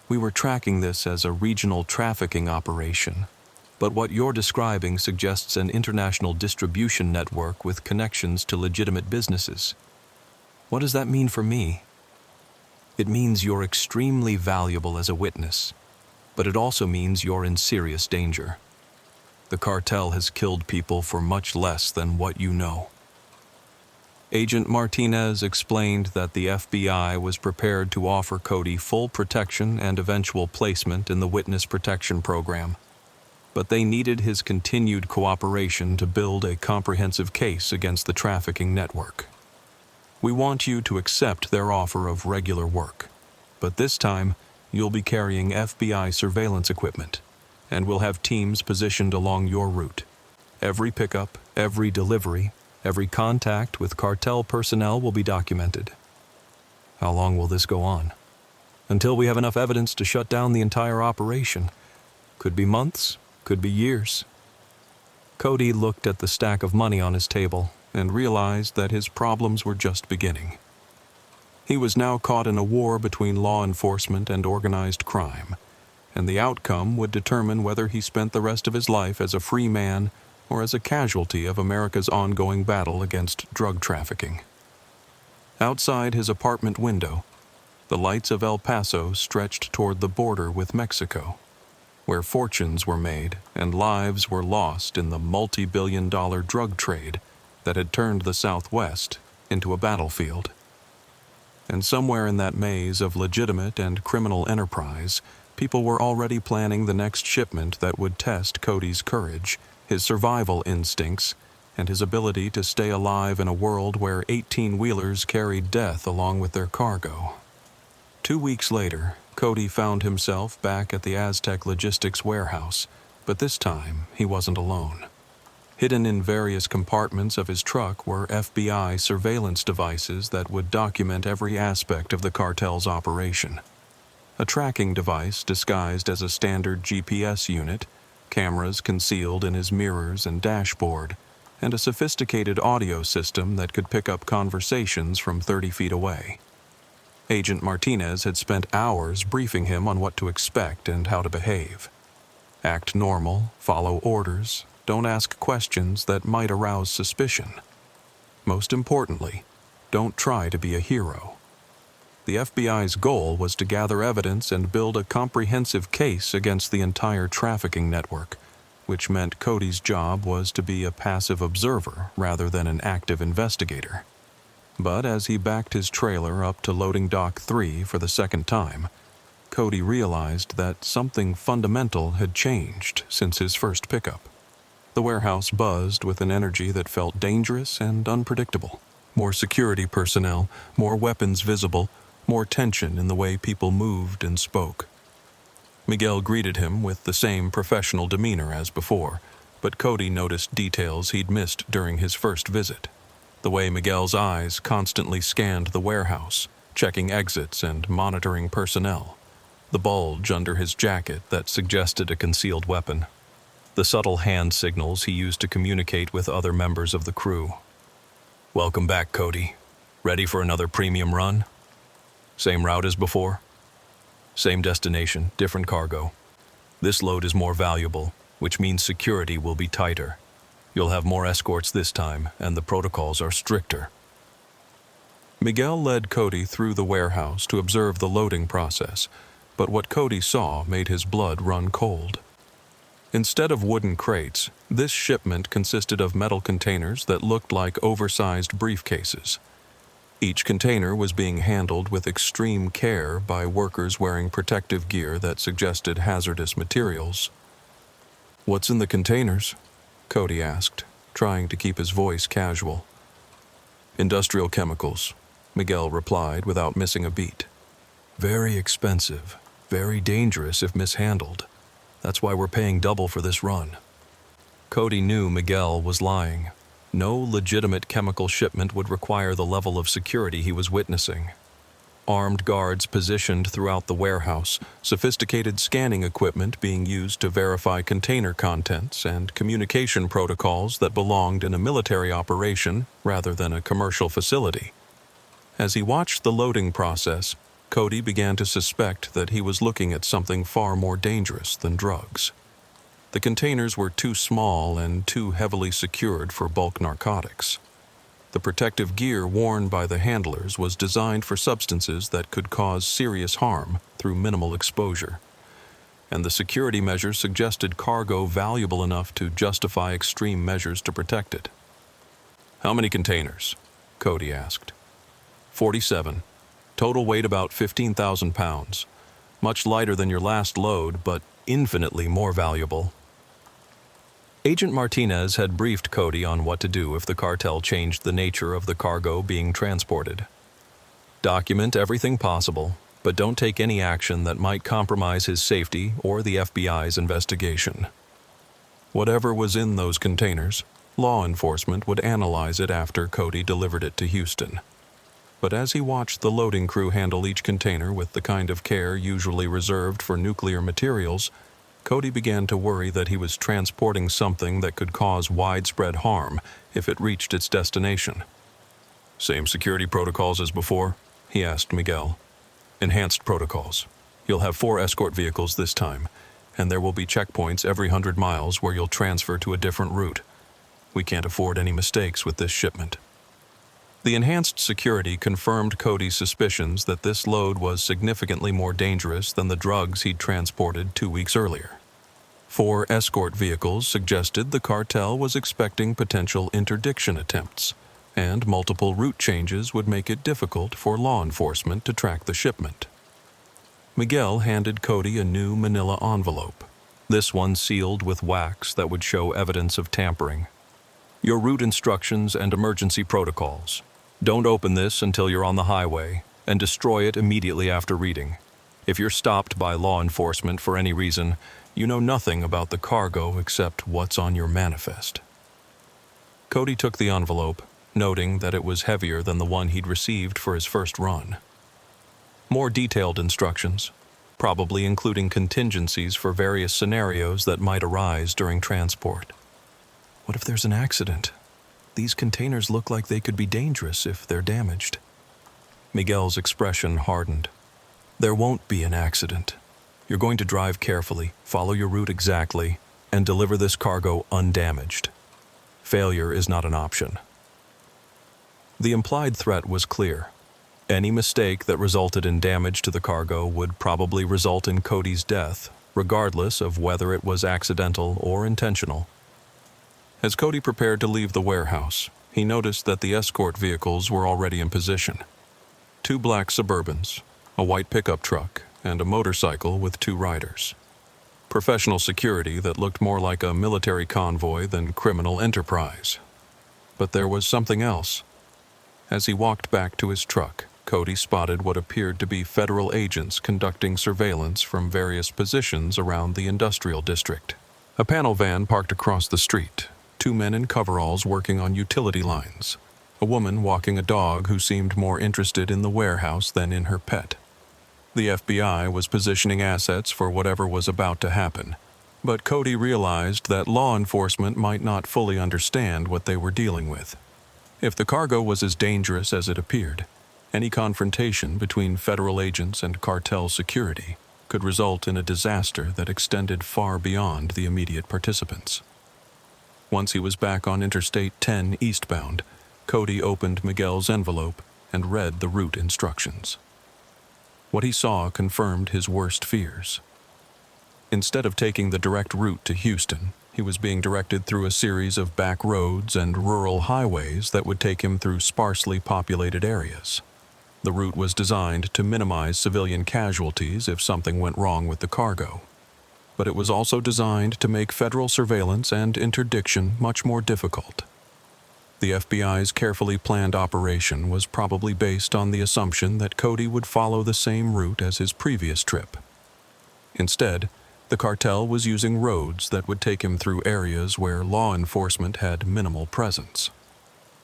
"We were tracking this as a regional trafficking operation, but what you're describing suggests an international distribution network with connections to legitimate businesses. What does that mean for me?" "It means you're extremely valuable as a witness, but it also means you're in serious danger. The cartel has killed people for much less than what you know." Agent Martinez explained that the FBI was prepared to offer Cody full protection and eventual placement in the witness protection program. but they needed his continued cooperation to build a comprehensive case against the trafficking network. We want you to accept their offer of regular work, but this time you'll be carrying FBI surveillance equipment, and we'll have teams positioned along your route. Every pickup, every delivery, every contact with cartel personnel will be documented. How long will this go on? Until we have enough evidence to shut down the entire operation. Could be months, could be years. Cody looked at the stack of money on his table and realized that his problems were just beginning. He was now caught in a war between law enforcement and organized crime, and the outcome would determine whether he spent the rest of his life as a free man or as a casualty of America's ongoing battle against drug trafficking. Outside his apartment window, the lights of El Paso stretched toward the border with Mexico, where fortunes were made and lives were lost in the multi-billion-dollar drug trade that had turned the Southwest into a battlefield. And somewhere in that maze of legitimate and criminal enterprise, people were already planning the next shipment that would test Cody's courage, his survival instincts, and his ability to stay alive in a world where 18-wheelers carried death along with their cargo. 2 weeks later, Cody found himself back at the Aztec Logistics warehouse, but this time he wasn't alone. Hidden in various compartments of his truck were FBI surveillance devices that would document every aspect of the cartel's operation. A tracking device disguised as a standard GPS unit, cameras concealed in his mirrors and dashboard, and a sophisticated audio system that could pick up conversations from 30 feet away. Agent Martinez had spent hours briefing him on what to expect and how to behave. Act normal, follow orders, don't ask questions that might arouse suspicion. Most importantly, don't try to be a hero. The FBI's goal was to gather evidence and build a comprehensive case against the entire trafficking network, which meant Cody's job was to be a passive observer rather than an active investigator. But as he backed his trailer up to loading dock 3 for the second time, Cody realized that something fundamental had changed since his first pickup. The warehouse buzzed with an energy that felt dangerous and unpredictable. More security personnel, more weapons visible, more tension in the way people moved and spoke. Miguel greeted him with the same professional demeanor as before, but Cody noticed details he'd missed during his first visit. The way Miguel's eyes constantly scanned the warehouse, checking exits and monitoring personnel. The bulge under his jacket that suggested a concealed weapon. The subtle hand signals he used to communicate with other members of the crew. "Welcome back, Cody. Ready for another premium run? Same route as before? Same destination, different cargo. This load is more valuable, which means security will be tighter. You'll have more escorts this time, and the protocols are stricter." Miguel led Cody through the warehouse to observe the loading process, but what Cody saw made his blood run cold. Instead of wooden crates, this shipment consisted of metal containers that looked like oversized briefcases. Each container was being handled with extreme care by workers wearing protective gear that suggested hazardous materials. "What's in the containers?" Cody asked, trying to keep his voice casual. "Industrial chemicals," Miguel replied without missing a beat. "Very expensive, very dangerous if mishandled. That's why we're paying double for this run." Cody knew Miguel was lying. No legitimate chemical shipment would require the level of security he was witnessing. Armed guards positioned throughout the warehouse, sophisticated scanning equipment being used to verify container contents, and communication protocols that belonged in a military operation rather than a commercial facility. As he watched the loading process, Cody began to suspect that he was looking at something far more dangerous than drugs. The containers were too small and too heavily secured for bulk narcotics. The protective gear worn by the handlers was designed for substances that could cause serious harm through minimal exposure, and the security measures suggested cargo valuable enough to justify extreme measures to protect it. "How many containers?" Cody asked. 47. Total weight about 15,000 pounds. Much lighter than your last load, but infinitely more valuable. Agent Martinez had briefed Cody on what to do if the cartel changed the nature of the cargo being transported. Document everything possible, but don't take any action that might compromise his safety or the FBI's investigation. Whatever was in those containers, law enforcement would analyze it after Cody delivered it to Houston. But as he watched the loading crew handle each container with the kind of care usually reserved for nuclear materials, Cody began to worry that he was transporting something that could cause widespread harm if it reached its destination. "Same security protocols as before?" he asked Miguel. "Enhanced protocols. You'll have 4 escort vehicles this time, and there will be checkpoints every 100 miles where you'll transfer to a different route. We can't afford any mistakes with this shipment." The enhanced security confirmed Cody's suspicions that this load was significantly more dangerous than the drugs he'd transported 2 weeks earlier. 4 escort vehicles suggested the cartel was expecting potential interdiction attempts, and multiple route changes would make it difficult for law enforcement to track the shipment. Miguel handed Cody a new manila envelope, this one sealed with wax that would show evidence of tampering. "Your route instructions and emergency protocols. Don't open this until you're on the highway, and destroy it immediately after reading. If you're stopped by law enforcement for any reason, you know nothing about the cargo except what's on your manifest." Cody took the envelope, noting that it was heavier than the one he'd received for his first run. More detailed instructions, probably including contingencies for various scenarios that might arise during transport. What if there's an accident? These containers look like they could be dangerous if they're damaged. Miguel's expression hardened. "There won't be an accident. You're going to drive carefully, follow your route exactly, and deliver this cargo undamaged. Failure is not an option." The implied threat was clear. Any mistake that resulted in damage to the cargo would probably result in Cody's death, regardless of whether it was accidental or intentional. As Cody prepared to leave the warehouse, he noticed that the escort vehicles were already in position. 2 black Suburbans, a white pickup truck, and a motorcycle with 2 riders. Professional security that looked more like a military convoy than criminal enterprise. But there was something else. As he walked back to his truck, Cody spotted what appeared to be federal agents conducting surveillance from various positions around the industrial district. A panel van parked across the street, 2 men in coveralls working on utility lines, a woman walking a dog who seemed more interested in the warehouse than in her pet. The FBI was positioning assets for whatever was about to happen, but Cody realized that law enforcement might not fully understand what they were dealing with. If the cargo was as dangerous as it appeared, any confrontation between federal agents and cartel security could result in a disaster that extended far beyond the immediate participants. Once he was back on Interstate 10 eastbound, Cody opened Miguel's envelope and read the route instructions. What he saw confirmed his worst fears. Instead of taking the direct route to Houston, he was being directed through a series of back roads and rural highways that would take him through sparsely populated areas. The route was designed to minimize civilian casualties if something went wrong with the cargo. But it was also designed to make federal surveillance and interdiction much more difficult. The FBI's carefully planned operation was probably based on the assumption that Cody would follow the same route as his previous trip. Instead, the cartel was using roads that would take him through areas where law enforcement had minimal presence.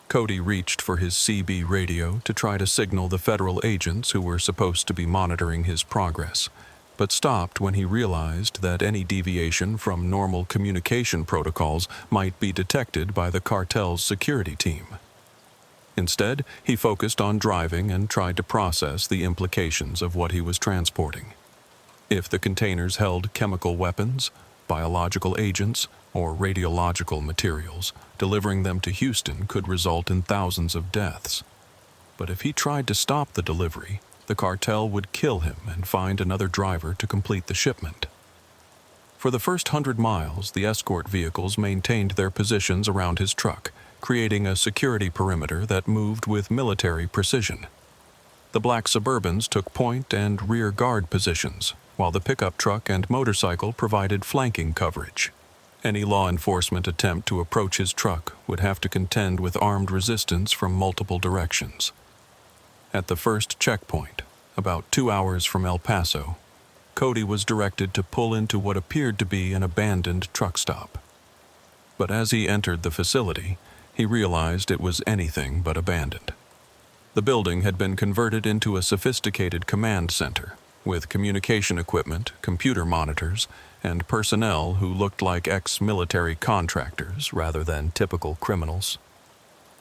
Cody reached for his CB radio to try to signal the federal agents who were supposed to be monitoring his progress, but stopped when he realized that any deviation from normal communication protocols might be detected by the cartel's security team. Instead, he focused on driving and tried to process the implications of what he was transporting. If the containers held chemical weapons, biological agents, or radiological materials, delivering them to Houston could result in thousands of deaths. But if he tried to stop the delivery, the cartel would kill him and find another driver to complete the shipment. For the first 100 miles, the escort vehicles maintained their positions around his truck, creating a security perimeter that moved with military precision. The black Suburbans took point and rear guard positions, while the pickup truck and motorcycle provided flanking coverage. Any law enforcement attempt to approach his truck would have to contend with armed resistance from multiple directions. At the first checkpoint, about 2 hours from El Paso, Cody was directed to pull into what appeared to be an abandoned truck stop. But as he entered the facility, he realized it was anything but abandoned. The building had been converted into a sophisticated command center, with communication equipment, computer monitors, and personnel who looked like ex-military contractors rather than typical criminals.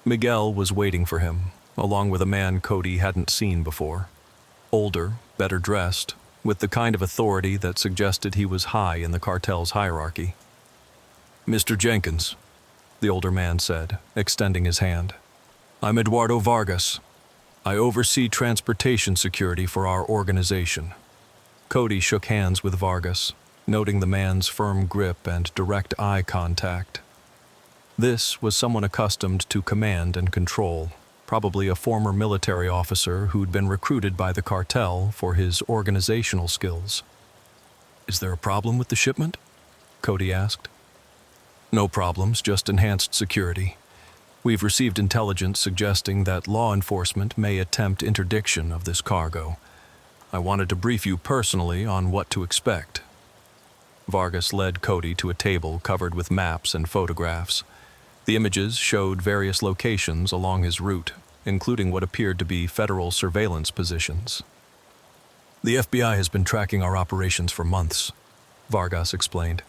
Miguel was waiting for him, along with a man Cody hadn't seen before. Older, better dressed, with the kind of authority that suggested he was high in the cartel's hierarchy. "Mr. Jenkins," the older man said, extending his hand. "I'm Eduardo Vargas. I oversee transportation security for our organization." Cody shook hands with Vargas, noting the man's firm grip and direct eye contact. This was someone accustomed to command and control, probably a former military officer who'd been recruited by the cartel for his organizational skills. "Is there a problem with the shipment?" Cody asked. "No problems, just enhanced security. We've received intelligence suggesting that law enforcement may attempt interdiction of this cargo. I wanted to brief you personally on what to expect." Vargas led Cody to a table covered with maps and photographs. The images showed various locations along his route, including what appeared to be federal surveillance positions. "The FBI has been tracking our operations for months," Vargas explained.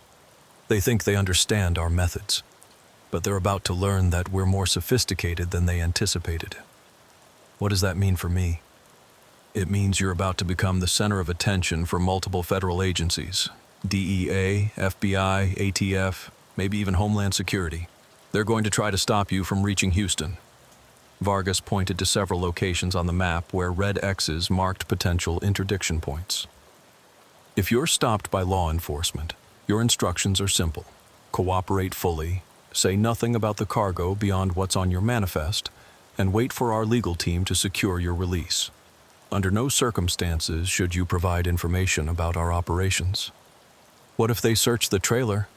"They think they understand our methods, but they're about to learn that we're more sophisticated than they anticipated. What does that mean for me? It means you're about to become the center of attention for multiple federal agencies, DEA, FBI, ATF, maybe even Homeland Security. They're going to try to stop you from reaching Houston." Vargas pointed to several locations on the map where red X's marked potential interdiction points. "If you're stopped by law enforcement, your instructions are simple. Cooperate fully, say nothing about the cargo beyond what's on your manifest, and wait for our legal team to secure your release. Under no circumstances should you provide information about our operations." "What if they search the trailer?"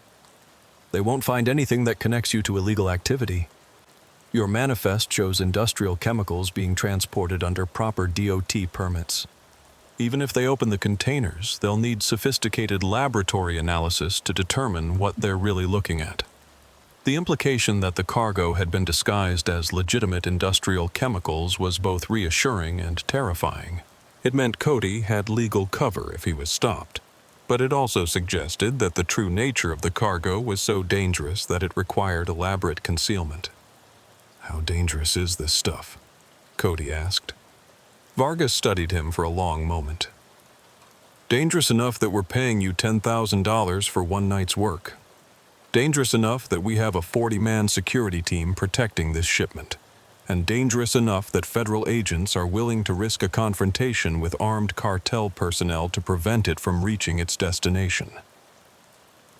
"They won't find anything that connects you to illegal activity. Your manifest shows industrial chemicals being transported under proper DOT permits. Even if they open the containers, they'll need sophisticated laboratory analysis to determine what they're really looking at." The implication that the cargo had been disguised as legitimate industrial chemicals was both reassuring and terrifying. It meant Cody had legal cover if he was stopped, but it also suggested that the true nature of the cargo was so dangerous that it required elaborate concealment. "How dangerous is this stuff?" Cody asked. Vargas studied him for a long moment. "Dangerous enough that we're paying you $10,000 for one night's work. Dangerous enough that we have a 40-man security team protecting this shipment. And dangerous enough that federal agents are willing to risk a confrontation with armed cartel personnel to prevent it from reaching its destination."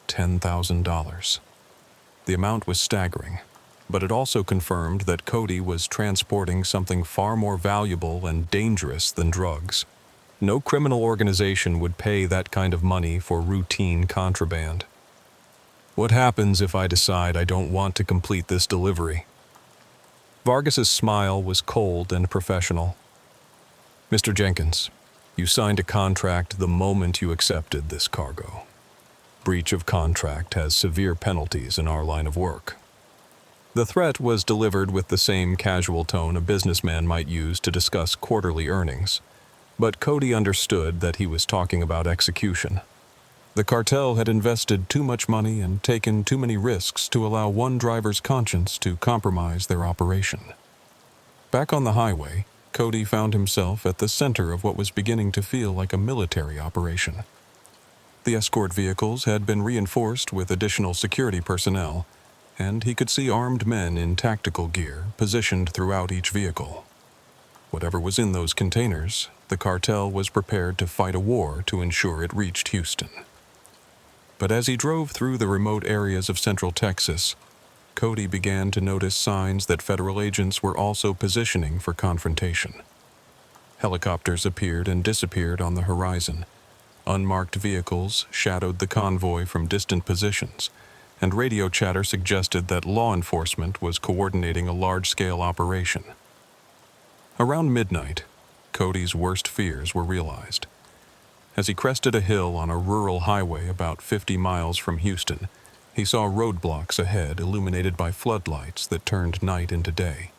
$10,000. The amount was staggering, but it also confirmed that Cody was transporting something far more valuable and dangerous than drugs. No criminal organization would pay that kind of money for routine contraband. "What happens if I decide I don't want to complete this delivery?" Vargas's smile was cold and professional. "Mr. Jenkins, you signed a contract the moment you accepted this cargo. Breach of contract has severe penalties in our line of work." The threat was delivered with the same casual tone a businessman might use to discuss quarterly earnings, but Cody understood that he was talking about execution. The cartel had invested too much money and taken too many risks to allow one driver's conscience to compromise their operation. Back on the highway, Cody found himself at the center of what was beginning to feel like a military operation. The escort vehicles had been reinforced with additional security personnel, and he could see armed men in tactical gear positioned throughout each vehicle. Whatever was in those containers, the cartel was prepared to fight a war to ensure it reached Houston. But as he drove through the remote areas of central Texas, Cody began to notice signs that federal agents were also positioning for confrontation. Helicopters appeared and disappeared on the horizon. Unmarked vehicles shadowed the convoy from distant positions, and radio chatter suggested that law enforcement was coordinating a large-scale operation. Around midnight, Cody's worst fears were realized. As he crested a hill on a rural highway about 50 miles from Houston, he saw roadblocks ahead illuminated by floodlights that turned night into day.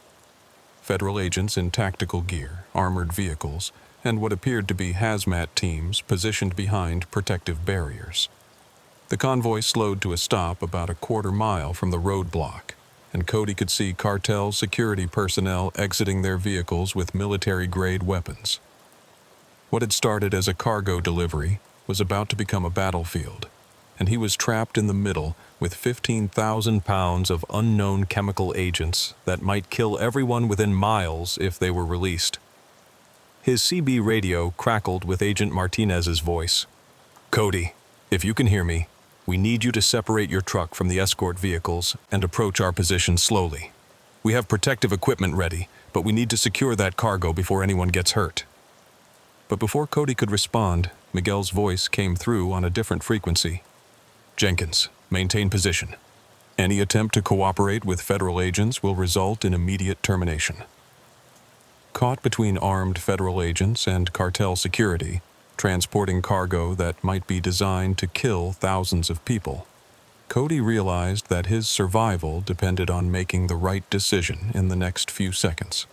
Federal agents in tactical gear, armored vehicles, and what appeared to be hazmat teams positioned behind protective barriers. The convoy slowed to a stop about a quarter mile from the roadblock, and Cody could see cartel security personnel exiting their vehicles with military-grade weapons. What had started as a cargo delivery was about to become a battlefield, and he was trapped in the middle with 15,000 pounds of unknown chemical agents that might kill everyone within miles if they were released. His CB radio crackled with Agent Martinez's voice. "Cody, if you can hear me, we need you to separate your truck from the escort vehicles and approach our position slowly. We have protective equipment ready, but we need to secure that cargo before anyone gets hurt." But before Cody could respond, Miguel's voice came through on a different frequency. "Jenkins, maintain position. Any attempt to cooperate with federal agents will result in immediate termination." Caught between armed federal agents and cartel security, transporting cargo that might be designed to kill thousands of people, Cody realized that his survival depended on making the right decision in the next few seconds.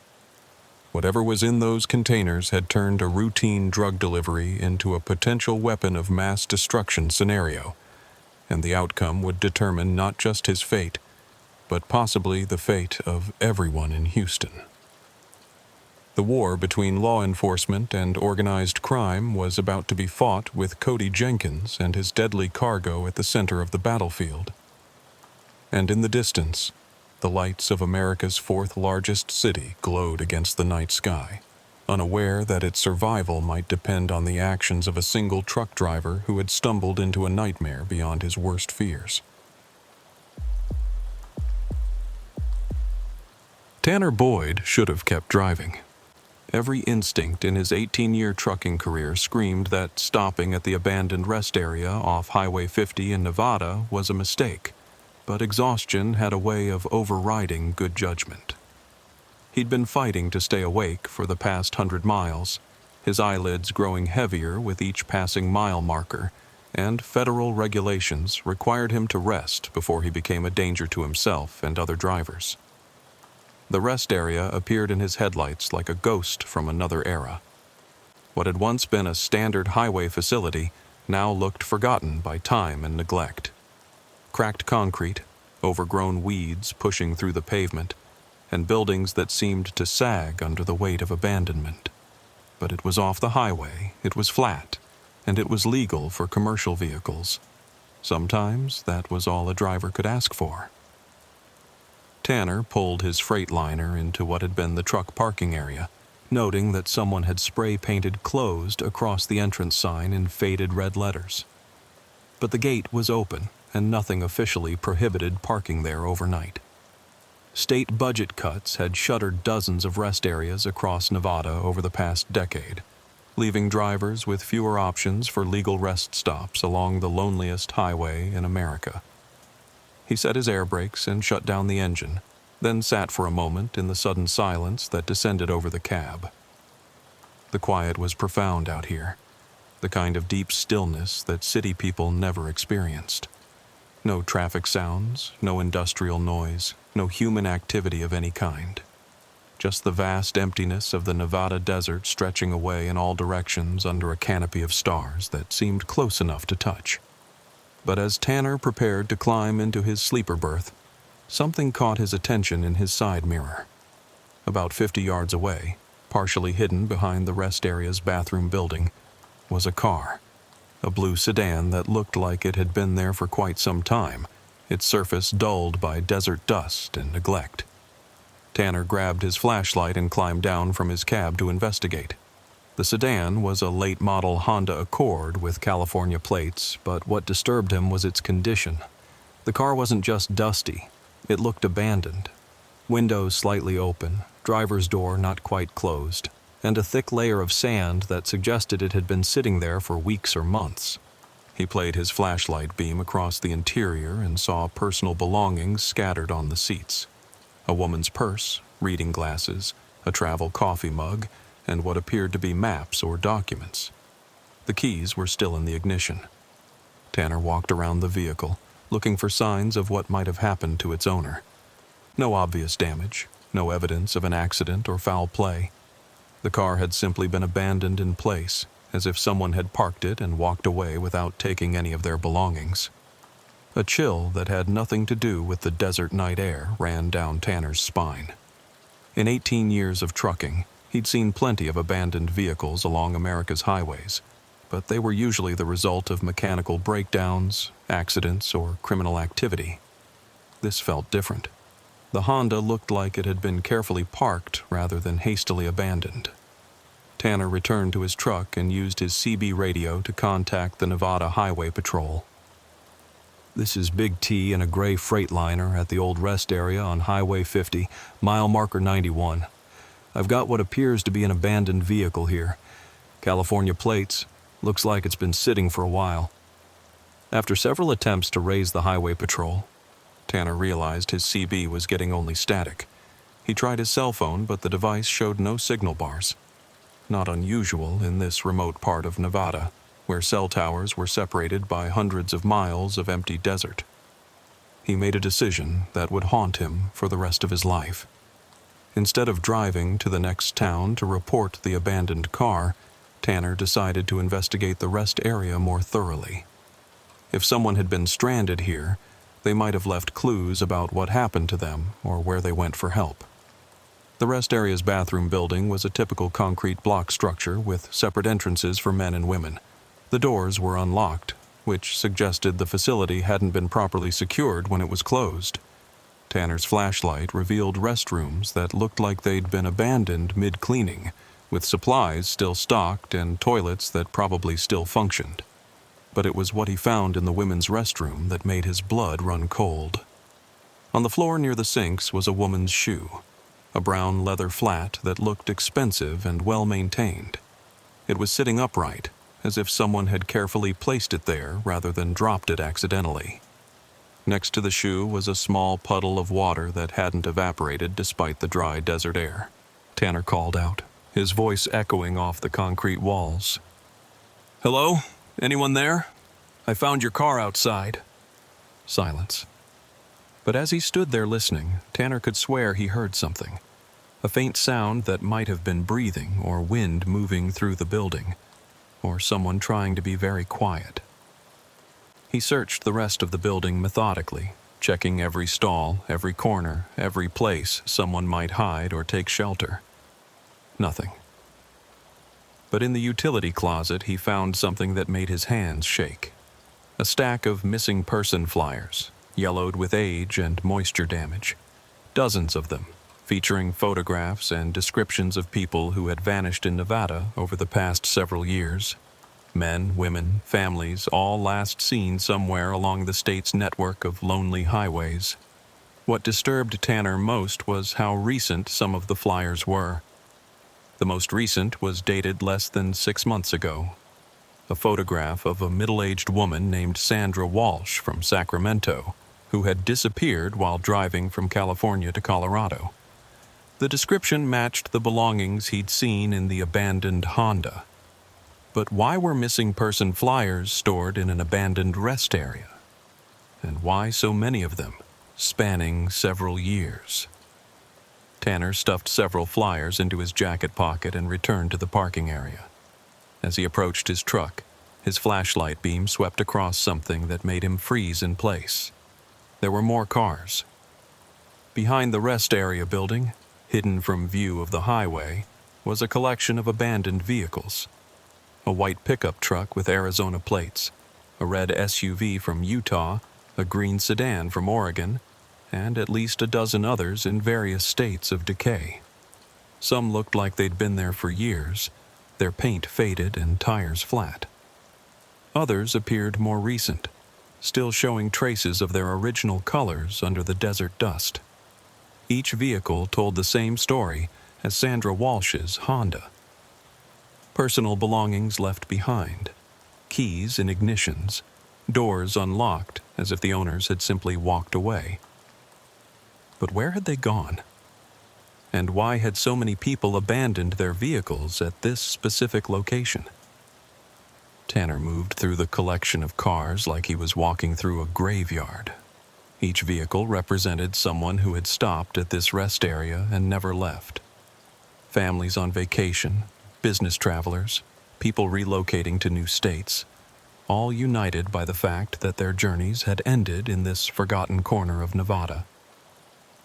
Whatever was in those containers had turned a routine drug delivery into a potential weapon of mass destruction scenario, and the outcome would determine not just his fate, but possibly the fate of everyone in Houston. The war between law enforcement and organized crime was about to be fought with Cody Jenkins and his deadly cargo at the center of the battlefield. And in the distance, the lights of America's fourth largest city glowed against the night sky, unaware that its survival might depend on the actions of a single truck driver who had stumbled into a nightmare beyond his worst fears. Tanner Boyd should have kept driving. Every instinct in his 18-year trucking career screamed that stopping at the abandoned rest area off Highway 50 in Nevada was a mistake, but exhaustion had a way of overriding good judgment. He'd been fighting to stay awake for the past 100 miles, his eyelids growing heavier with each passing mile marker, and federal regulations required him to rest before he became a danger to himself and other drivers. The rest area appeared in his headlights like a ghost from another era. What had once been a standard highway facility now looked forgotten by time and neglect. Cracked concrete, overgrown weeds pushing through the pavement, and buildings that seemed to sag under the weight of abandonment. But it was off the highway, it was flat, and it was legal for commercial vehicles. Sometimes that was all a driver could ask for. Tanner pulled his Freightliner into what had been the truck parking area, noting that someone had spray-painted "closed" across the entrance sign in faded red letters. But the gate was open, and nothing officially prohibited parking there overnight. State budget cuts had shuttered dozens of rest areas across Nevada over the past decade, leaving drivers with fewer options for legal rest stops along the loneliest highway in America. He set his air brakes and shut down the engine, then sat for a moment in the sudden silence that descended over the cab. The quiet was profound out here, the kind of deep stillness that city people never experienced. No traffic sounds, no industrial noise, no human activity of any kind. Just the vast emptiness of the Nevada desert stretching away in all directions under a canopy of stars that seemed close enough to touch. But as Tanner prepared to climb into his sleeper berth, something caught his attention in his side mirror. About 50 yards away, partially hidden behind the rest area's bathroom building, was a car. A blue sedan that looked like it had been there for quite some time, its surface dulled by desert dust and neglect. Tanner grabbed his flashlight and climbed down from his cab to investigate. The sedan was a late-model Honda Accord with California plates, but what disturbed him was its condition. The car wasn't just dusty, it looked abandoned. Windows slightly open, driver's door not quite closed, and a thick layer of sand that suggested it had been sitting there for weeks or months. He played his flashlight beam across the interior and saw personal belongings scattered on the seats. A woman's purse, reading glasses, a travel coffee mug, and what appeared to be maps or documents. The keys were still in the ignition. Tanner walked around the vehicle, looking for signs of what might have happened to its owner. No obvious damage, no evidence of an accident or foul play. The car had simply been abandoned in place, as if someone had parked it and walked away without taking any of their belongings. A chill that had nothing to do with the desert night air ran down Tanner's spine. In 18 years of trucking, he'd seen plenty of abandoned vehicles along America's highways, but they were usually the result of mechanical breakdowns, accidents, or criminal activity. This felt different. The Honda looked like it had been carefully parked rather than hastily abandoned. Tanner returned to his truck and used his CB radio to contact the Nevada Highway Patrol. "This is Big T in a gray Freightliner at the old rest area on Highway 50, mile marker 91. I've got what appears to be an abandoned vehicle here. California plates. Looks like it's been sitting for a while." After several attempts to raise the highway patrol, Tanner realized his CB was getting only static. He tried his cell phone, but the device showed no signal bars. Not unusual in this remote part of Nevada, where cell towers were separated by hundreds of miles of empty desert. He made a decision that would haunt him for the rest of his life. Instead of driving to the next town to report the abandoned car, Tanner decided to investigate the rest area more thoroughly. If someone had been stranded here, they might have left clues about what happened to them or where they went for help. The rest area's bathroom building was a typical concrete block structure with separate entrances for men and women. The doors were unlocked, which suggested the facility hadn't been properly secured when it was closed. Tanner's flashlight revealed restrooms that looked like they'd been abandoned mid-cleaning, with supplies still stocked and toilets that probably still functioned. But it was what he found in the women's restroom that made his blood run cold. On the floor near the sinks was a woman's shoe, a brown leather flat that looked expensive and well-maintained. It was sitting upright, as if someone had carefully placed it there rather than dropped it accidentally. Next to the shoe was a small puddle of water that hadn't evaporated despite the dry desert air. Tanner called out, his voice echoing off the concrete walls. "Hello? Anyone there? I found your car outside." Silence. But as he stood there listening, Tanner could swear he heard something. A faint sound that might have been breathing or wind moving through the building, or someone trying to be very quiet. He searched the rest of the building methodically, checking every stall, every corner, every place someone might hide or take shelter. Nothing. But in the utility closet, he found something that made his hands shake. A stack of missing person flyers, yellowed with age and moisture damage. Dozens of them, featuring photographs and descriptions of people who had vanished in Nevada over the past several years. Men, women, families, all last seen somewhere along the state's network of lonely highways. What disturbed Tanner most was how recent some of the flyers were. The most recent was dated less than 6 months ago. A photograph of a middle-aged woman named Sandra Walsh from Sacramento, who had disappeared while driving from California to Colorado. The description matched the belongings he'd seen in the abandoned Honda. But why were missing person flyers stored in an abandoned rest area? And why so many of them, spanning several years? Tanner stuffed several flyers into his jacket pocket and returned to the parking area. As he approached his truck, his flashlight beam swept across something that made him freeze in place. There were more cars. Behind the rest area building, hidden from view of the highway, was a collection of abandoned vehicles. A white pickup truck with Arizona plates, a red SUV from Utah, a green sedan from Oregon, and at least a dozen others in various states of decay. Some looked like they'd been there for years, their paint faded and tires flat. Others appeared more recent, still showing traces of their original colors under the desert dust. Each vehicle told the same story as Sandra Walsh's Honda. Personal belongings left behind, keys in ignitions, doors unlocked as if the owners had simply walked away. But where had they gone? And why had so many people abandoned their vehicles at this specific location? Tanner moved through the collection of cars like he was walking through a graveyard. Each vehicle represented someone who had stopped at this rest area and never left. Families on vacation, business travelers, people relocating to new states, all united by the fact that their journeys had ended in this forgotten corner of Nevada.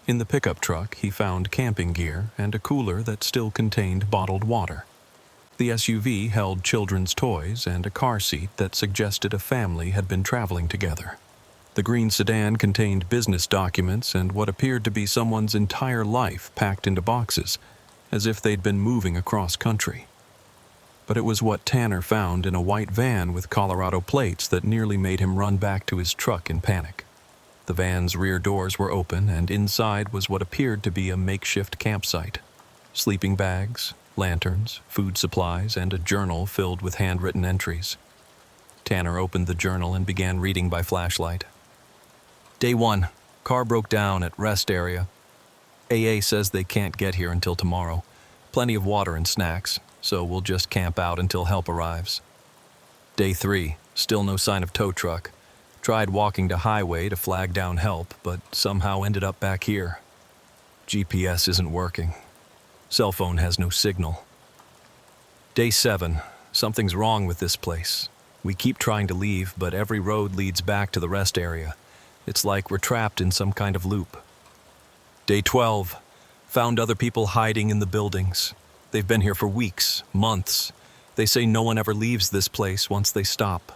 In the pickup truck, he found camping gear and a cooler that still contained bottled water. The SUV held children's toys and a car seat that suggested a family had been traveling together. The green sedan contained business documents and what appeared to be someone's entire life packed into boxes, as if they'd been moving across country. But it was what Tanner found in a white van with Colorado plates that nearly made him run back to his truck in panic. The van's rear doors were open, and inside was what appeared to be a makeshift campsite. Sleeping bags, lanterns, food supplies, and a journal filled with handwritten entries. Tanner opened the journal and began reading by flashlight. Day 1. Car broke down at rest area. AA says they can't get here until tomorrow. Plenty of water and snacks, so we'll just camp out until help arrives. Day 3. Still no sign of tow truck. Tried walking to highway to flag down help, but somehow ended up back here. GPS isn't working. Cell phone has no signal. Day 7. Something's wrong with this place. We keep trying to leave, but every road leads back to the rest area. It's like we're trapped in some kind of loop. Day 12. Found other people hiding in the buildings. They've been here for weeks, months. They say no one ever leaves this place once they stop.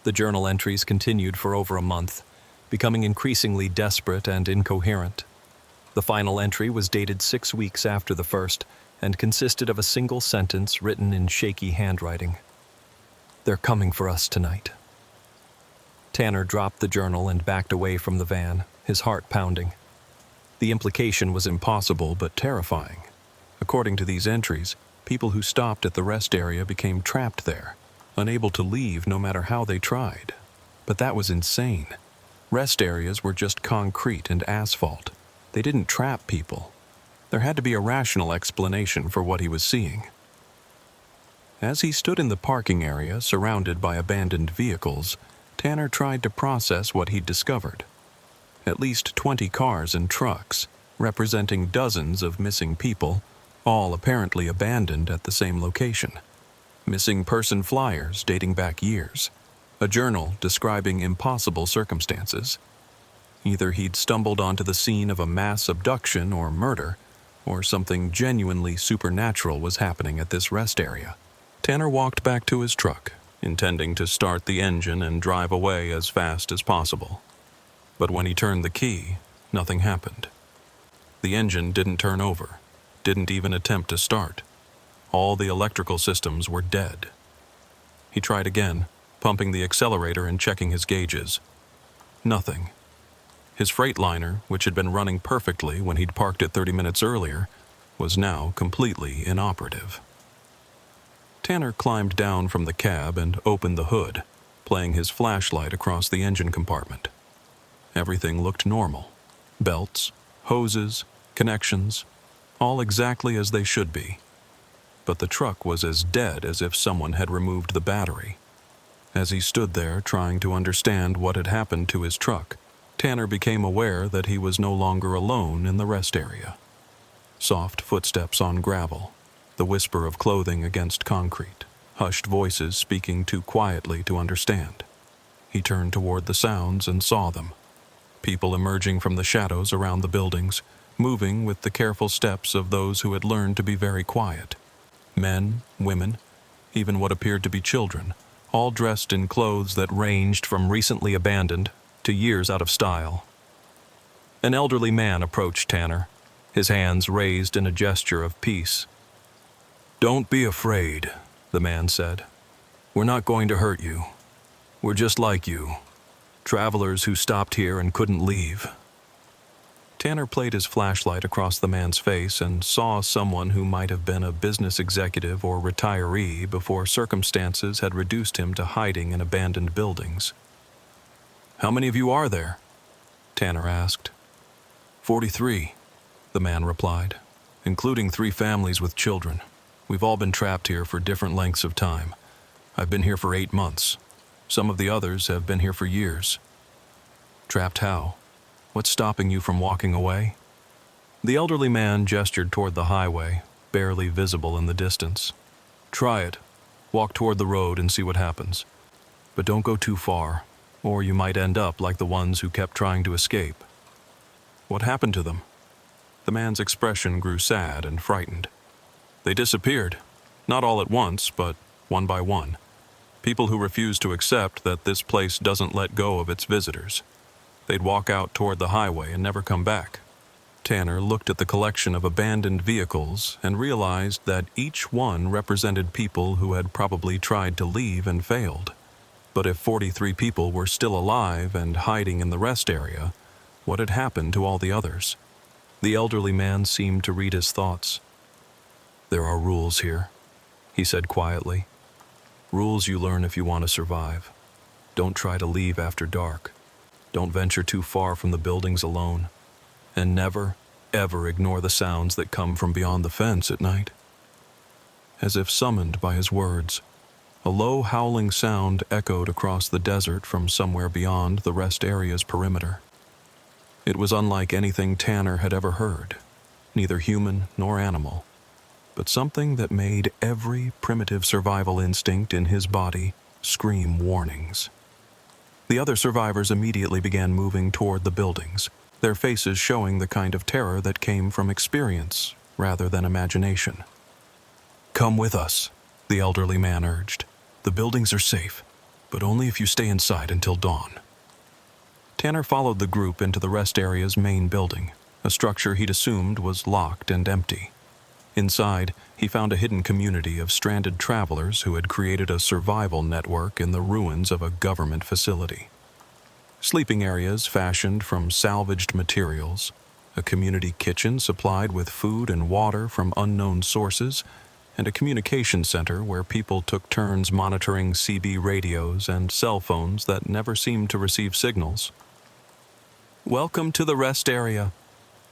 The journal entries continued for over a month, becoming increasingly desperate and incoherent. The final entry was dated 6 weeks after the first and consisted of a single sentence written in shaky handwriting. They're coming for us tonight. Tanner dropped the journal and backed away from the van, his heart pounding. The implication was impossible but terrifying. According to these entries, people who stopped at the rest area became trapped there, unable to leave no matter how they tried. But that was insane. Rest areas were just concrete and asphalt. They didn't trap people. There had to be a rational explanation for what he was seeing. As he stood in the parking area surrounded by abandoned vehicles, Tanner tried to process what he'd discovered. At least 20 cars and trucks, representing dozens of missing people, all apparently abandoned at the same location. Missing person flyers dating back years, a journal describing impossible circumstances. Either he'd stumbled onto the scene of a mass abduction or murder, or something genuinely supernatural was happening at this rest area. Tanner walked back to his truck, intending to start the engine and drive away as fast as possible. But when he turned the key, nothing happened. The engine didn't turn over, didn't even attempt to start. All the electrical systems were dead. He tried again, pumping the accelerator and checking his gauges. Nothing. His Freightliner, which had been running perfectly when he'd parked it 30 minutes earlier, was now completely inoperative. Tanner climbed down from the cab and opened the hood, playing his flashlight across the engine compartment. Everything looked normal. Belts, hoses, connections, all exactly as they should be. But the truck was as dead as if someone had removed the battery. As he stood there trying to understand what had happened to his truck, Tanner became aware that he was no longer alone in the rest area. Soft footsteps on gravel, the whisper of clothing against concrete, hushed voices speaking too quietly to understand. He turned toward the sounds and saw them. People emerging from the shadows around the buildings, moving with the careful steps of those who had learned to be very quiet. Men, women, even what appeared to be children, all dressed in clothes that ranged from recently abandoned to years out of style. An elderly man approached Tanner, his hands raised in a gesture of peace. "Don't be afraid," the man said. "We're not going to hurt you. We're just like you, travelers who stopped here and couldn't leave." Tanner played his flashlight across the man's face and saw someone who might have been a business executive or retiree before circumstances had reduced him to hiding in abandoned buildings. "How many of you are there?" Tanner asked. 43, the man replied, "including 3 families with children. We've all been trapped here for different lengths of time. I've been here for 8 months. Some of the others have been here for years." "Trapped how? What's stopping you from walking away?" The elderly man gestured toward the highway, barely visible in the distance. "Try it. Walk toward the road and see what happens. But don't go too far, or you might end up like the ones who kept trying to escape." "What happened to them?" The man's expression grew sad and frightened. "They disappeared. Not all at once, but one by one. People who refuse to accept that this place doesn't let go of its visitors. They'd walk out toward the highway and never come back." Tanner looked at the collection of abandoned vehicles and realized that each one represented people who had probably tried to leave and failed. But if 43 people were still alive and hiding in the rest area, what had happened to all the others? The elderly man seemed to read his thoughts. "There are rules here," he said quietly. "Rules you learn if you want to survive. Don't try to leave after dark. Don't venture too far from the buildings alone. And never, ever ignore the sounds that come from beyond the fence at night." As if summoned by his words, a low howling sound echoed across the desert from somewhere beyond the rest area's perimeter. It was unlike anything Tanner had ever heard, neither human nor animal, but something that made every primitive survival instinct in his body scream warnings. The other survivors immediately began moving toward the buildings, their faces showing the kind of terror that came from experience rather than imagination. "Come with us," the elderly man urged. "The buildings are safe, but only if you stay inside until dawn." Tanner followed the group into the rest area's main building, a structure he'd assumed was locked and empty. Inside, he found a hidden community of stranded travelers who had created a survival network in the ruins of a government facility. Sleeping areas fashioned from salvaged materials, a community kitchen supplied with food and water from unknown sources, and a communication center where people took turns monitoring CB radios and cell phones that never seemed to receive signals. "Welcome to the rest area,"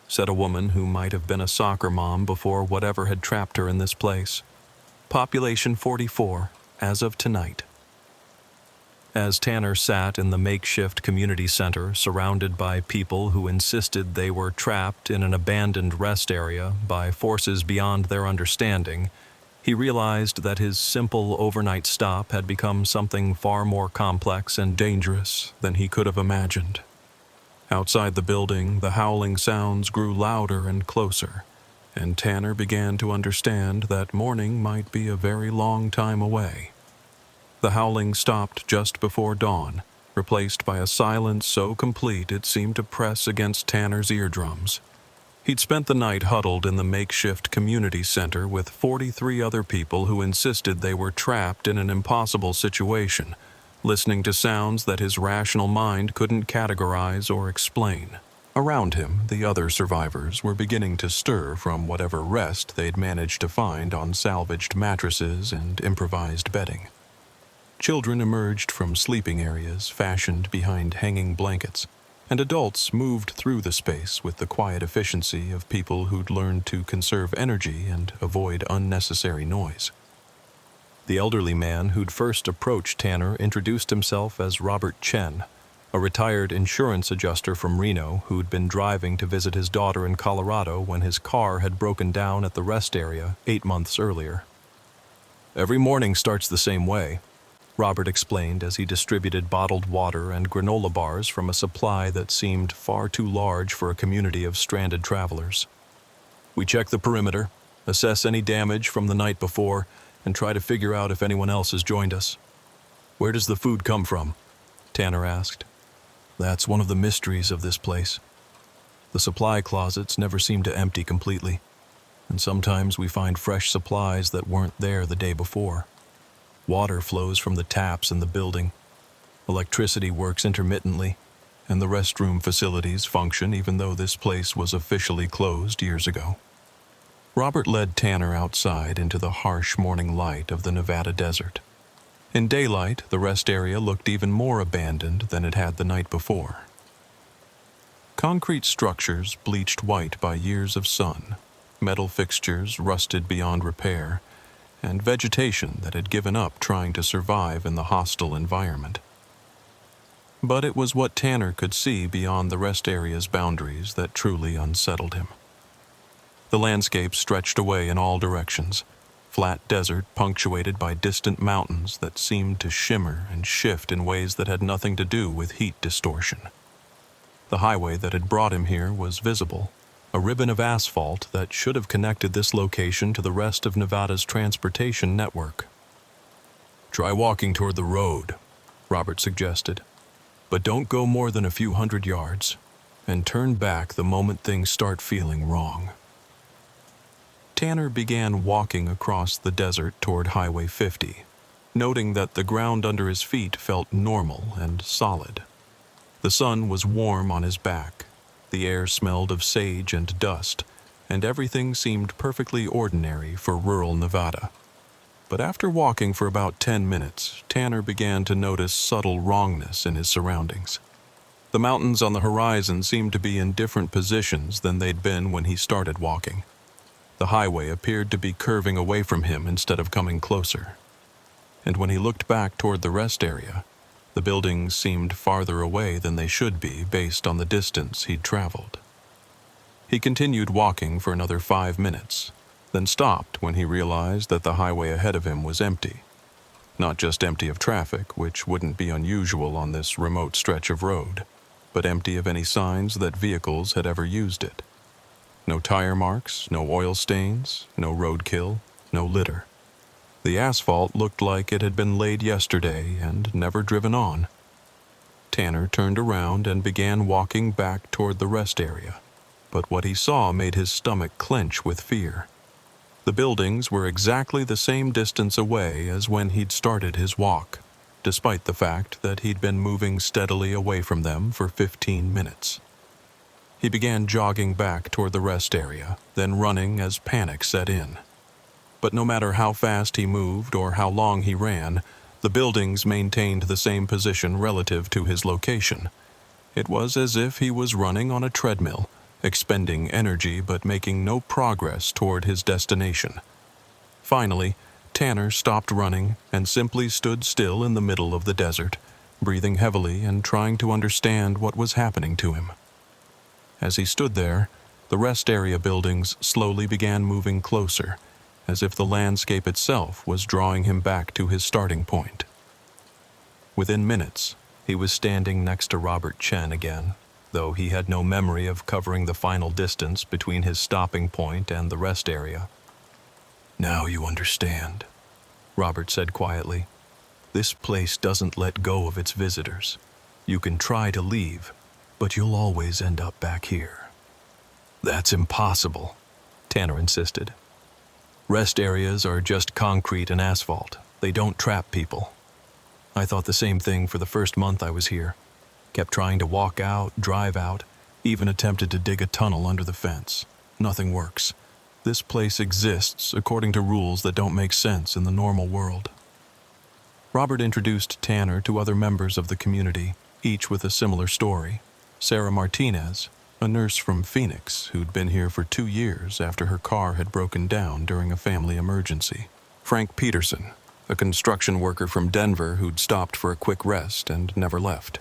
said a woman who might have been a soccer mom before whatever had trapped her in this place. "Population 44, as of tonight." As Tanner sat in the makeshift community center surrounded by people who insisted they were trapped in an abandoned rest area by forces beyond their understanding, he realized that his simple overnight stop had become something far more complex and dangerous than he could have imagined. Outside the building, the howling sounds grew louder and closer, and Tanner began to understand that morning might be a very long time away. The howling stopped just before dawn, replaced by a silence so complete it seemed to press against Tanner's eardrums. He'd spent the night huddled in the makeshift community center with 43 other people who insisted they were trapped in an impossible situation, listening to sounds that his rational mind couldn't categorize or explain. Around him, the other survivors were beginning to stir from whatever rest they'd managed to find on salvaged mattresses and improvised bedding. Children emerged from sleeping areas fashioned behind hanging blankets, and adults moved through the space with the quiet efficiency of people who'd learned to conserve energy and avoid unnecessary noise. The elderly man who'd first approached Tanner introduced himself as Robert Chen, a retired insurance adjuster from Reno who'd been driving to visit his daughter in Colorado when his car had broken down at the rest area 8 months earlier. "Every morning starts the same way," Robert explained as he distributed bottled water and granola bars from a supply that seemed far too large for a community of stranded travelers. "We check the perimeter, assess any damage from the night before, and try to figure out if anyone else has joined us." "Where does the food come from?" Tanner asked. "That's one of the mysteries of this place. The supply closets never seem to empty completely, and sometimes we find fresh supplies that weren't there the day before. Water flows from the taps in the building. Electricity works intermittently, and the restroom facilities function even though this place was officially closed years ago." Robert led Tanner outside into the harsh morning light of the Nevada desert. In daylight, the rest area looked even more abandoned than it had the night before. Concrete structures bleached white by years of sun, metal fixtures rusted beyond repair, and vegetation that had given up trying to survive in the hostile environment. But it was what Tanner could see beyond the rest area's boundaries that truly unsettled him. The landscape stretched away in all directions, flat desert punctuated by distant mountains that seemed to shimmer and shift in ways that had nothing to do with heat distortion. The highway that had brought him here was visible, a ribbon of asphalt that should have connected this location to the rest of Nevada's transportation network. "Try walking toward the road," Robert suggested. "But don't go more than a few hundred yards, and turn back the moment things start feeling wrong." Tanner began walking across the desert toward Highway 50, noting that the ground under his feet felt normal and solid. The sun was warm on his back, the air smelled of sage and dust, and everything seemed perfectly ordinary for rural Nevada. But after walking for about 10 minutes, Tanner began to notice subtle wrongness in his surroundings. The mountains on the horizon seemed to be in different positions than they'd been when he started walking. The highway appeared to be curving away from him instead of coming closer. And when he looked back toward the rest area, the buildings seemed farther away than they should be based on the distance he'd traveled. He continued walking for another 5 minutes, then stopped when he realized that the highway ahead of him was empty. Not just empty of traffic, which wouldn't be unusual on this remote stretch of road, but empty of any signs that vehicles had ever used it. No tire marks, no oil stains, no roadkill, no litter. The asphalt looked like it had been laid yesterday and never driven on. Tanner turned around and began walking back toward the rest area, but what he saw made his stomach clench with fear. The buildings were exactly the same distance away as when he'd started his walk, despite the fact that he'd been moving steadily away from them for 15 minutes. He began jogging back toward the rest area, then running as panic set in. But no matter how fast he moved or how long he ran, the buildings maintained the same position relative to his location. It was as if he was running on a treadmill, expending energy but making no progress toward his destination. Finally, Tanner stopped running and simply stood still in the middle of the desert, breathing heavily and trying to understand what was happening to him. As he stood there, the rest area buildings slowly began moving closer, as if the landscape itself was drawing him back to his starting point. Within minutes, he was standing next to Robert Chen again, though he had no memory of covering the final distance between his stopping point and the rest area. "Now you understand," Robert said quietly. "This place doesn't let go of its visitors. You can try to leave, but you'll always end up back here." "That's impossible," Tanner insisted. "Rest areas are just concrete and asphalt. They don't trap people. I thought the same thing for the first month I was here. Kept trying to walk out, drive out, even attempted to dig a tunnel under the fence. Nothing works. This place exists according to rules that don't make sense in the normal world." Robert introduced Tanner to other members of the community, each with a similar story. Sarah Martinez, a nurse from Phoenix who'd been here for 2 years after her car had broken down during a family emergency. Frank Peterson, a construction worker from Denver who'd stopped for a quick rest and never left.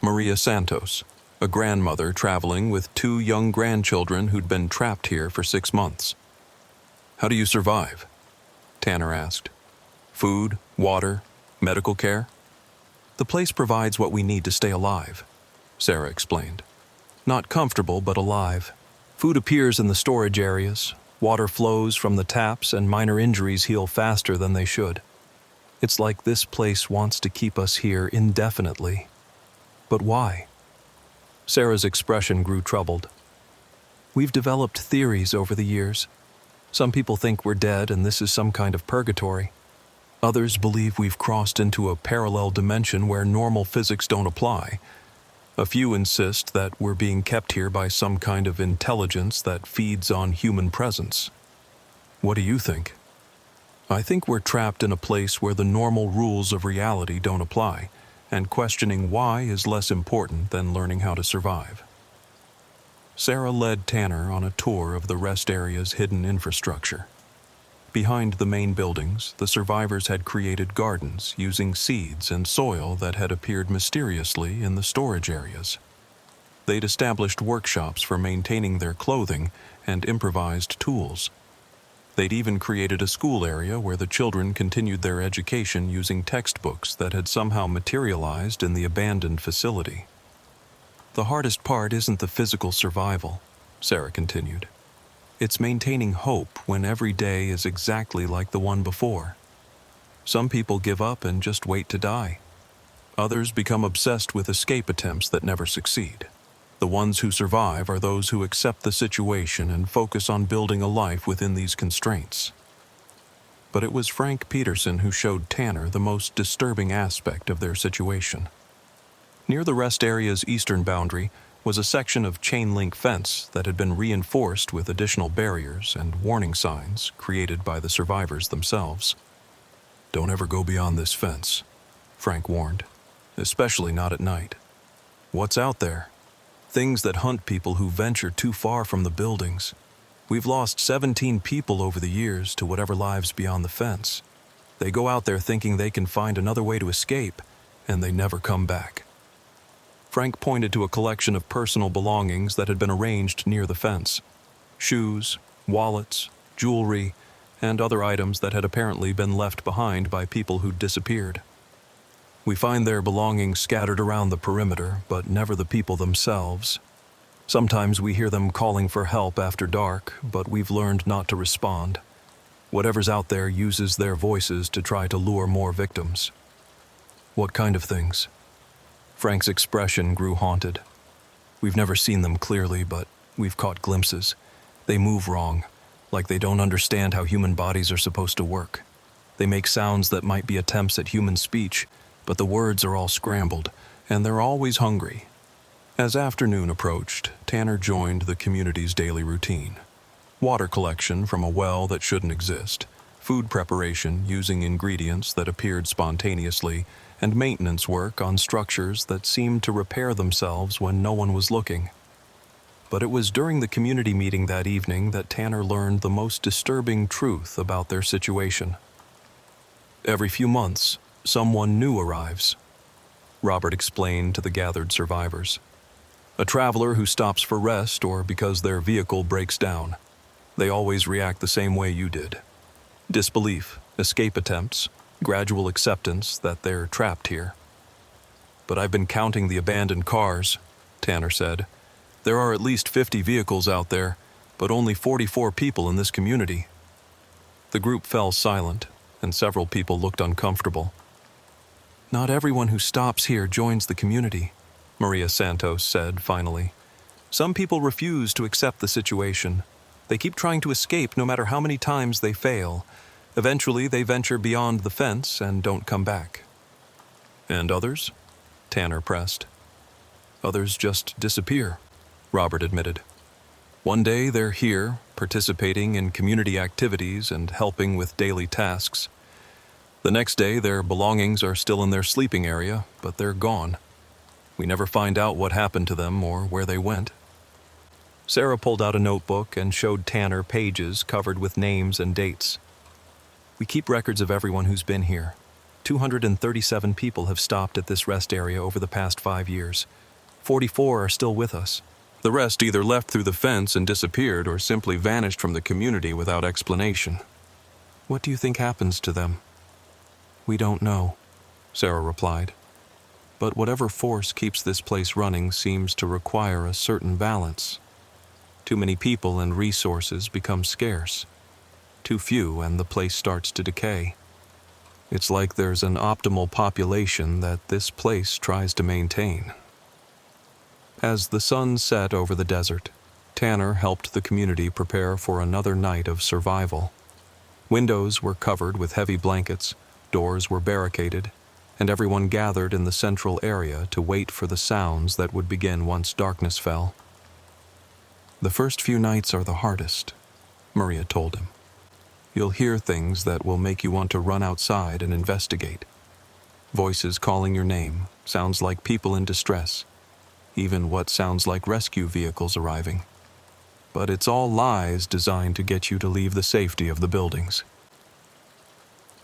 Maria Santos, a grandmother traveling with 2 young grandchildren who'd been trapped here for 6 months. "How do you survive?" Tanner asked. "Food, water, medical care?" "The place provides what we need to stay alive," Sarah explained. "Not comfortable, but alive. Food appears in the storage areas, water flows from the taps, and minor injuries heal faster than they should. It's like this place wants to keep us here indefinitely. But why?" Sarah's expression grew troubled. "We've developed theories over the years. Some people think we're dead and this is some kind of purgatory. Others believe we've crossed into a parallel dimension where normal physics don't apply. A few insist that we're being kept here by some kind of intelligence that feeds on human presence. What do you think?" I think we're trapped in a place where the normal rules of reality don't apply, and questioning why is less important than learning how to survive. Sarah led Tanner on a tour of the rest area's hidden infrastructure. Behind the main buildings, the survivors had created gardens using seeds and soil that had appeared mysteriously in the storage areas. They'd established workshops for maintaining their clothing and improvised tools. They'd even created a school area where the children continued their education using textbooks that had somehow materialized in the abandoned facility. The hardest part isn't the physical survival, Sarah continued. It's maintaining hope when every day is exactly like the one before. Some people give up and just wait to die. Others become obsessed with escape attempts that never succeed. The ones who survive are those who accept the situation and focus on building a life within these constraints. But it was Frank Peterson who showed Tanner the most disturbing aspect of their situation. Near the rest area's eastern boundary was a section of chain-link fence that had been reinforced with additional barriers and warning signs created by the survivors themselves. "Don't ever go beyond this fence," Frank warned, "especially not at night. What's out there? Things that hunt people who venture too far from the buildings. We've lost 17 people over the years to whatever lives beyond the fence. They go out there thinking they can find another way to escape, and they never come back." Frank pointed to a collection of personal belongings that had been arranged near the fence. Shoes, wallets, jewelry, and other items that had apparently been left behind by people who'd disappeared. "We find their belongings scattered around the perimeter, but never the people themselves. Sometimes we hear them calling for help after dark, but we've learned not to respond. Whatever's out there uses their voices to try to lure more victims." "What kind of things?" Frank's expression grew haunted. "We've never seen them clearly, but we've caught glimpses. They move wrong, like they don't understand how human bodies are supposed to work. They make sounds that might be attempts at human speech, but the words are all scrambled, and they're always hungry." As afternoon approached, Tanner joined the community's daily routine. Water collection from a well that shouldn't exist, food preparation using ingredients that appeared spontaneously, and maintenance work on structures that seemed to repair themselves when no one was looking. But it was during the community meeting that evening that Tanner learned the most disturbing truth about their situation. "Every few months, someone new arrives," Robert explained to the gathered survivors. "A traveler who stops for rest or because their vehicle breaks down. They always react the same way you did. Disbelief, escape attempts, gradual acceptance that they're trapped here." "But I've been counting the abandoned cars," Tanner said. "There are at least 50 vehicles out there, but only 44 people in this community." The group fell silent, and several people looked uncomfortable. "Not everyone who stops here joins the community," Maria Santos said finally. "Some people refuse to accept the situation. They keep trying to escape no matter how many times they fail. Eventually, they venture beyond the fence and don't come back." "And others?" Tanner pressed. "Others just disappear," Robert admitted. "One day they're here, participating in community activities and helping with daily tasks. The next day, their belongings are still in their sleeping area, but they're gone. We never find out what happened to them or where they went." Sarah pulled out a notebook and showed Tanner pages covered with names and dates. "We keep records of everyone who's been here. 237 people have stopped at this rest area over the past 5 years. 44 are still with us. The rest either left through the fence and disappeared or simply vanished from the community without explanation." "What do you think happens to them?" "We don't know," Sarah replied. "But whatever force keeps this place running seems to require a certain balance. Too many people and resources become scarce. Too few and the place starts to decay. It's like there's an optimal population that this place tries to maintain." As the sun set over the desert, Tanner helped the community prepare for another night of survival. Windows were covered with heavy blankets, doors were barricaded, and everyone gathered in the central area to wait for the sounds that would begin once darkness fell. "The first few nights are the hardest," Maria told him. You'll hear things that will make you want to run outside and investigate. Voices calling your name, sounds like people in distress, even what sounds like rescue vehicles arriving. But it's all lies designed to get you to leave the safety of the buildings.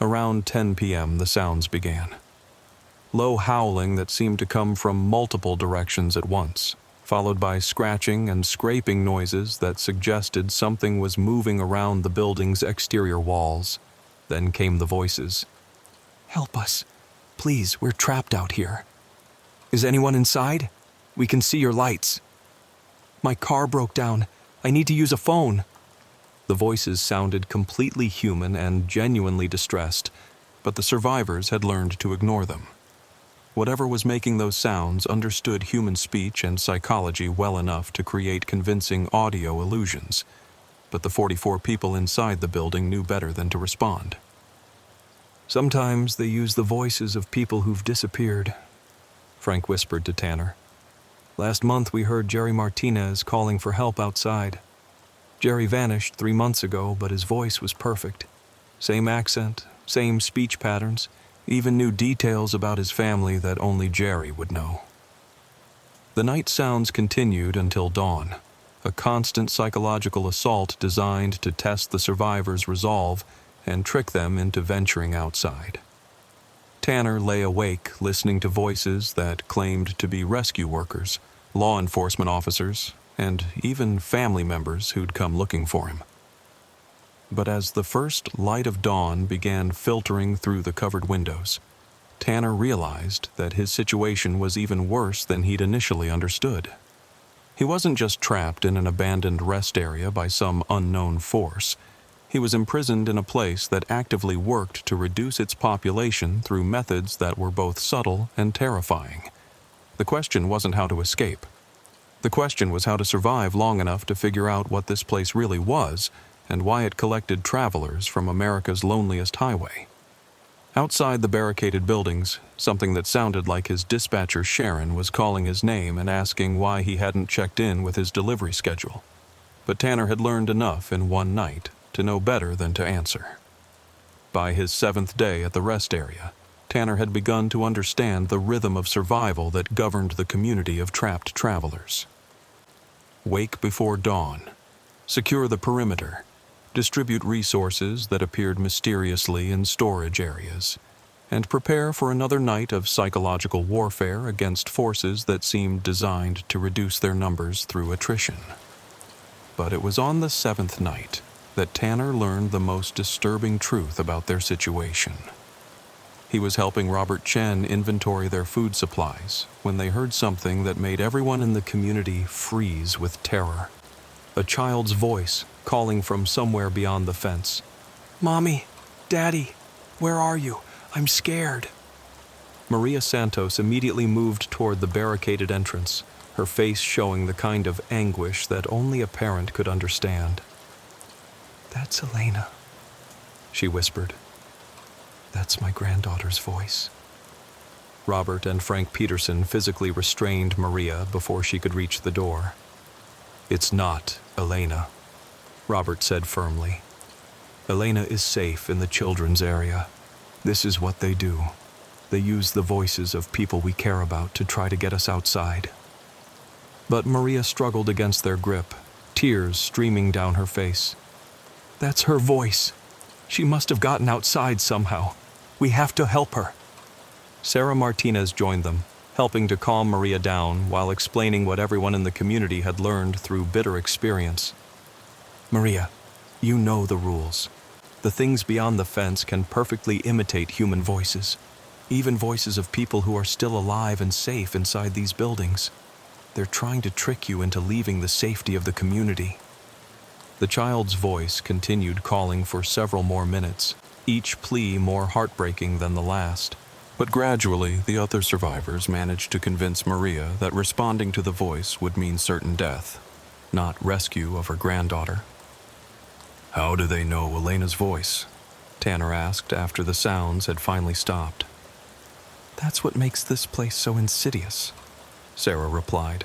Around 10 p.m., the sounds began. Low howling that seemed to come from multiple directions at once, followed by scratching and scraping noises that suggested something was moving around the building's exterior walls. Then came the voices. "Help us. Please, we're trapped out here. Is anyone inside? We can see your lights. My car broke down. I need to use a phone." The voices sounded completely human and genuinely distressed, but the survivors had learned to ignore them. Whatever was making those sounds understood human speech and psychology well enough to create convincing audio illusions, but the 44 people inside the building knew better than to respond. "Sometimes they use the voices of people who've disappeared," Frank whispered to Tanner. "Last month we heard Jerry Martinez calling for help outside. Jerry vanished 3 months ago, but his voice was perfect. Same accent, same speech patterns, even knew details about his family that only Jerry would know." The night sounds continued until dawn, a constant psychological assault designed to test the survivors' resolve and trick them into venturing outside. Tanner lay awake listening to voices that claimed to be rescue workers, law enforcement officers, and even family members who'd come looking for him. But as the first light of dawn began filtering through the covered windows, Tanner realized that his situation was even worse than he'd initially understood. He wasn't just trapped in an abandoned rest area by some unknown force. He was imprisoned in a place that actively worked to reduce its population through methods that were both subtle and terrifying. The question wasn't how to escape. The question was how to survive long enough to figure out what this place really was and why it collected travelers from America's loneliest highway. Outside the barricaded buildings, something that sounded like his dispatcher Sharon was calling his name and asking why he hadn't checked in with his delivery schedule. But Tanner had learned enough in one night to know better than to answer. By his 7th day at the rest area, Tanner had begun to understand the rhythm of survival that governed the community of trapped travelers. Wake before dawn, secure the perimeter, distribute resources that appeared mysteriously in storage areas, and prepare for another night of psychological warfare against forces that seemed designed to reduce their numbers through attrition. But it was on the 7th night that Tanner learned the most disturbing truth about their situation. He was helping Robert Chen inventory their food supplies when they heard something that made everyone in the community freeze with terror. A child's voice calling from somewhere beyond the fence. "Mommy, Daddy, where are you? I'm scared." Maria Santos immediately moved toward the barricaded entrance, her face showing the kind of anguish that only a parent could understand. "That's Elena," she whispered. "That's my granddaughter's voice." Robert and Frank Peterson physically restrained Maria before she could reach the door. "It's not Elena," Robert said firmly. "Elena is safe in the children's area. This is what they do. They use the voices of people we care about to try to get us outside." But Maria struggled against their grip, tears streaming down her face. "That's her voice. She must have gotten outside somehow. We have to help her." Sarah Martinez joined them, helping to calm Maria down while explaining what everyone in the community had learned through bitter experience. "Maria, you know the rules. The things beyond the fence can perfectly imitate human voices, even voices of people who are still alive and safe inside these buildings. They're trying to trick you into leaving the safety of the community." The child's voice continued calling for several more minutes, each plea more heartbreaking than the last. But gradually, the other survivors managed to convince Maria that responding to the voice would mean certain death, not rescue of her granddaughter. "How do they know Elena's voice?" Tanner asked after the sounds had finally stopped. "That's what makes this place so insidious," Sarah replied.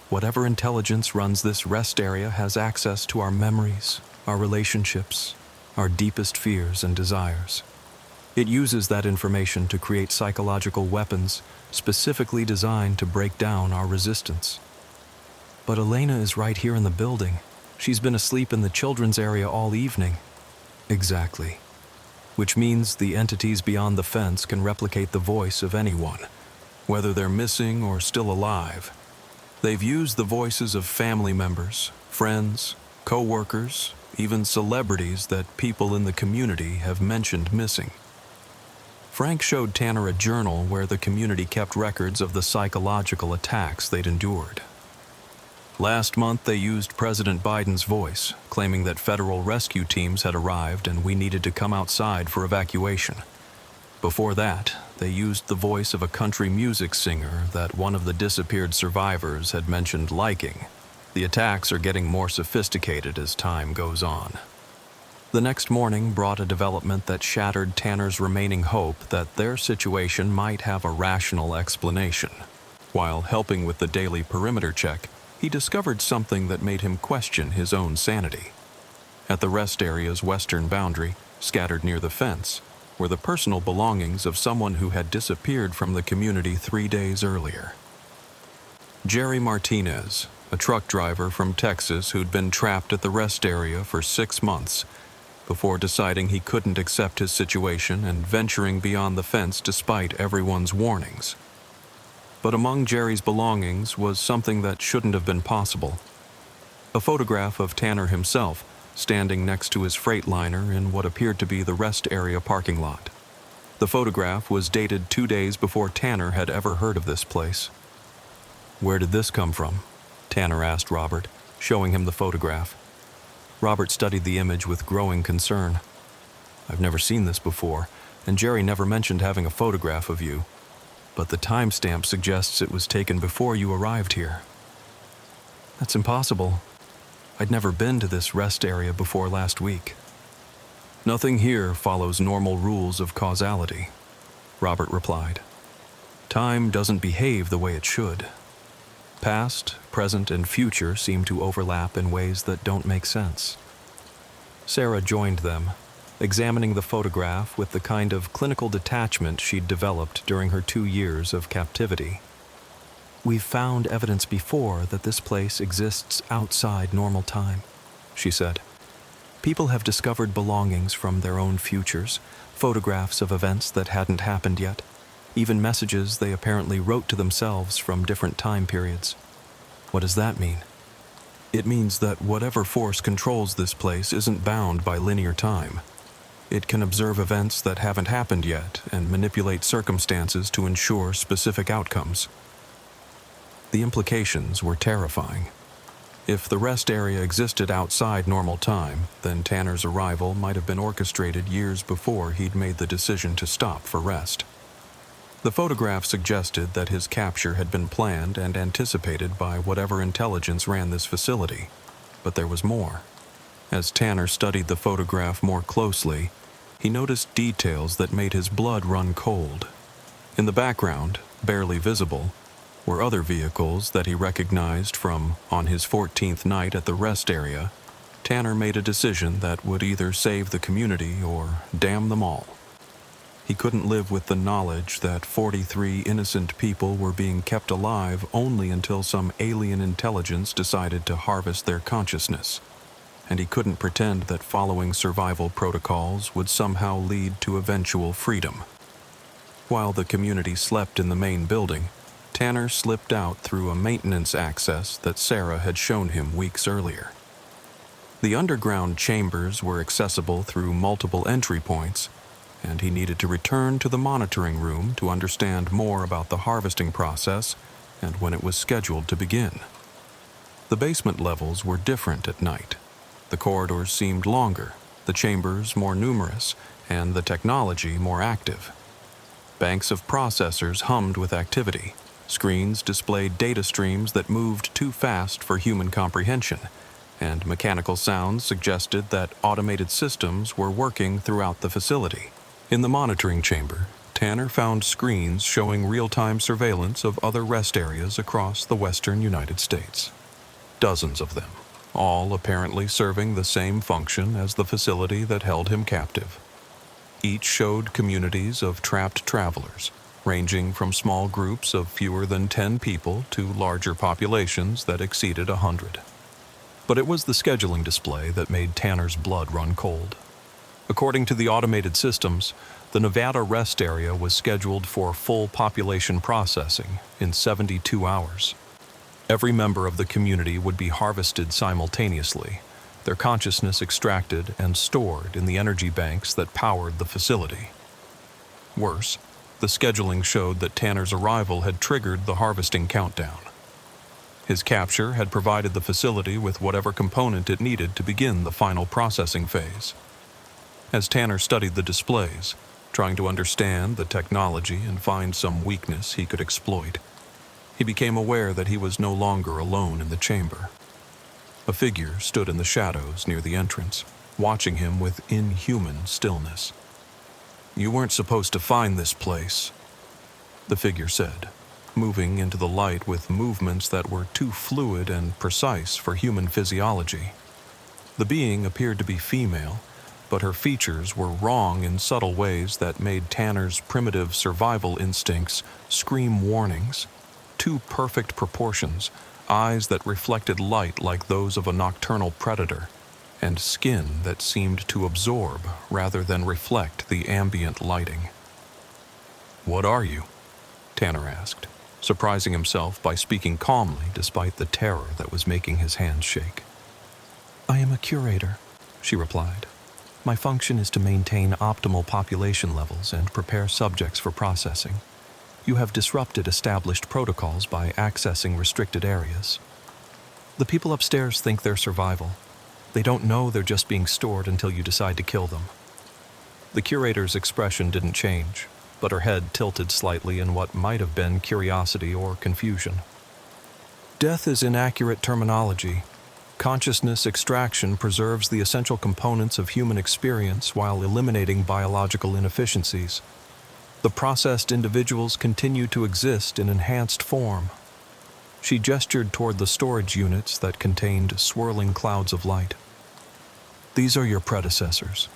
"Whatever intelligence runs this rest area has access to our memories, our relationships, our deepest fears and desires. It uses that information to create psychological weapons specifically designed to break down our resistance. But Elena is right here in the building. She's been asleep in the children's area all evening. Exactly. Which means the entities beyond the fence can replicate the voice of anyone, whether they're missing or still alive. They've used the voices of family members, friends, co-workers, even celebrities that people in the community have mentioned missing. Frank showed Tanner a journal where the community kept records of the psychological attacks they'd endured. Last month, they used President Biden's voice, claiming that federal rescue teams had arrived and we needed to come outside for evacuation. Before that, they used the voice of a country music singer that one of the disappeared survivors had mentioned liking. The attacks are getting more sophisticated as time goes on. The next morning brought a development that shattered Tanner's remaining hope that their situation might have a rational explanation. While helping with the daily perimeter check, he discovered something that made him question his own sanity. At the rest area's western boundary, scattered near the fence, were the personal belongings of someone who had disappeared from the community 3 days earlier. Jerry Martinez, a truck driver from Texas who'd been trapped at the rest area for 6 months, before deciding he couldn't accept his situation and venturing beyond the fence despite everyone's warnings. But among Jerry's belongings was something that shouldn't have been possible. A photograph of Tanner himself, standing next to his Freightliner in what appeared to be the rest area parking lot. The photograph was dated 2 days before Tanner had ever heard of this place. "Where did this come from?" Tanner asked Robert, showing him the photograph. Robert studied the image with growing concern. "I've never seen this before, and Jerry never mentioned having a photograph of you. But the timestamp suggests it was taken before you arrived here." "That's impossible. I'd never been to this rest area before last week." "Nothing here follows normal rules of causality," Robert replied. "Time doesn't behave the way it should. Past, present, and future seem to overlap in ways that don't make sense." Sarah joined them, examining the photograph with the kind of clinical detachment she'd developed during her 2 years of captivity. "We've found evidence before that this place exists outside normal time," she said. "People have discovered belongings from their own futures, photographs of events that hadn't happened yet, even messages they apparently wrote to themselves from different time periods." "What does that mean?" "It means that whatever force controls this place isn't bound by linear time. It can observe events that haven't happened yet and manipulate circumstances to ensure specific outcomes." The implications were terrifying. If the rest area existed outside normal time, then Tanner's arrival might have been orchestrated years before he'd made the decision to stop for rest. The photograph suggested that his capture had been planned and anticipated by whatever intelligence ran this facility, but there was more. As Tanner studied the photograph more closely, he noticed details that made his blood run cold. In the background, barely visible, were other vehicles that he recognized from on his 14th night at the rest area. Tanner made a decision that would either save the community or damn them all. He couldn't live with the knowledge that 43 innocent people were being kept alive only until some alien intelligence decided to harvest their consciousness. And he couldn't pretend that following survival protocols would somehow lead to eventual freedom. While the community slept in the main building, Tanner slipped out through a maintenance access that Sarah had shown him weeks earlier. The underground chambers were accessible through multiple entry points, and he needed to return to the monitoring room to understand more about the harvesting process and when it was scheduled to begin. The basement levels were different at night. The corridors seemed longer, the chambers more numerous, and the technology more active. Banks of processors hummed with activity. Screens displayed data streams that moved too fast for human comprehension, and mechanical sounds suggested that automated systems were working throughout the facility. In the monitoring chamber, Tanner found screens showing real-time surveillance of other rest areas across the western United States. Dozens of them. all apparently serving the same function as the facility that held him captive. Each showed communities of trapped travelers, ranging from small groups of fewer than 10 people to larger populations that exceeded 100. But it was the scheduling display that made Tanner's blood run cold. According to the automated systems, the Nevada rest area was scheduled for full population processing in 72 hours. Every member of the community would be harvested simultaneously, their consciousness extracted and stored in the energy banks that powered the facility. Worse, the scheduling showed that Tanner's arrival had triggered the harvesting countdown. His capture had provided the facility with whatever component it needed to begin the final processing phase. As Tanner studied the displays, trying to understand the technology and find some weakness he could exploit, he became aware that he was no longer alone in the chamber. A figure stood in the shadows near the entrance, watching him with inhuman stillness. "You weren't supposed to find this place," the figure said, moving into the light with movements that were too fluid and precise for human physiology. The being appeared to be female, but her features were wrong in subtle ways that made Tanner's primitive survival instincts scream warnings. Too perfect proportions, eyes that reflected light like those of a nocturnal predator, and skin that seemed to absorb rather than reflect the ambient lighting. "What are you?" Tanner asked, surprising himself by speaking calmly despite the terror that was making his hands shake. "I am a curator," she replied. "My function is to maintain optimal population levels and prepare subjects for processing. You have disrupted established protocols by accessing restricted areas. The people upstairs think they're survival. They don't know they're just being stored until you decide to kill them." The curator's expression didn't change, but her head tilted slightly in what might have been curiosity or confusion. "Death is inaccurate terminology. Consciousness extraction preserves the essential components of human experience while eliminating biological inefficiencies. The processed individuals continue to exist in enhanced form." She gestured toward the storage units that contained swirling clouds of light. "These are your predecessors.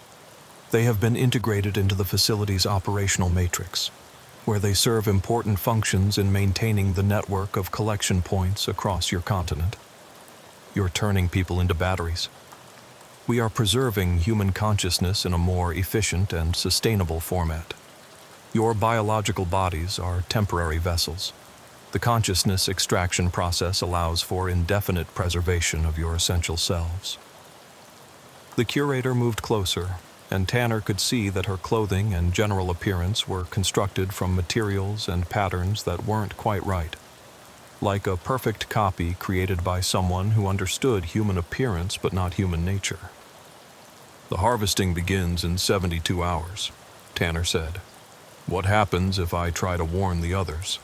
They have been integrated into the facility's operational matrix, where they serve important functions in maintaining the network of collection points across your continent. You're turning people into batteries. We are preserving human consciousness in a more efficient and sustainable format. Your biological bodies are temporary vessels. The consciousness extraction process allows for indefinite preservation of your essential selves." The curator moved closer, and Tanner could see that her clothing and general appearance were constructed from materials and patterns that weren't quite right, like a perfect copy created by someone who understood human appearance but not human nature. "The harvesting begins in 72 hours, Tanner said. "What happens if I try to warn the others?"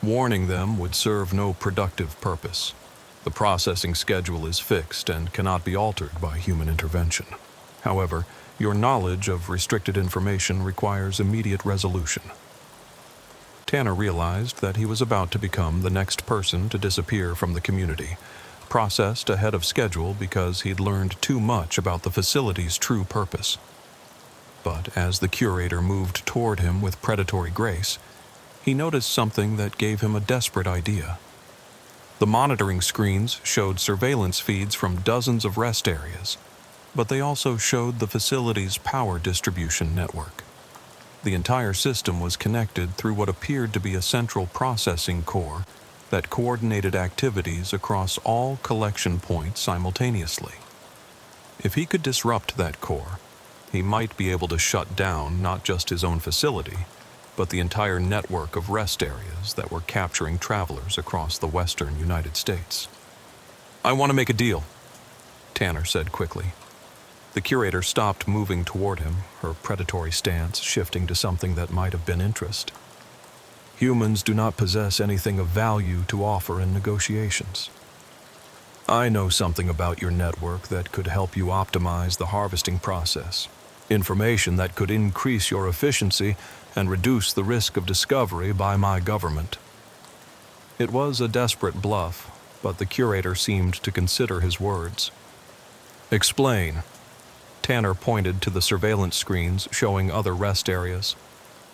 "Warning them would serve no productive purpose. The processing schedule is fixed and cannot be altered by human intervention. However, your knowledge of restricted information requires immediate resolution." Tanner realized that he was about to become the next person to disappear from the community, processed ahead of schedule because he'd learned too much about the facility's true purpose. But as the curator moved toward him with predatory grace, he noticed something that gave him a desperate idea. The monitoring screens showed surveillance feeds from dozens of rest areas, but they also showed the facility's power distribution network. The entire system was connected through what appeared to be a central processing core that coordinated activities across all collection points simultaneously. If he could disrupt that core, he might be able to shut down not just his own facility, but the entire network of rest areas that were capturing travelers across the western United States. "I want to make a deal," Tanner said quickly. The curator stopped moving toward him, her predatory stance shifting to something that might have been interest. "Humans do not possess anything of value to offer in negotiations. I know something about your network that could help you optimize the harvesting process, information that could increase your efficiency and reduce the risk of discovery by my government." It was a desperate bluff, but the curator seemed to consider his words. "Explain." Tanner pointed to the surveillance screens showing other rest areas.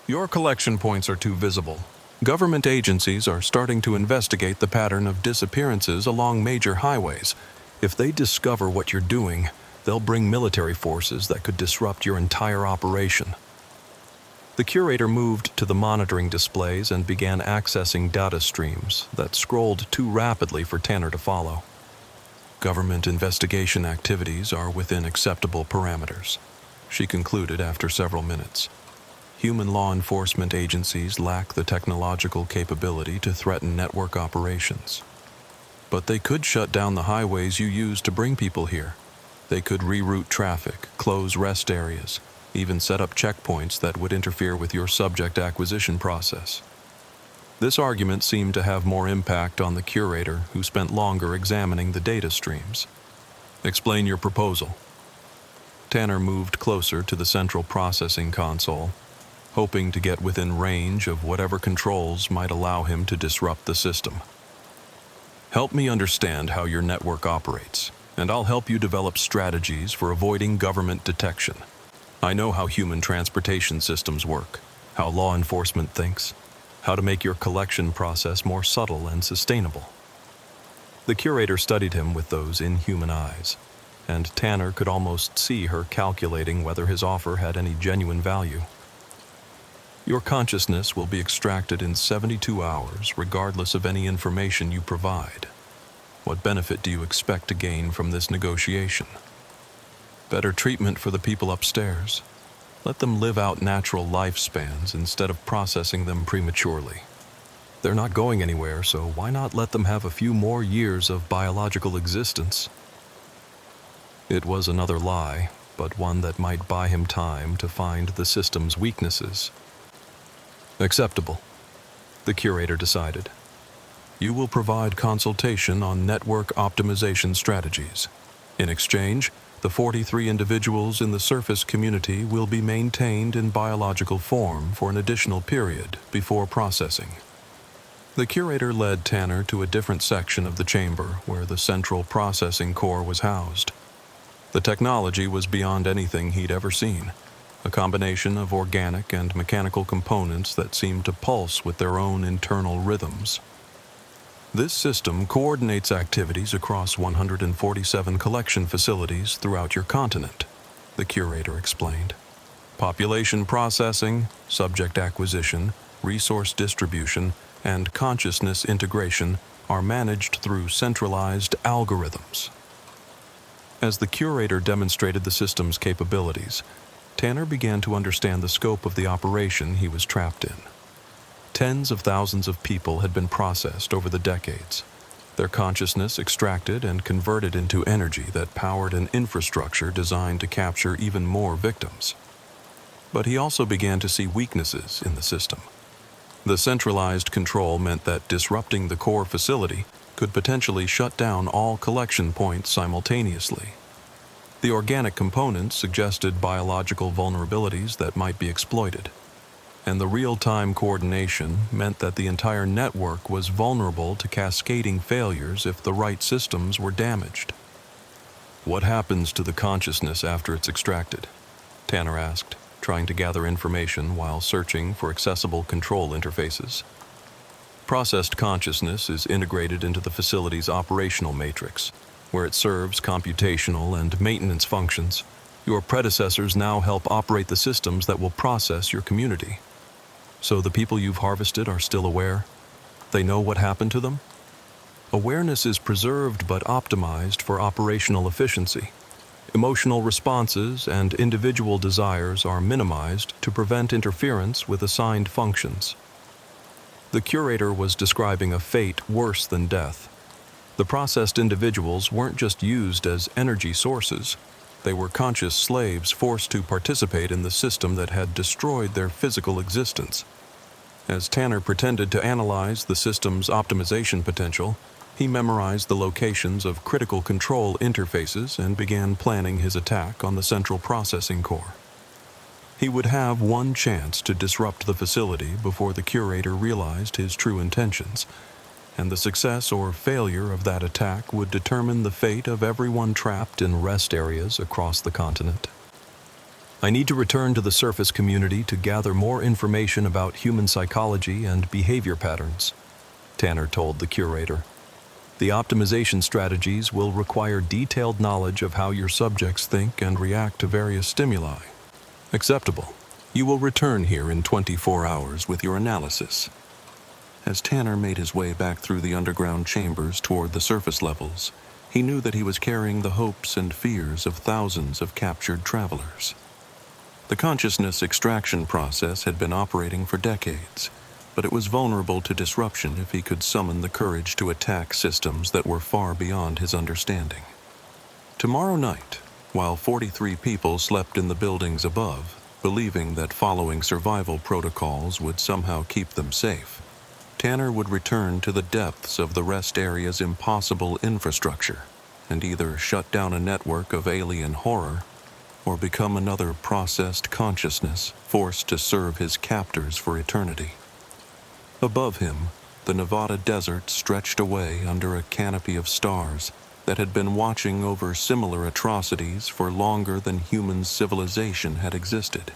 "Your collection points are too visible. Government agencies are starting to investigate the pattern of disappearances along major highways. If they discover what you're doing, they'll bring military forces that could disrupt your entire operation." The curator moved to the monitoring displays and began accessing data streams that scrolled too rapidly for Tanner to follow. "Government investigation activities are within acceptable parameters," she concluded after several minutes. "Human law enforcement agencies lack the technological capability to threaten network operations. But they could shut down the highways you use to bring people here. They could reroute traffic, close rest areas, even set up checkpoints that would interfere with your subject acquisition process." This argument seemed to have more impact on the curator, who spent longer examining the data streams. "Explain your proposal." Tanner moved closer to the central processing console, hoping to get within range of whatever controls might allow him to disrupt the system. "Help me understand how your network operates, and I'll help you develop strategies for avoiding government detection. I know how human transportation systems work, how law enforcement thinks, how to make your collection process more subtle and sustainable." The curator studied him with those inhuman eyes, and Tanner could almost see her calculating whether his offer had any genuine value. "Your consciousness will be extracted in 72 hours, regardless of any information you provide. What benefit do you expect to gain from this negotiation?" "Better treatment for the people upstairs. Let them live out natural lifespans instead of processing them prematurely. They're not going anywhere, so why not let them have a few more years of biological existence?" It was another lie, but one that might buy him time to find the system's weaknesses. "Acceptable," the curator decided. "You will provide consultation on network optimization strategies. In exchange, the 43 individuals in the surface community will be maintained in biological form for an additional period before processing." The curator led Tanner to a different section of the chamber where the central processing core was housed. The technology was beyond anything he'd ever seen, a combination of organic and mechanical components that seemed to pulse with their own internal rhythms. "This system coordinates activities across 147 collection facilities throughout your continent," the curator explained. "Population processing, subject acquisition, resource distribution, and consciousness integration are managed through centralized algorithms." As the curator demonstrated the system's capabilities, Tanner began to understand the scope of the operation he was trapped in. Tens of thousands of people had been processed over the decades, their consciousness extracted and converted into energy that powered an infrastructure designed to capture even more victims. But he also began to see weaknesses in the system. The centralized control meant that disrupting the core facility could potentially shut down all collection points simultaneously. The organic components suggested biological vulnerabilities that might be exploited, and the real-time coordination meant that the entire network was vulnerable to cascading failures if the right systems were damaged. "What happens to the consciousness after it's extracted?" Tanner asked, trying to gather information while searching for accessible control interfaces. Processed consciousness is integrated into the facility's operational matrix, where it serves computational and maintenance functions. Your predecessors now help operate the systems that will process your community. So the people you've harvested are still aware? They know what happened to them? Awareness is preserved but optimized for operational efficiency. Emotional responses and individual desires are minimized to prevent interference with assigned functions. The curator was describing a fate worse than death. The processed individuals weren't just used as energy sources. They were conscious slaves forced to participate in the system that had destroyed their physical existence. As Tanner pretended to analyze the system's optimization potential, he memorized the locations of critical control interfaces and began planning his attack on the central processing core. He would have one chance to disrupt the facility before the curator realized his true intentions, and the success or failure of that attack would determine the fate of everyone trapped in rest areas across the continent. I need to return to the surface community to gather more information about human psychology and behavior patterns, Tanner told the curator. The optimization strategies will require detailed knowledge of how your subjects think and react to various stimuli. Acceptable. You will return here in 24 hours with your analysis. As Tanner made his way back through the underground chambers toward the surface levels, he knew that he was carrying the hopes and fears of thousands of captured travelers. The consciousness extraction process had been operating for decades, but it was vulnerable to disruption if he could summon the courage to attack systems that were far beyond his understanding. Tomorrow night, while 43 people slept in the buildings above, believing that following survival protocols would somehow keep them safe, Tanner would return to the depths of the rest area's impossible infrastructure and either shut down a network of alien horror or become another processed consciousness forced to serve his captors for eternity. Above him, the Nevada desert stretched away under a canopy of stars that had been watching over similar atrocities for longer than human civilization had existed.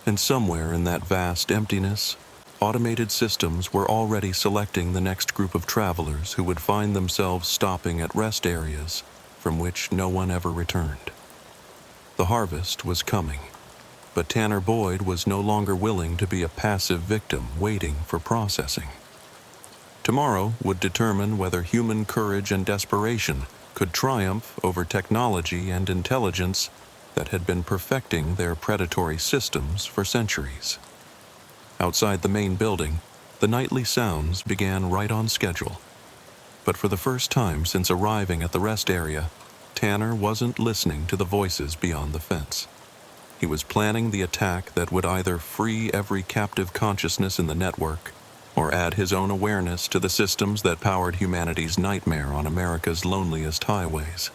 And somewhere in that vast emptiness, automated systems were already selecting the next group of travelers who would find themselves stopping at rest areas from which no one ever returned. The harvest was coming, but Tanner Boyd was no longer willing to be a passive victim waiting for processing. Tomorrow would determine whether human courage and desperation could triumph over technology and intelligence that had been perfecting their predatory systems for centuries. Outside the main building, the nightly sounds began right on schedule. But for the first time since arriving at the rest area, Tanner wasn't listening to the voices beyond the fence. He was planning the attack that would either free every captive consciousness in the network or add his own awareness to the systems that powered humanity's nightmare on America's loneliest highways.